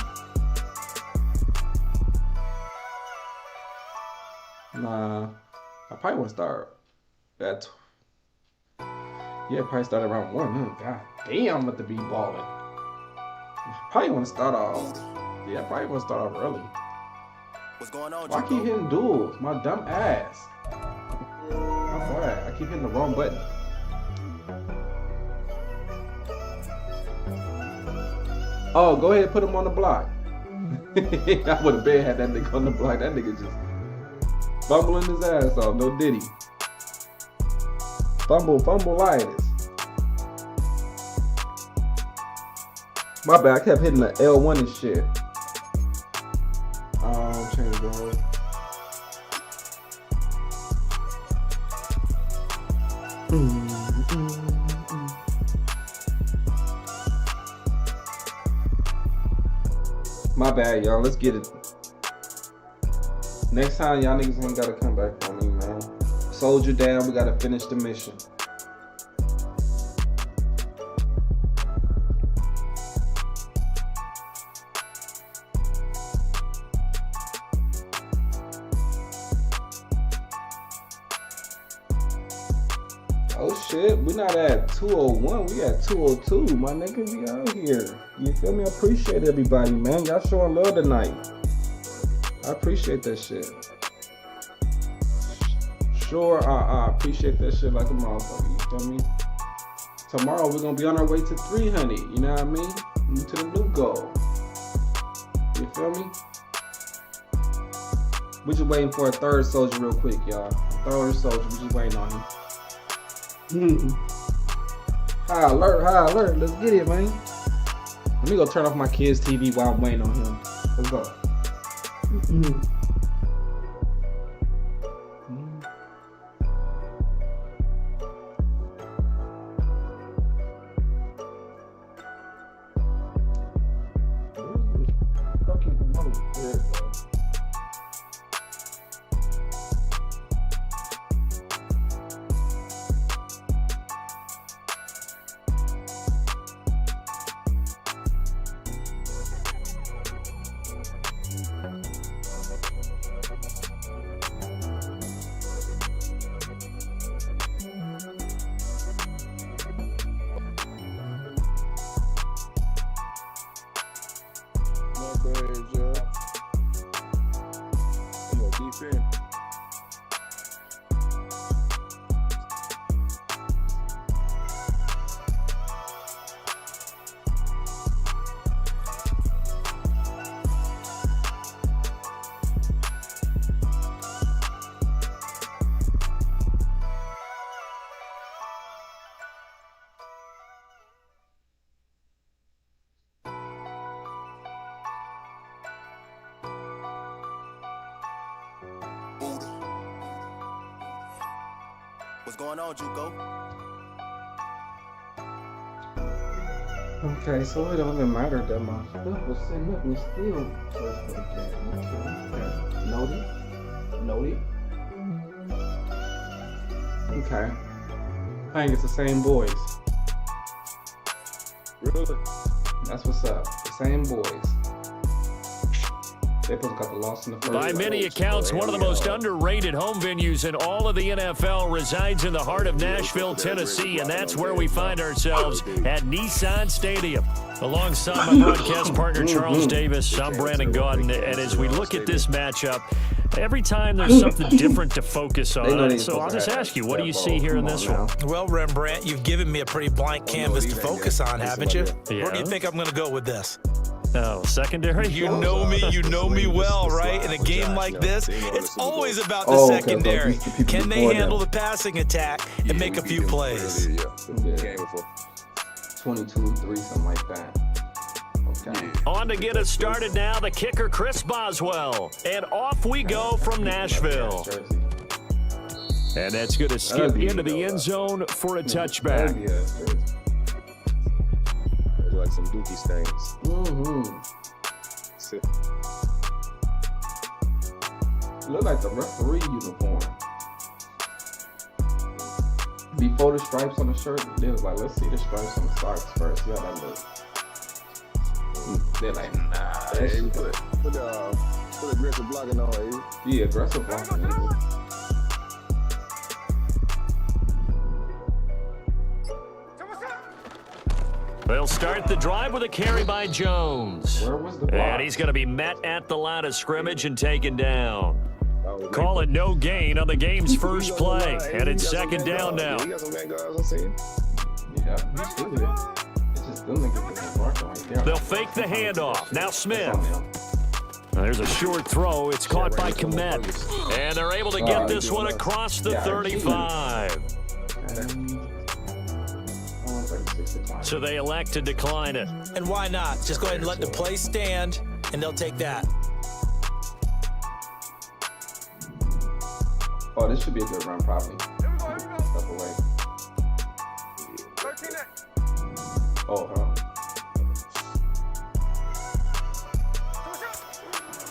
Nah, I probably want to start at. Yeah, probably start around 1. God damn, I'm about to be balling. Probably want to start off. Yeah, I probably want to start off early. What's going on? Why I keep hitting duels? My dumb ass. My bad. I keep hitting the wrong button. Oh, go ahead and put him on the block. I would have been had that nigga on the block. That nigga just fumbling his ass off. No diddy. Fumble-litis. My bad. I kept hitting the L1 and shit. Change goal. My bad, y'all. Let's get it. Next time, y'all niggas ain't gotta come back for me, man. Soldier down. We gotta finish the mission. Oh shit, we not at 201, we at 202, my nigga, we out here. You feel me? I appreciate everybody, man. Y'all showing love tonight. I appreciate that shit. Sure, I appreciate that shit like a motherfucker, you feel me? Tomorrow we're gonna be on our way to 300, you know what I mean? To the new goal. You feel me? We just waiting for a third soldier real quick, y'all. Third soldier, we just waiting on him. High alert, let's get it, man. Let me go turn off my kid's TV while I'm waiting on him. Let's go. What's going on, Juco? Okay, so it don't even matter that my stuff was sitting up and still search for the game. Okay. Noted. Okay. I think it's the same boys. Really? That's what's up. The same boys. They both got the loss in the first. By many accounts, one of the most underrated home venues in all of the NFL resides in the heart of Nashville, Tennessee, and that's where we find ourselves at Nissan Stadium. Alongside my broadcast partner, Charles Davis, I'm Brandon Gaudin, and as we look at this matchup, every time there's something different to focus on. So I'll just ask you, what do you see here in this one? Well, Rembrandt, you've given me a pretty blank canvas to focus on, haven't you? Yeah. Where do you think I'm going to go with this? Oh, secondary? You know me well, right? In a game like this, it's always about the secondary. Can they handle the passing attack and make a few plays? 22-3, something like that. Okay. On to get us started now, the kicker, Chris Boswell. And off we go from Nashville. And that's going to skip into the end zone for a touchback. There's like some dookie stains. Look like the referee uniform. Before the stripes on the shirt, they was like, let's see the stripes on the socks first. Yeah, that look. They're like, nah. Hey, put aggressive blocking on, eh? Yeah, aggressive blocking. They'll start the drive with a carry by Jones. Where was the block? And he's going to be met at the line of scrimmage and taken down. Call it no gain on the game's first play. And it's second down now. You got some man guards, I'm saying. Yeah, he's still there. It's just them niggas getting barked right there. They'll fake the handoff. Now Smith. There's a short throw. It's caught by Komet. And they're able to get this one across the 35. So they elect to decline it. And why not? Just go ahead and let the play stand, and they'll take that. Oh, this should be a good run, probably. Step away. Oh,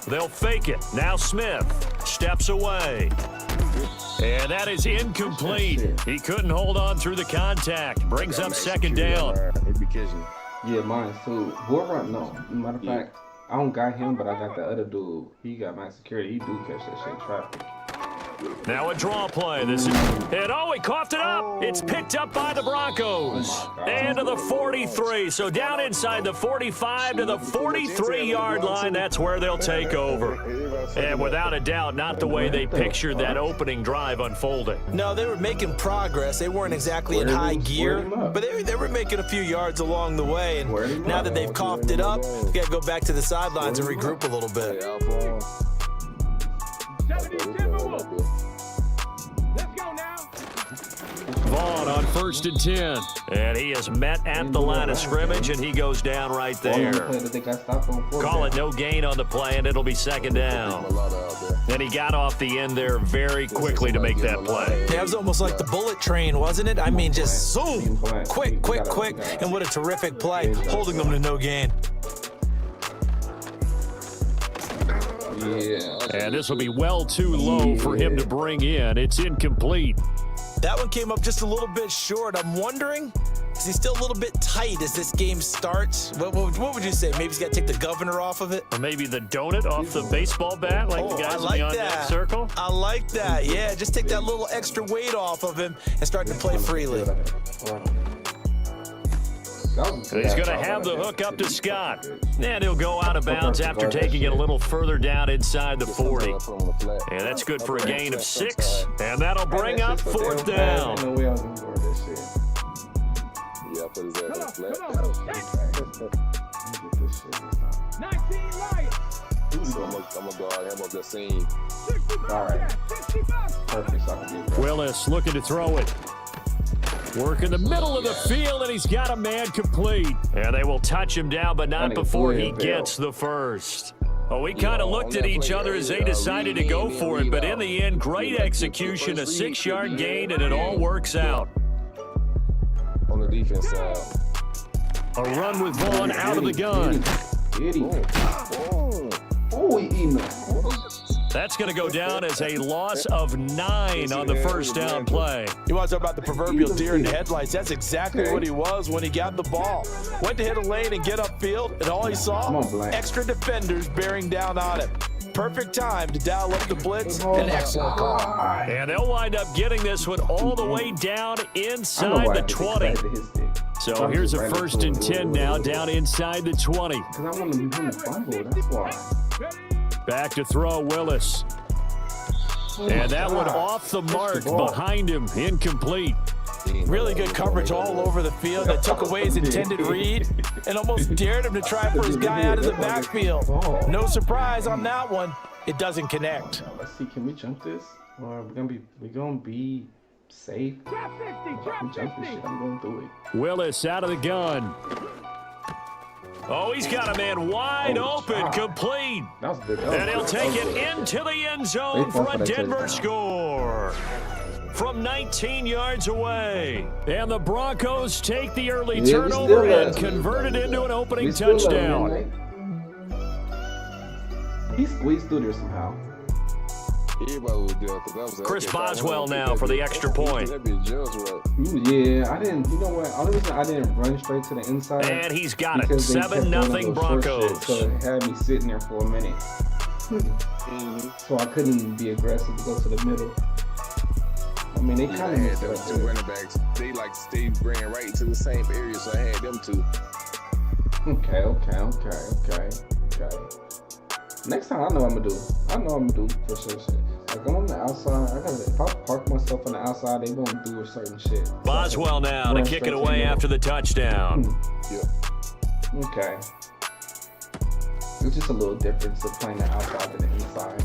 They'll fake it. Now Smith steps away. And that is incomplete. He couldn't hold on through the contact. Brings up second down. Yeah, mine too. Bull run, no. Matter of fact, I don't got him, but I got the other dude. He got max security. He do catch that shit in traffic. Now a draw play. This is, and he coughed it up. It's picked up by the Broncos. And to the 43. So down inside the 45 to the 43-yard line. That's where they'll take over. And without a doubt, not the way they pictured that opening drive unfolding. No, they were making progress. They weren't exactly in high gear, but they were making a few yards along the way. And now that they've coughed it up, they got to go back to the sidelines and regroup a little bit. Vaughn on 1st and 10. And he is met at the line of scrimmage, and he goes down right there. Call it no gain on the play, and it'll be second down. And he got off the end there very quickly to make that play. Yeah, it was almost like the bullet train, wasn't it? I mean, just zoom, quick, and what a terrific play, holding them to no gain. Yeah. And this will be well too low for him to bring in. It's incomplete. That one came up just a little bit short. I'm wondering, is he still a little bit tight as this game starts? What would you say? Maybe he's got to take the governor off of it? Or maybe the donut off the baseball bat, like the guys beyond that circle? I like that. Yeah, just take that little extra weight off of him and start to play freely. He's going to have the hook up to Scott. And he'll go out of bounds after taking it a little further down inside the 40. And that's good for a gain of 6. And that'll bring up 4th down. I'm going to go out and the scene. All right. Perfect. Willis looking to throw it. Work in the middle of the field, and he's got a man complete. And they will touch him down, but not before he gets the first. Well, we kind of looked at each other as they decided to go for it, but in the end, great execution, a 6-yard gain, and it all works out. On the defense side. A run with Vaughn out of the gun. Oh, he eating it. That's going to go down as a loss of 9 on the first down play. You want to talk about the proverbial deer in the headlights? That's exactly what he was when he got the ball. Went to hit a lane and get upfield, and all he saw, extra defenders bearing down on him. Perfect time to dial up the blitz. An excellent call. And they'll wind up getting this one all the way down inside the 20. So here's a 1st and 10 now, down inside the 20. Because I want him to fumble, that's why. Back to throw, Willis. And that one off the mark behind him, incomplete. Really good coverage all over the field that took away his intended read and almost dared him to try for his guy out of the backfield. No surprise on that one. It doesn't connect. Let's see, can we jump this? Or we gonna be safe? If we jump this shit, I'm gonna do it. Willis out of the gun. Oh, he's got a man wide open, complete. That was good. And he'll take it into the end zone for a Denver score from 19 yards away. And the Broncos take the early turnover and convert it into an opening touchdown. He squeezed through there somehow. Chris Boswell now for the extra point. Yeah, I didn't. You know what? Only reason I didn't run straight to the inside. And he's got it. 7-0 Broncos. So it had me sitting there for a minute. So I couldn't be aggressive to go to the middle. I mean, they kind of mixed it up. Two running backs. They like stayed ran right into the same area, so I had them two. Okay. Next time, I know what I'm gonna do. I know what I'm gonna do for sure. Like I'm on the outside. If I park myself on the outside, they gonna do a certain shit. Boswell now to kick it away after the touchdown. Yeah. Okay. It's just a little difference of playing the outside than the inside.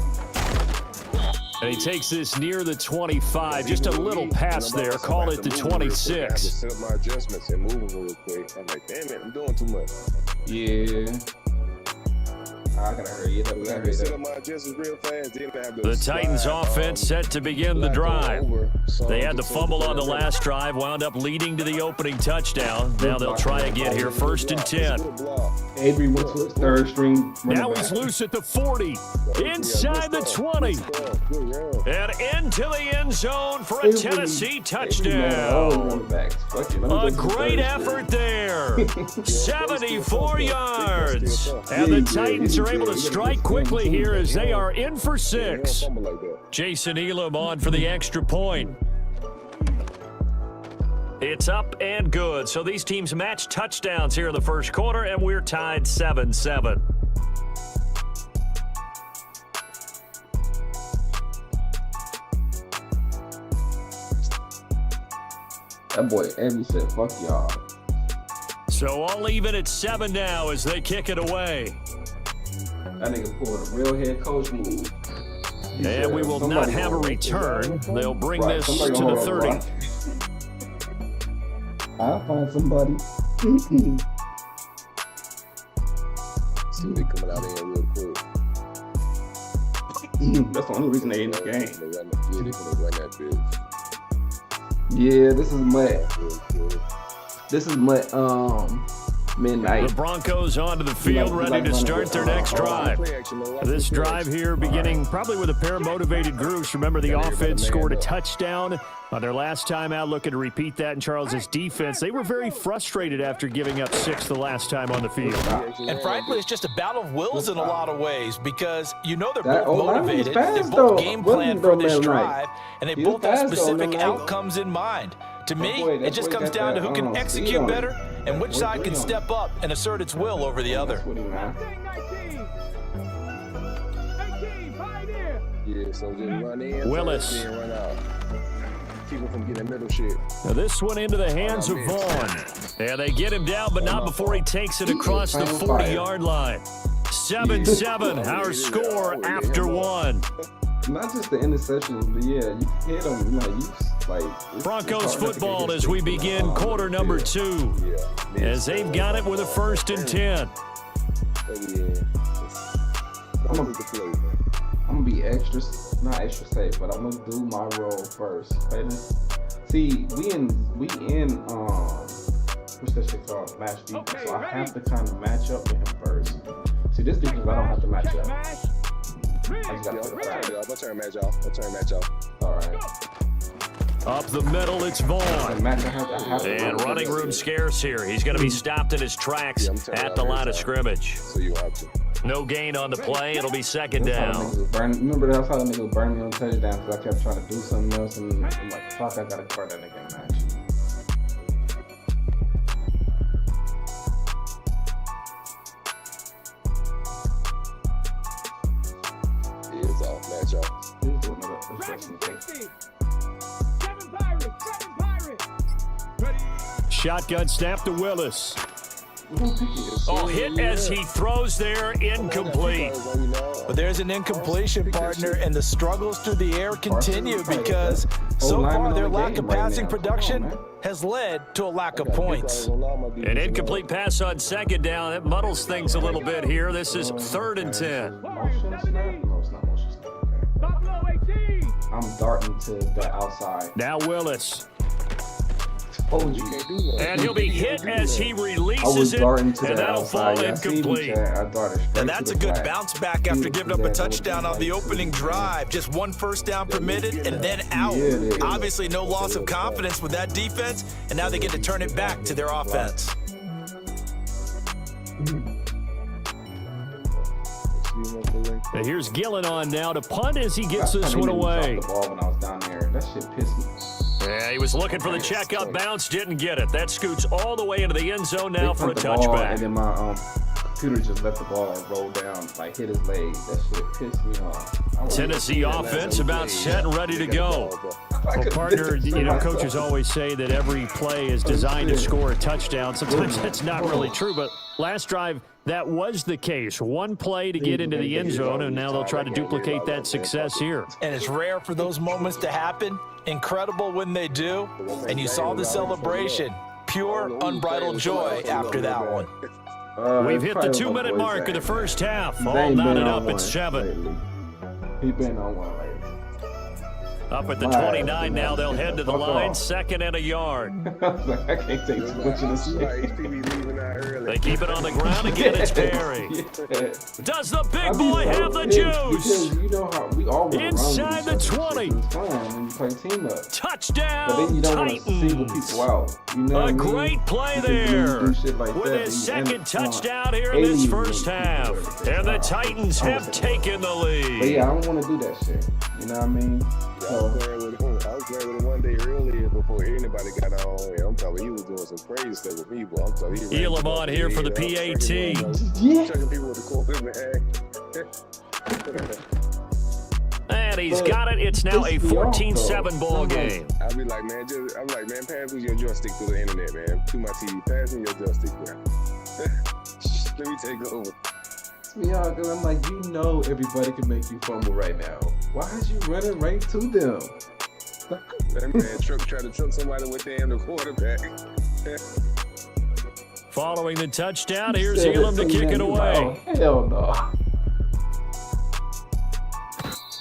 And he takes this near the 25, just a little pass there. Call it the 26. I had to set up my adjustments and move them real quick. I'm like, damn it, I'm doing too much. Yeah. I gotta hurry it up. The Titans offense set to begin the drive. They had the fumble on the last drive, wound up leading to the opening touchdown. Now they'll try again here, 1st and 10. Avery went to his third string. Now he's loose at the 40, inside the 20, and into the end zone for a Tennessee touchdown. A great effort there. 74 yards. And the Titans are able to strike quickly here as they are in for 6. Jason Elam on for the extra point. It's up and good. So these teams match touchdowns here in the first quarter, and we're tied 7-7. That boy Andy said, fuck y'all. So all even at 7 now as they kick it away. That nigga pulled a real head coach move. And we will not have a return. They'll bring this to the 30. I'll find somebody. See they coming out in here real quick. That's the only reason they in the game. They're gonna run that bitch. Yeah, this is midnight. The Broncos onto the field, ready to start their next drive. This drive here beginning probably with a pair of motivated groups. Remember, the offense scored a touchdown on their last time out, looking to repeat that in Charles's defense. They were very frustrated after giving up 6 the last time on the field. And frankly, it's just a battle of wills in a lot of ways because you know they're both motivated. They both though. game plan for this drive, and they both have specific outcomes in mind. To me, it just comes down to who can execute better and which side can step up and assert its will over the other. Yeah, so just run in. Willis. And run out. Keep him from getting middle shit. Now this one into the hands of Vaughn. Yeah, they get him down, but not before he takes it across the 40-yard line. 7-7, our score after 1. Not just the interceptions, but yeah, you hit them. Broncos football as we begin quarter number 2. As they've got it with a 1st and 10. I'm gonna be not extra safe, but I'm gonna do my role first. See, we in what's that shit called? Match defense. So I have to kind of match up with him first. See, this defense I don't have to match up. I just gotta put it back. I'll turn match off. All right. Up the middle, it's Vaughn. And running room scarce here. He's going to be stopped in his tracks at the line of scrimmage. No gain on the play. It'll be 2nd down. Remember, that's how the nigga burned me on touchdown because I kept trying to do something else, and I'm like, fuck, I gotta burn that nigga match. It's off, match off. Shotgun snap to Willis. Oh, hit as he throws there, incomplete. But there's an incompletion, partner, and the struggles through the air continue because so far their lack of passing production has led to a lack of points. An incomplete pass on second down. That muddles things a little bit here. This is 3rd and 10. I'm darting to the outside. Now Willis. Told you. And he'll be hit as he releases it, and that'll fall incomplete. And that's a good bounce back after giving up a touchdown on the opening drive. Just 1 first down permitted and then out. Obviously no loss of confidence with that defense, and now they get to turn it back to their offense. Now here's Gillen on now to punt as he gets this one away. That shit pissed me. Yeah, he was looking for the checkup bounce, didn't get it. That scoots all the way into the end zone now for a touchback. And then my computer just let the ball roll down, like hit his leg. That shit pissed me off. Tennessee offense about set and ready to go. Well, partner, you know, coaches always say that every play is designed to score a touchdown. Sometimes that's not really true, but last drive, that was the case. 1 play to get into the end zone, and now they'll try to duplicate that success here. And it's rare for those moments to happen. Incredible when they do. And you saw the celebration. Pure, unbridled joy after that one. We've hit the 2-minute mark of the first half. All knotted up at 7. He been on one lately. Up at the 29 now, they'll head to the line, 2nd and a yard. I can't take too much of this. They keep it on the ground again. It's Perry. Does the big boy have the juice? You know how we all inside the 20. When you play team up. Touchdown, but then you don't want to single people out. You know a great play there. With his 2nd touchdown here in this first half. And the Titans have taken the lead. But yeah, I don't want to do that shit. You know what I mean? I was playing with him one day earlier before anybody got on. I'm telling you, he was doing some crazy stuff with me, but I'm telling you. Elam on here for the PAT. Chucking people with the quarterback. And he's got it. It's now a 14-7 ball game. I'll be like, man, pass me your joystick through the internet, man. To my TV, pass me your joystick, man. Let me take over. Yeah, because I'm like, you know everybody can make you fumble right now. Why is you running right to them? That man try to choke somebody with the quarterback. Following the touchdown, here's Elam to kick it away. Oh, hell no.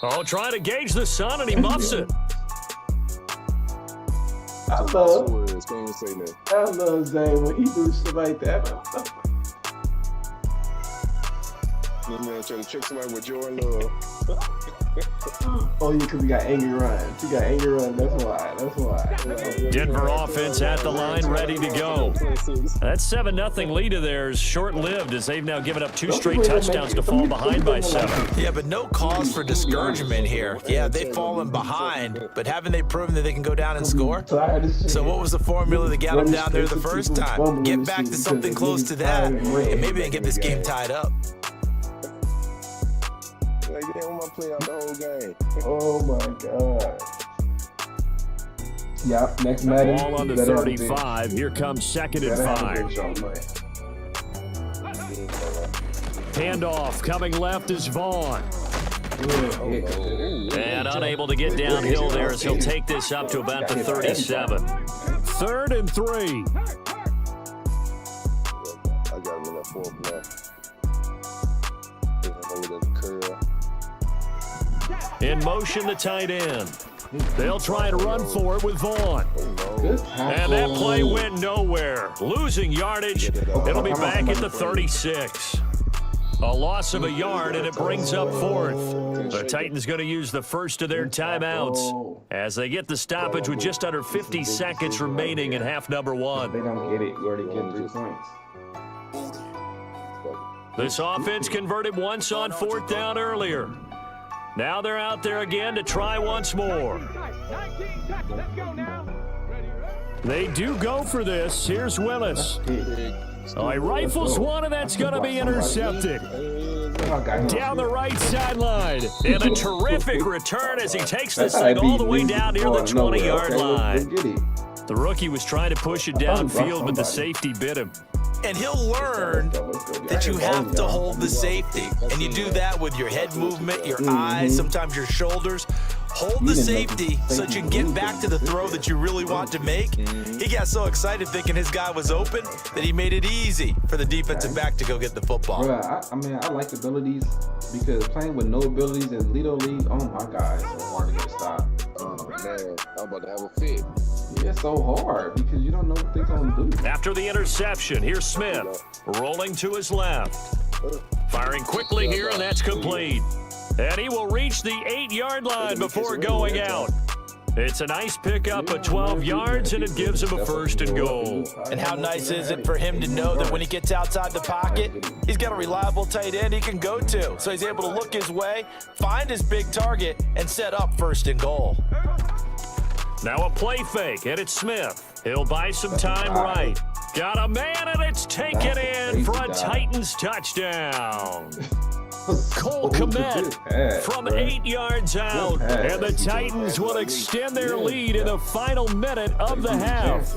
Oh, trying to gauge the sun, and he muffs it. I love Zane when he do shit like that. That man trying to trick somebody with Jordan Love. Oh, yeah, because he got angry runs. He got angry runs. That's why. Denver offense at the line, ready to go. That 7-0 lead of theirs short-lived as they've now given up 2 straight touchdowns to fall behind by 7. Yeah, but no cause for discouragement here. Yeah, they've fallen behind, but haven't they proven that they can go down and score? So what was the formula that got them down there the first time? Get back to something close to that, and maybe they can get this game tied up. Like, they don't want to play out the whole game. Oh, my God. Yeah, next Madden. Ball on the 35. Here comes 2nd and 5. Handoff coming left is Vaughn. And unable to get downhill there as he'll take this up to about the 37. 3rd and 3. I got him in that 4th left. In motion, the tight end. They'll try and run for it with Vaughn. And that play went nowhere. Losing yardage. It'll be back at the 36. A loss of a yard, and it brings up 4th. The Titans going to use the first of their timeouts as they get the stoppage with just under 50 seconds remaining in half number 1. They don't get it. We already get 3 points. This offense converted once on 4th down earlier. Now they're out there again to try once more. They do go for this. Here's Willis. Oh, he rifles one, and that's going to be intercepted. Down the right sideline. And a terrific return as he takes this thing all the way down near the 20-yard line. The rookie was trying to push it downfield, but the safety bit him. And he'll learn that you have to hold the safety. And you do that with your head movement, your eyes, sometimes your shoulders. Hold the safety so that you can get back to the throw that you really want to make. He got so excited thinking his guy was open that he made it easy for the defensive back to go get the football. Bruh, I mean, I like abilities because playing with no abilities in Lido League, oh my God, it's so hard to get a stop. Oh man, I'm about to have a fit. Yeah, it's so hard because you don't know what they're going to do. After the interception, here's Smith rolling to his left. Firing quickly here, and that's complete. And he will reach the 8-yard line before going out. It's a nice pickup of 12 yards, and it gives him a 1st and goal. And how nice is it for him to know that when he gets outside the pocket, he's got a reliable tight end he can go to. So he's able to look his way, find his big target, and set up 1st and goal. Now a play fake, and it's Smith. He'll buy some time right. Got a man, and it's taken in for a Titans touchdown. Cole Kmet from 8 yards out, and the Titans will extend their lead in the final minute of the half.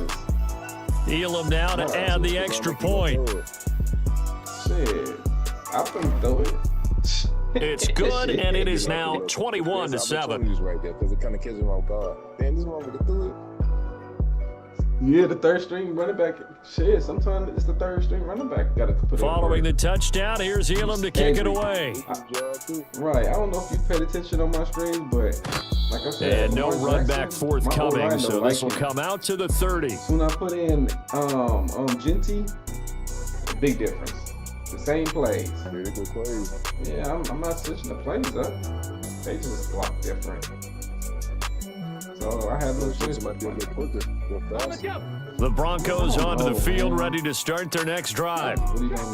Elam now to add the extra point. Shit, I can do it. It's good, and it is now 21-7. Right there, because it kind of catches him off guard. Damn, this motherfucker threw it. Yeah, the 3rd string running back. Shit, sometimes it's the 3rd string running back. Got to put it Following the touchdown, here's Elam to kick it away. Right, I don't know if you paid attention on my screen, but like I said, and no run back forthcoming, so this will come out to the 30. When I put in Genty, big difference. The same plays. Yeah, I'm not switching the plays up. They just block different. So I have no choice. The Broncos onto the field, ready to start their next drive.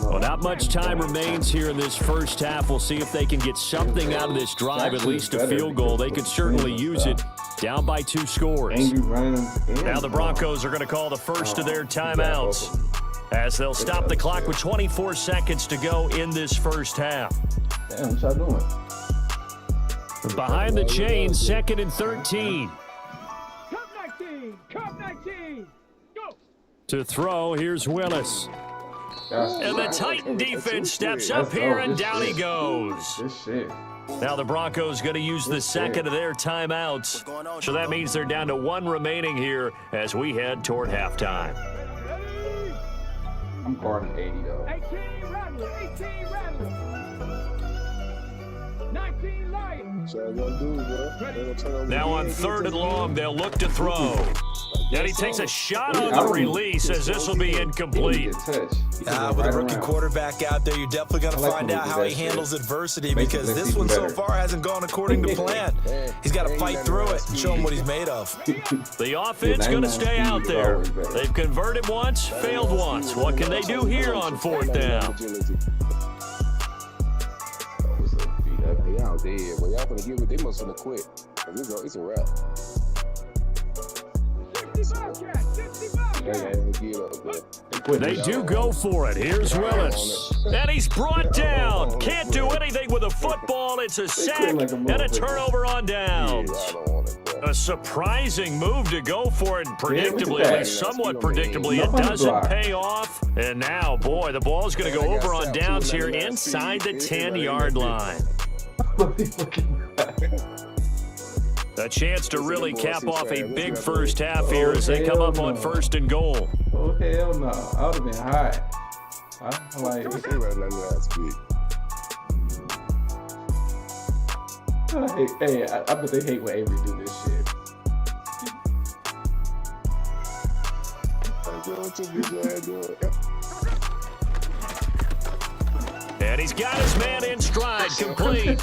Well, not much time remains here in this first half. We'll see if they can get something out of this drive, at least a field goal. They could certainly use it. Down by 2 scores. Now the Broncos are going to call the first of their timeouts, as they'll stop the clock with 24 seconds to go in this first half. Damn, what y'all doing? Behind the chain, 2nd and 13. Cup 19, go! To throw, here's Willis. And the Titan defense steps up here, and down he goes. Now the Broncos going to use the 2nd of their timeouts. So that means they're down to 1 remaining here as we head toward halftime. I'm guarding 80, though. 18 Rattler, 18 Rattler. 19 Lion. Now on 3rd and long, they'll look to throw. And he takes a shot on the release, as this will be incomplete. With a rookie quarterback out there, you're definitely going to find out how he handles adversity, because this one so far hasn't gone according to plan. He's got to fight through it and show him what he's made of. The offense going to stay out there. They've converted once, failed once. What can they do here on 4th down? Y'all dead. Well, y'all gonna give it, they must have quit. It's a wrap. They do go for it. Here's Willis. And he's brought down. Can't do anything with a football. It's a sack and a turnover on downs. A surprising move to go for it, predictably, at least somewhat predictably. It doesn't pay off. And now, boy, the ball's going to go over on downs here inside the 10-yard line. A chance to really cap off a big first half here as they come up on 1st and goal. Oh, hell no. I would have been high. I'm like, hey, I bet they hate when Avery do this shit. And he's got his man in stride, complete.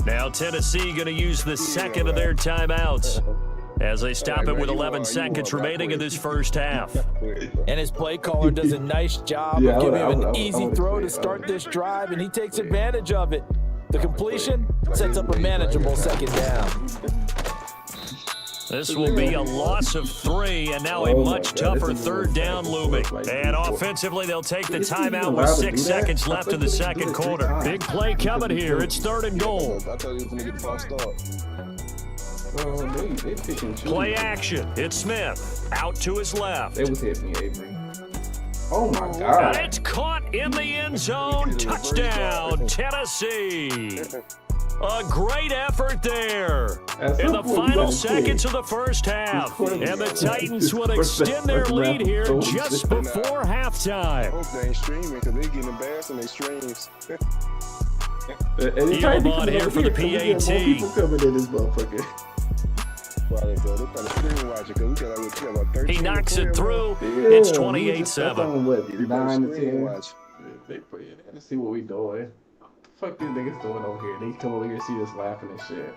Now Tennessee going to use the 2nd of their timeouts as they stop it with 11 seconds remaining in this first half. And his play caller does a nice job of giving him an easy throw to start this drive, and he takes advantage of it. The completion sets up a manageable 2nd down. This will be a loss of 3, and now a much tougher 3rd down looming. And offensively, they'll take the timeout with 6 seconds left in the 2nd quarter. Big play coming here. It's 3rd and goal. they pick and choose. Play action. It's Smith. Out to his left. They was hitting me, Avery. Oh my God. And it's caught in the end zone. Touchdown, Tennessee. A great effort there in the final seconds of the first half. And the Titans will extend their lead here just before halftime. I hope they ain't streaming because they getting embarrassed on their streams. Elon here for the PAT. People coming in this motherfucker. He knocks it through. It's 28-7. 9 to 10. They put it. Let's see what we doing. Fuck these niggas doing over here. They come over here see us laughing and shit.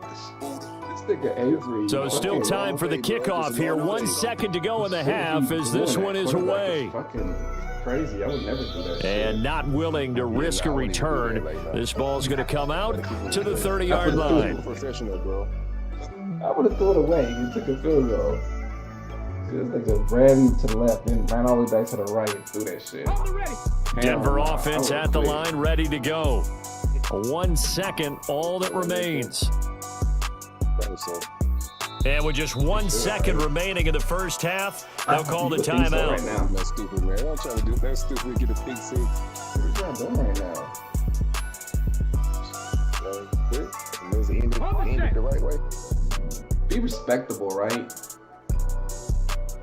This nigga Avery. So still time for the kickoff here. 1 second to go in the half as this one is away. Fucking crazy. I would never do that shit. And not willing to risk a return. This ball's going to come out to the 30-yard line. Professional, bro. I would have threw it away. You took a field goal. This nigga ran to the left and ran all the way back to the right and threw that shit. Denver offense at the line, ready to go. 1 second, all that remains. And with just 1 second remaining in the first half, they'll call the timeout. Right now. That's stupid, man. I'm trying to do that stupid. Get a big six. What are you trying to do right now? There's the end the right way. Be respectable, right?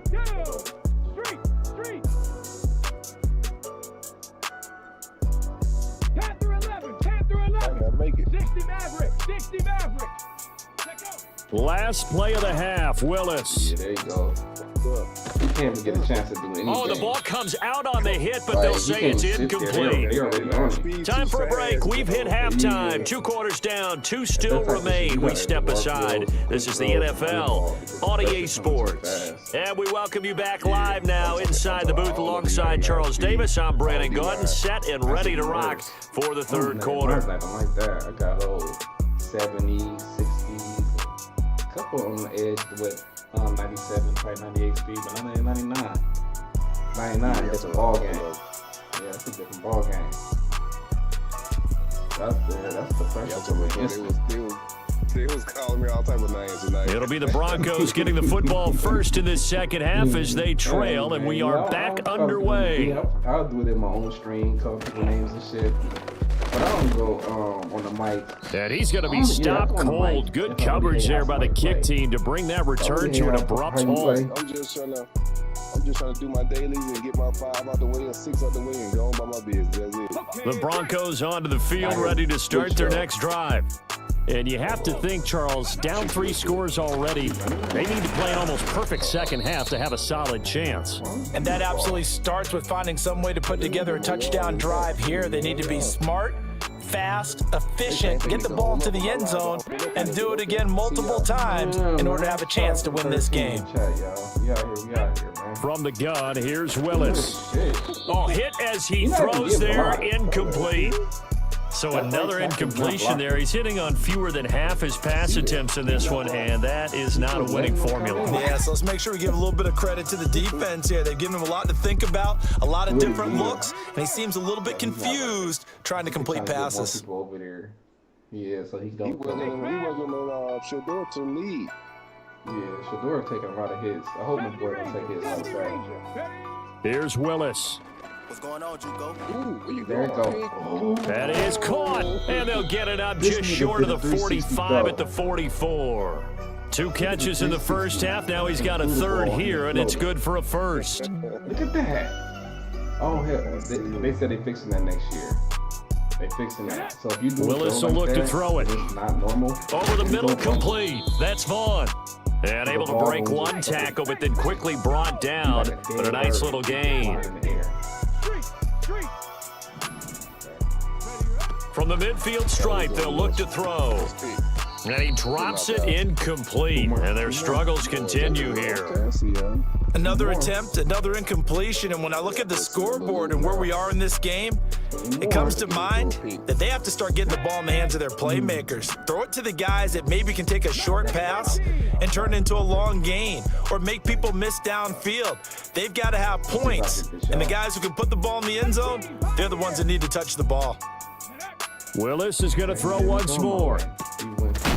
Street. Panther 11. Make it. 60 Maverick. Last play of the half, Willis. Yeah, there you go. You can't even get a chance to do anything. Oh, the ball comes out on the hit, but they'll say it's incomplete. Time for a break. We've hit halftime. 2 quarters down, 2 still remain. We step aside. This is the NFL on EA Sports. And we welcome you back live now inside the booth alongside Charles Davis. I'm Brandon Gordon, set and ready to rock for the third quarter. I don't like that. I got old 70s, 60s, a couple on the edge with 97, probably 98 speed, but I'm at 99. 99, different ball game. Yeah, it's a different ball game. That's the pressure. They was calling me all type of names tonight. It'll be the Broncos getting the football first in this second half as they trail, and we are back underway. I'll do it in my own stream, call people names and shit. But I don't go on the mic. And he's going to be stopped cold. Good coverage there by the kick team to bring that return to an abrupt halt. I'm just trying to do my dailies and get my 5 out the way and 6 out the way and go on by my business. That's it. The Broncos onto the field, ready to start their next drive. And you have to think, Charles, down 3 scores already. They need to play an almost perfect second half to have a solid chance. And that absolutely starts with finding some way to put together a touchdown drive here. They need to be smart, fast, efficient, get the ball into the end zone, and do it again multiple times in order to have a chance to win this game. From the gun, here's Willis. Oh, hit as he throws there, incomplete. So another incompletion there. He's hitting on fewer than half his pass attempts in this one, and that is not a winning formula. Yeah, so let's make sure we give a little bit of credit to the defense here. They've given him a lot to think about, a lot of different looks, and he seems a little bit confused trying to complete passes. Yeah, so he don't. He wasn't on Shador to lead. Yeah, Shador taking a lot of hits. I hope my boy don't take his like that. Here's Willis. What's going on, Juco? There it goes. That is caught, and they'll get it up just short of the 45 at the 44. 2 catches in the first half. Now he's got a third here, and it's good for a first. Look at that. Oh, hell. They said they're fixing that next year. They're fixing that. So if you do Willis will look to throw it. It's not normal. Over the middle, complete. That's Vaughn. And able to break 1 tackle, but then quickly brought down. But a nice little gain. From the midfield stripe, they'll look to throw. And he drops it incomplete. And their struggles continue here. Another attempt, another incompletion, and when I look at the scoreboard and where we are in this game, it comes to mind that they have to start getting the ball in the hands of their playmakers. Throw it to the guys that maybe can take a short pass and turn it into a long gain or make people miss downfield. They've got to have points, and the guys who can put the ball in the end zone, they're the ones that need to touch the ball. Willis is going to throw once more.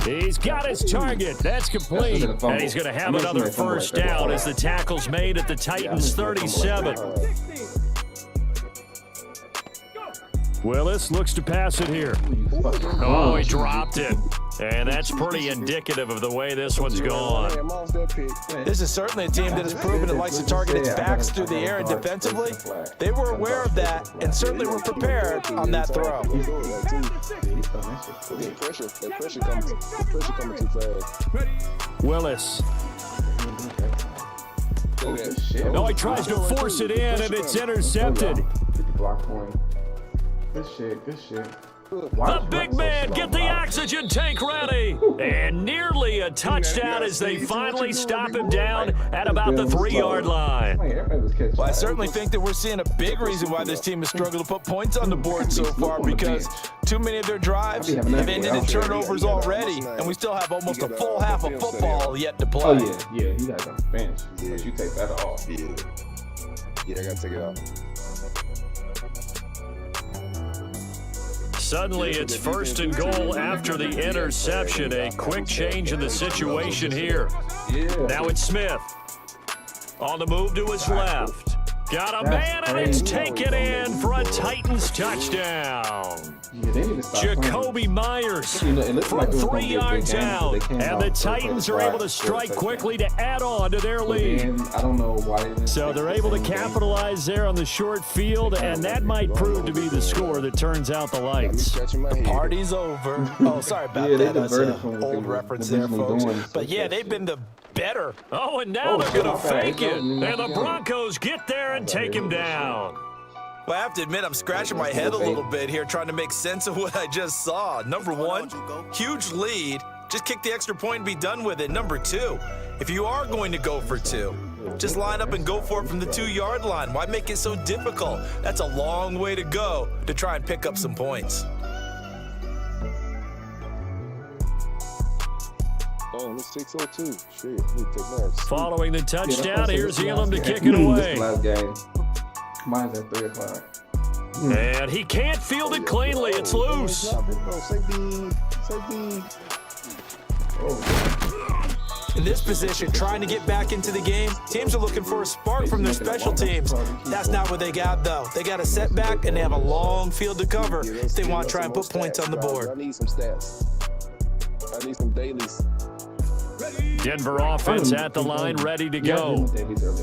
He's got his target. That's complete. And he's going to have another first down as the tackle's made at the Titans' 37. Willis looks to pass it here. Oh, he dropped it. And that's pretty indicative of the way this one's gone. This is certainly a team that has proven it likes to target its backs through the air and defensively. They were aware of that and certainly were prepared on that throw. Willis. No, he tries to force it in, and it's intercepted. Good shit, good shit. The big man, get the oxygen tank ready. And nearly a touchdown as they finally stop him down at about the 3-yard line. Well, I certainly think that we're seeing a big reason why this team has struggled to put points on the board so far, because too many of their drives have ended in turnovers already, and we still have almost a full half of football yet to play. Oh, yeah, you guys on the bench. But you take that off. Yeah, I got to take it off. Suddenly, it's 1st and goal after the interception. A quick change in the situation here. Now it's Smith. On the move to his left. Got a man, and it's taken in for a Titans touchdown. Jacoby Myers from 3 yards out, and the Titans are able to strike quickly to add on to their lead. So they're able to capitalize there on the short field, and that might prove to be the score that turns out the lights. The party's over. Oh, sorry about that. That's an old reference there, folks. But yeah, they've been the better. Oh, and now they're going to fake it, and the Broncos get there and take him down. Well, I have to admit, I'm scratching my head a little bit here trying to make sense of what I just saw. Number one, huge lead. Just kick the extra point and be done with it. Number two, if you are going to go for two, just line up and go for it from the 2-yard line. Why make it so difficult? That's a long way to go to try and pick up some points. Oh, it's 6:02. Shit, following the touchdown, here's Elam to kick it away. Last game. Mine's at 3 o'clock. And he can't field it cleanly. It's loose. In this position, trying to get back into the game, teams are looking for a spark from their special teams. That's not what they got, though. They got a setback, and they have a long field to cover if they want to try and put points on the board. I need some stats. I need some dailies. Denver offense at the line, ready to go.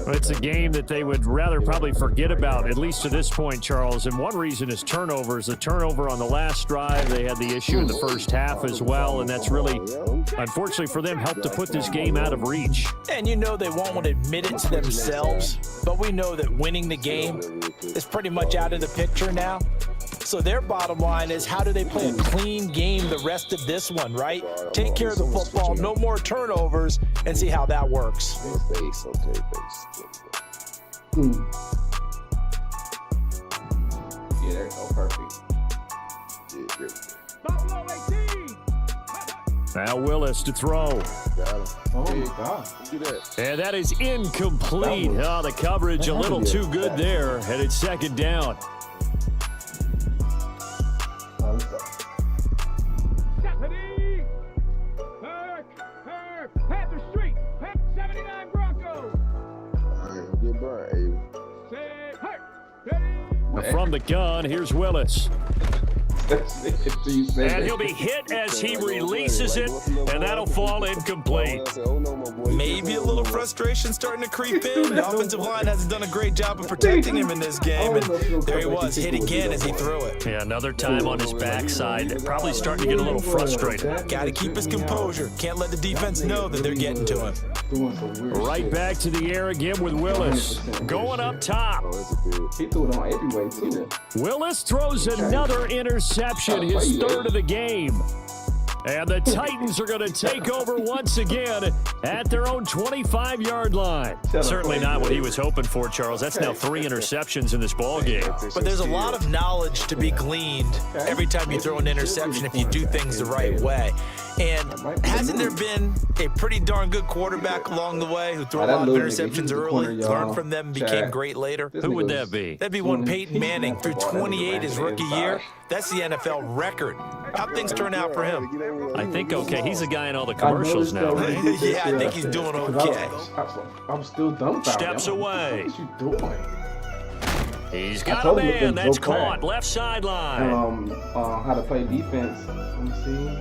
It's a game that they would rather probably forget about, at least to this point, Charles. And one reason is turnovers. A turnover on the last drive. They had the issue in the first half as well, and that's really, unfortunately for them, helped to put this game out of reach. And you know they won't admit it to themselves, but we know that winning the game is pretty much out of the picture now. So their bottom line is, how do they play a clean game the rest of this one, right? Take care of the football, no more turnovers, and see how that works. Yeah, there you go, perfect. Now Willis to throw. Oh, my God. And that is incomplete. Oh, the coverage a little too good there, and it's 2nd down. Panther Street, 79 Broncos. From the gun, here's Willis. And he'll be hit as he releases it, and that'll fall incomplete. Maybe a little frustration starting to creep in. The offensive line hasn't done a great job of protecting him in this game, and there he was, hit again as he threw it. Yeah, another time on his backside. Probably starting to get a little frustrated. Got to keep his composure. Can't let the defense know that they're getting to him. Right back to the air again with Willis. Going up top. He threw it on every way, too. Willis throws another interception, his 3rd of the game. And the Titans are going to take over once again at their own 25-yard line. Certainly not what he was hoping for, Charles. That's now 3 interceptions in this ball game. But there's a lot of knowledge to be gleaned every time you throw an interception if you do things the right way. And hasn't there been a pretty darn good quarterback along the way who threw a lot of interceptions early, learned from them, and became great later? Who would that be? That'd be one Peyton Manning threw 28 his rookie year. That's the NFL record. How'd things turn out for him? I think okay. He's a guy in all the commercials now, right? Yeah, I think he's doing okay. I'm still dumbfounded. Steps away. What are you doing? He's got a man. That's caught. Left sideline. How to play defense. Let me see.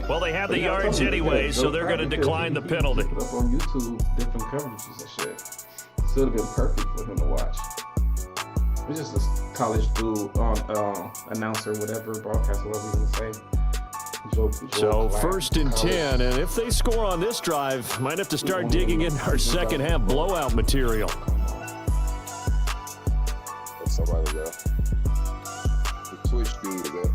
Well, they have the yards anyway, so they're going to decline the penalty. Put up on YouTube different coverages and shit. Still have been perfect for him to watch. It's just a college dude, announcer, whatever, broadcaster, whatever you want to say. So 1st and 10, and if they score on this drive, might have to start digging in our second half blowout material. That's somebody there. The Twitch dude there.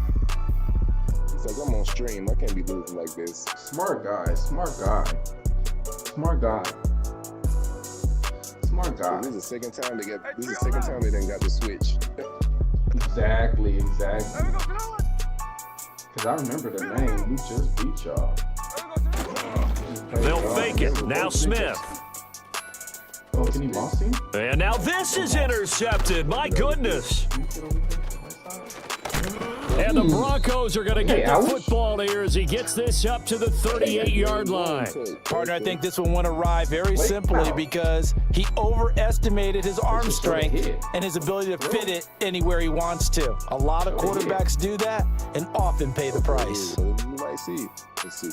He's like, I'm on stream. I can't be losing like this. Smart guy. Smart guy. Smart guy. Smart guy. This is the second time they got. This is the second time they done got the switch. Exactly. Because I remember the name. We just beat y'all. They'll fake it. Now Smith. Oh, can he moss him? And now this is intercepted. My goodness. And the Broncos are going to get the football here as he gets this up to the 38-yard line. Partner, I think this one went awry very simply because he overestimated his arm strength and his ability to fit it anywhere he wants to. A lot of quarterbacks do that and often pay the price. You might see. Let's see.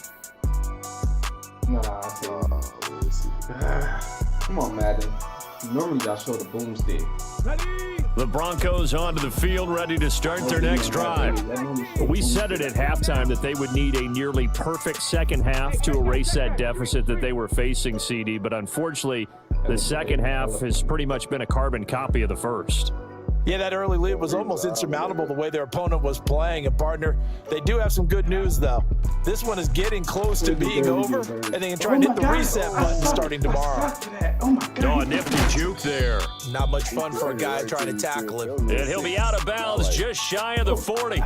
Nah, I see. Come on, Madden. Normally y'all show the boomstick. The Broncos onto the field, ready to start their next drive. We said it at halftime that they would need a nearly perfect second half to erase that deficit that they were facing, CD, but unfortunately, the second half has pretty much been a carbon copy of the first. Yeah, that early lead was almost insurmountable the way their opponent was playing. And, partner, they do have some good news, though. This one is getting close to being over, and they can try and hit the reset button starting tomorrow. Oh, a nifty juke there. Not much fun for a guy trying to tackle him. And he'll be out of bounds just shy of the 40.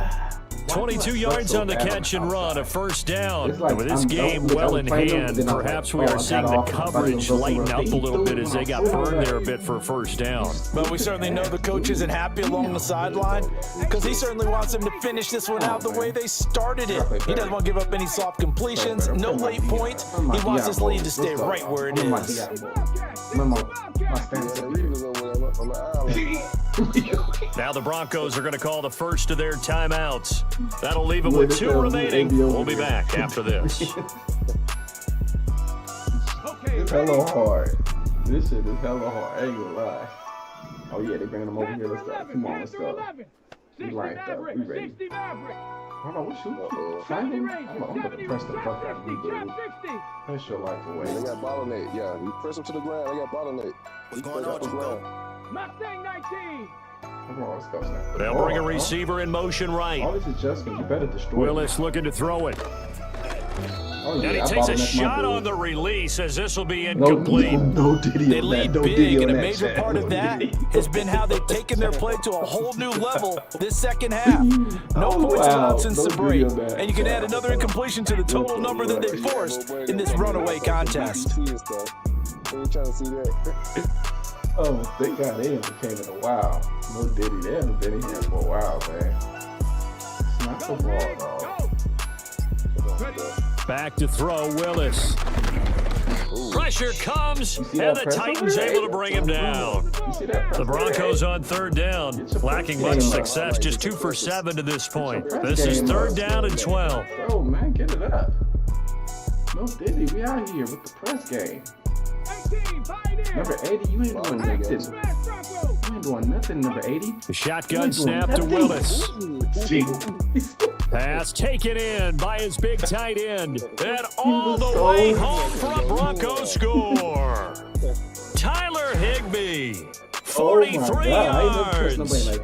22 yards on the catch and run, a first down. And with this game well in hand, perhaps we are seeing the coverage lighten up a little bit as they got burned there a bit for a first down. But we certainly know the coach isn't happy along the sideline because he certainly wants them to finish this one out the way they started it. He doesn't want to give up any soft completions, no late points. He wants this lead to stay right where it is. Now the Broncos are going to call the first of their timeouts. That'll leave them with 2 remaining. We'll be back after this. It's hella hard. This shit is hella hard. I ain't gonna lie. Oh yeah, they bringing them over here. Let's go. Come on, let's go. We lined up. We ready. Hold on, what shoot? Finding? I'm gonna press the fuck out of you, dude. Press your life away. They got bottleneck. Yeah, we press them to the ground. They got bottleneck. What's going on, Juco? Mustang 19. Come on, let's go, snap. They'll bring a receiver in motion right. All these adjustments, you better destroy Willis looking to throw it. Oh, yeah, and he takes a shot on the release as this will be incomplete. No Diddy they lead big, and a major part of that has been how they've taken their play to a whole new level this second half. No points allowed since the break, and you can add another incompletion to the total number that they forced in this runaway contest. Oh, thank God they haven't came in a while. No Diddy, they haven't been in here for a while, man. It's not the ball, dog. Back to throw, Willis. Pressure comes, and the Titans able to bring him down. The Broncos on 3rd down, lacking much success, just 2 for 7 to this point. This is 3rd down and 12. Oh, man, get it up. No Diddy, we out here with the press game. Number 80, you ain't doing nothing. You ain't doing nothing, number 80. The shotgun snap to Willis. Pass taken in by his big tight end. And all the way home for a Broncos score. Tyler Higbee. 43 yards.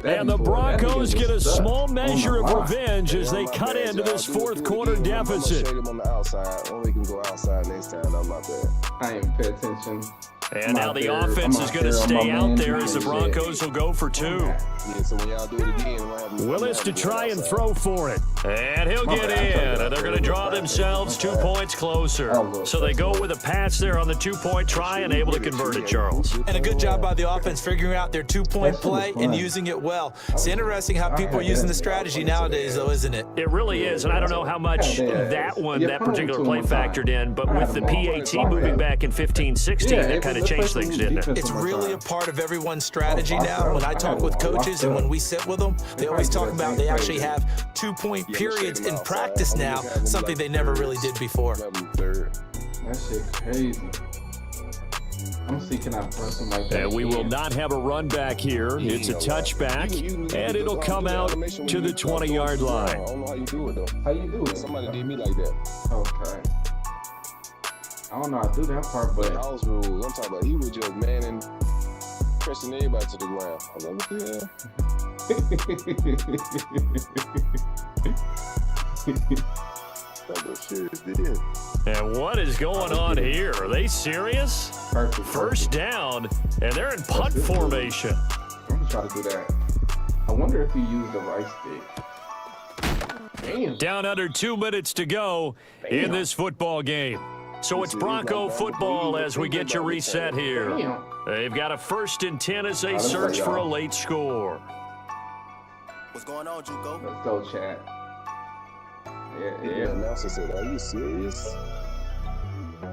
And the Broncos get a small measure of revenge as they cut into this 4th quarter deficit. On the outside. Only can go outside next time. I'm not there. I ain't pay attention. And now the offense is going to stay out there as the Broncos will go for 2. Yeah, so when y'all do it again, Willis to try and throw for it. And he'll get in. And they're going to draw themselves 2 points closer. So they go with a pass there on the 2-point try and able to convert it, Charles. And a good job by the offense figuring out their 2-point play and using it well. It's interesting how people are using the strategy nowadays, though, isn't it? It really is, and I don't know how much that particular play factored in, but with the PAT moving back in 15-16, that kind of changed things, didn't it? It's really a part of everyone's strategy now. When I talk with coaches and when we sit with them, they always talk about they actually have 2-point periods in practice now, something they never really did before. That shit crazy. I'm gonna see, can I press him like that? And we will not have a run back here. It's a touchback, and it'll come out to the 20-yard line. I don't know how you do it, though. How you do it? Somebody did me like that. Okay. I don't know how to do that part, but house rules. I'm talking about he was just manning, pressing everybody to the ground. I was like, what the hell? And what is going on here? Are they serious? Perfect. First down, and they're in punt formation. I'm gonna try to do that. I wonder if he used the right stick. Damn. Down under 2 minutes to go in this football game. So it's Bronco football as we get you reset here. They've got a 1st and 10 as they search for a late score. What's going on, Juco? Let's go, chat. Yeah. Announcer said, "Are you serious?"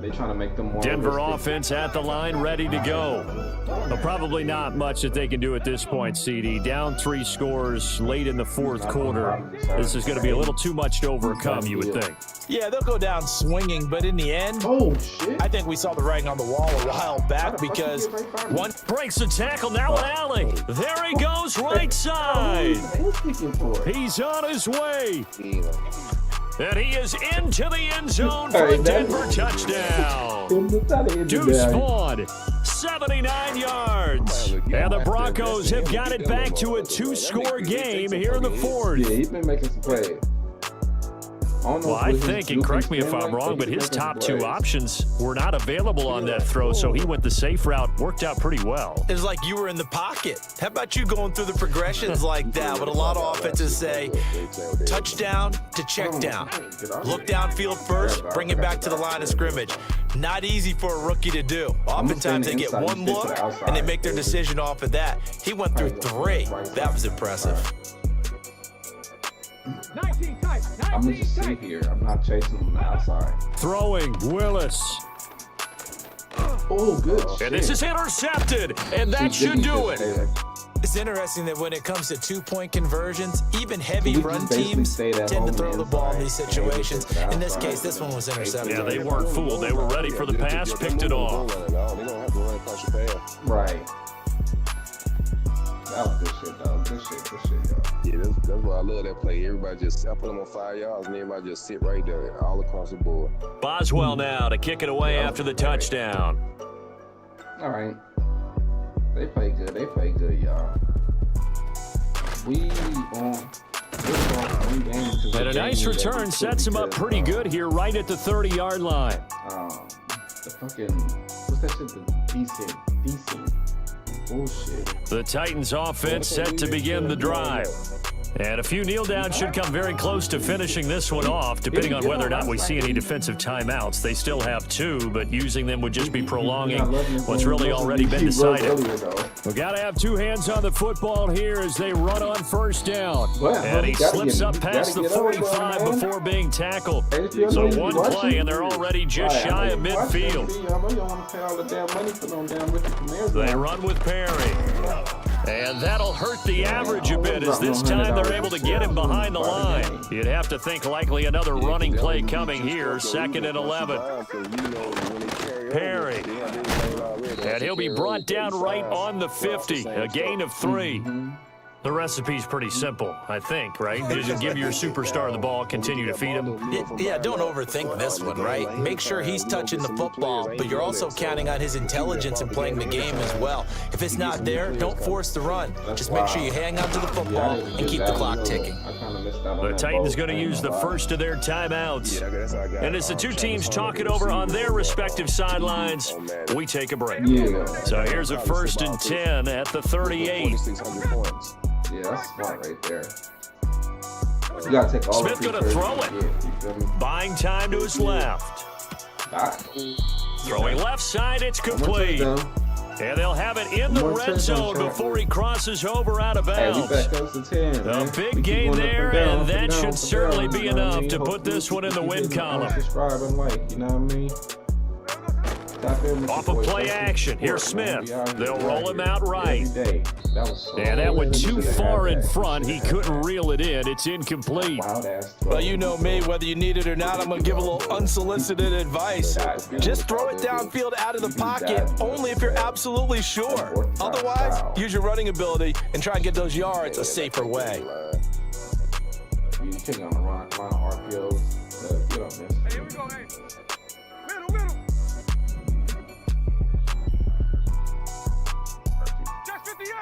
They trying to make them more. Denver offense at the line, ready to go. Well, probably not much that they can do at this point, CD. Down 3 scores late in the 4th quarter. This is going to be a little too much to overcome, you would think. Yeah, they'll go down swinging, but in the end, I think we saw the writing on the wall a while back because one breaks the tackle, now an alley. There he goes, right side. He's on his way. And he is into the end zone for a Denver touchdown. Deuce Vaughn, 79 yards. And the Broncos have got it back to a 2-score game here in the 4th. Yeah, he's been making some plays. Well, I think, and correct me if I'm wrong, but his top 2 options were not available on that throw, so he went the safe route, worked out pretty well. It was like you were in the pocket. How about you going through the progressions like that? What a lot of offenses say, touchdown to check down. Look downfield first, bring it back to the line of scrimmage. Not easy for a rookie to do. Oftentimes they get one look, and they make their decision off of that. He went through 3. That was impressive. I'm gonna just sit here. I'm not chasing him on the outside. Throwing, Willis. Oh, good shit. And this is intercepted, and that should do it. It's interesting that when it comes to 2-point conversions, even heavy run teams tend to throw the ball in these situations. In this case, this one was intercepted. Yeah, they weren't fooled. They were ready for the pass, picked it off. Right. That was good shit, though. Good shit, y'all. Yeah, that's why I love that play. Everybody I put them on 5 yards, and everybody just sit right there all across the board. Boswell now to kick it away after the touchdown. All right. They play good, y'all. We on one game. And a nice return sets him up pretty good here, right at the 30-yard line. The fucking, what's that shit? The DC. Bullshit. The Titans offense set to begin the drive. And a few kneel downs should come very close to finishing this one off, depending on whether or not we see any defensive timeouts. They still have 2, but using them would just be prolonging what's really already been decided. We've got to have 2 hands on the football here as they run on 1st down. And he slips up past the 45 before being tackled. So one play, and they're already just shy of midfield. They run with Perry. And that'll hurt the average a bit as this time they're able to get him behind the line. You'd have to think likely another running play coming here, 2nd and 11. Perry. And he'll be brought down right on the 50, a gain of 3. The recipe's pretty simple, I think, right? Just give your superstar the ball, continue to feed him. Yeah, don't overthink this one, right? Make sure he's touching the football, but you're also counting on his intelligence and playing the game as well. If it's not there, don't force the run. Just make sure you hang on to the football and keep the clock ticking. I kind of missed The Titans going to use the first of their timeouts. And as the two teams talk it over on their respective sidelines, we take a break. So here's a 1st and 10 at the 38. Yeah, that's smart right there. You gotta take all Smith going to throw it. Buying time to his left. Throwing left side, it's complete. And they'll have it in the red zone before he crosses over out of bounds. A big gain there, and that should certainly be enough to put this one in the win column. You know what I mean? Off of play action, here's Smith. They'll roll him out right. And that went too far in front. He couldn't reel it in. It's incomplete. Well, you know me, whether you need it or not, I'm going to give a little unsolicited advice. Just throw it downfield out of the pocket, only if you're absolutely sure. Otherwise, use your running ability and try and get those yards a safer way. You take on the line of RPOs. You don't miss. Here we go, hey. Middle. Just 58.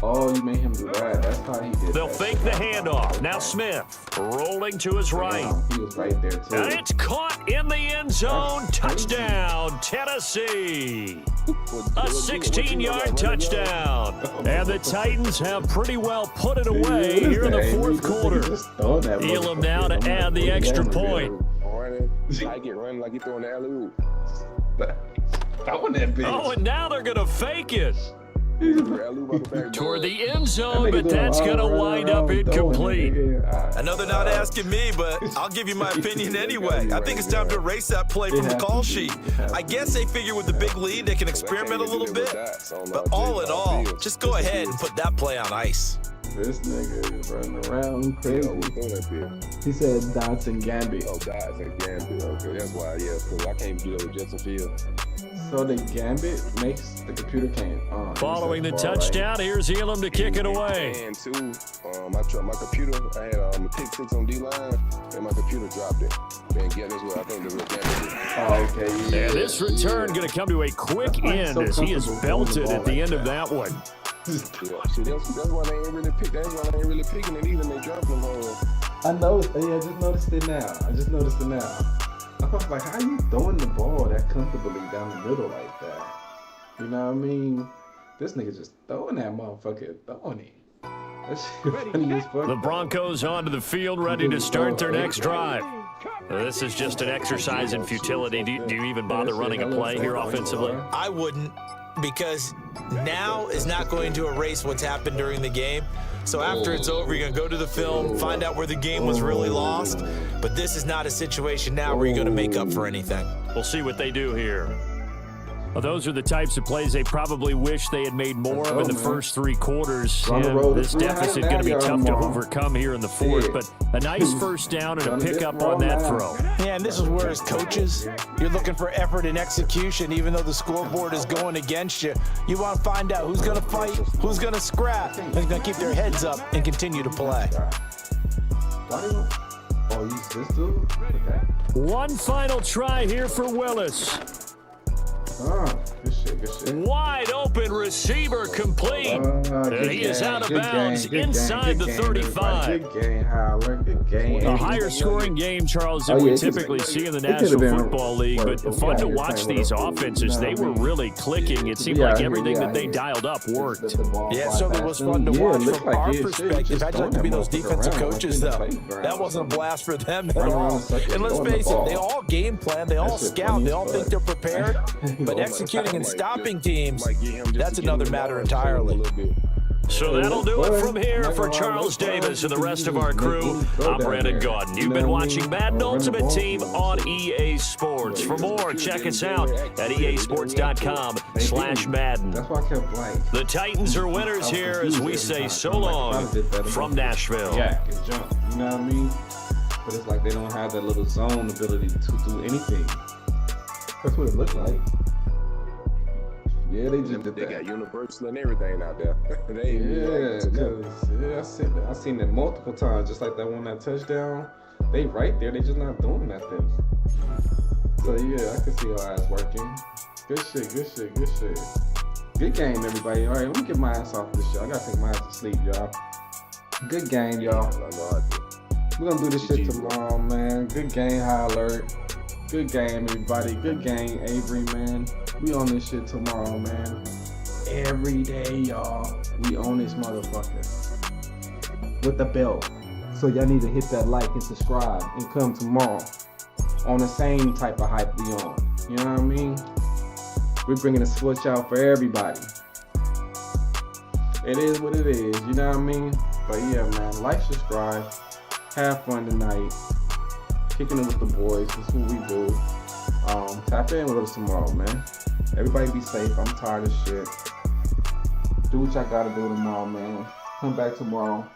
Oh, you made him do that. That's how he did. They'll fake the handoff. Now Smith rolling to his right. He was right there, too. And it's caught in the end zone. Touchdown, Tennessee. A 16-yard touchdown. And the Titans have pretty well put it away here in the 4th quarter. Elam now to add the extra point. I get running like you throwing the alley-oop. Oh, and now they're going to fake it. Toward the end zone, but that's going to wind up incomplete. I know they're not asking me, but I'll give you my opinion anyway. I think it's time to erase that play from the call sheet. I guess they figure with the big lead, they can experiment a little bit. But all in all, just go ahead and put that play on ice. This nigga is running around crazy. He said dots and Gambit. Oh, dots and Gambit. Okay, that's why, because I can't do that with Justin Fields. So the Gambit makes the computer can't. Following the touchdown, here's Elam to kick it away. And two, my computer, I had a pick 6 on D-line, and my computer dropped it. And yeah, that's what I think the real Gambit. Oh, okay. And this return going to come to a quick end as he is belted at the end of that one. See, that's why they ain't really pick. That's why they ain't really picking it either. They dropping them home. I noticed. Yeah, I just noticed it now. I was like, how you throwing the ball that comfortably down the middle like that? You know what I mean? This nigga just throwing that motherfucker, throwing it. That shit funny as fuck. The Broncos onto the field, ready to start their next drive. This is just an exercise in futility. Do you even bother running a play here offensively? I wouldn't, because now is not going to erase what's happened during the game. So after it's over, you're going to go to the film, find out where the game was really lost. But this is not a situation now where you're going to make up for anything. We'll see what they do here. Well, those are the types of plays they probably wish they had made more of in the first 3 quarters. And this deficit going to be tough to overcome here in the 4th, but a nice first down and a pickup on that throw. Yeah, and this is where as coaches, you're looking for effort and execution, even though the scoreboard is going against you. You want to find out who's going to fight, who's going to scrap, and who's going to keep their heads up and continue to play. One final try here for Willis. Good shit. Wide open receiver complete. And he is out of bounds inside the 35. Good game, Howard. Good game. A higher scoring game, Charles, than we typically see in the National Football League. But fun to watch these offenses. They were really clicking. It seemed like everything that they dialed up worked. Yeah, it certainly was fun to watch from our perspective. I'd like to be those defensive coaches, though. That wasn't a blast for them at all. And let's face it, they all game plan, they all scout, they all think they're prepared. But executing and stopping teams, that's another matter entirely. So that'll do it from here for Charles Davis and the rest of our crew. I'm Brandon Gordon. You've been watching Madden Ultimate Team on EA Sports. For more, check us out at easports.com/Madden. The Titans are winners here as we say so long from Nashville. Yeah, and jump. You know what I mean? But it's like they don't have that little zone ability to do anything. That's what it looked like. Yeah, they just did that. They got Universal and everything out there. I seen it multiple times, just like that one, that touchdown. They right there, they just not doing nothing. So yeah, I can see your eyes working. Good shit. Good game, everybody. All right, let me get my ass off this show. I gotta take my ass to sleep, y'all. Good game, y'all. We're gonna do this shit tomorrow, man. Good game, High Alert. Good game, everybody. Good game, Avery, man. We on this shit tomorrow, man. Every day, y'all. We on this motherfucker. With the belt. So y'all need to hit that like and subscribe and come tomorrow on the same type of hype we on. You know what I mean? We're bringing a switch out for everybody. It is what it is, you know what I mean? But yeah, man, like, subscribe, have fun tonight, kicking it with the boys. This is what we do. Tap in with us tomorrow, man. Everybody be safe. I'm tired of shit. Do what y'all gotta do tomorrow, man. Come back tomorrow.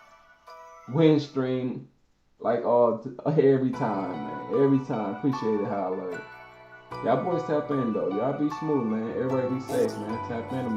Win stream like every time, man. Every time. Appreciate it, High Alert. Y'all boys tap in though. Y'all be smooth, man. Everybody be safe, man. Tap in.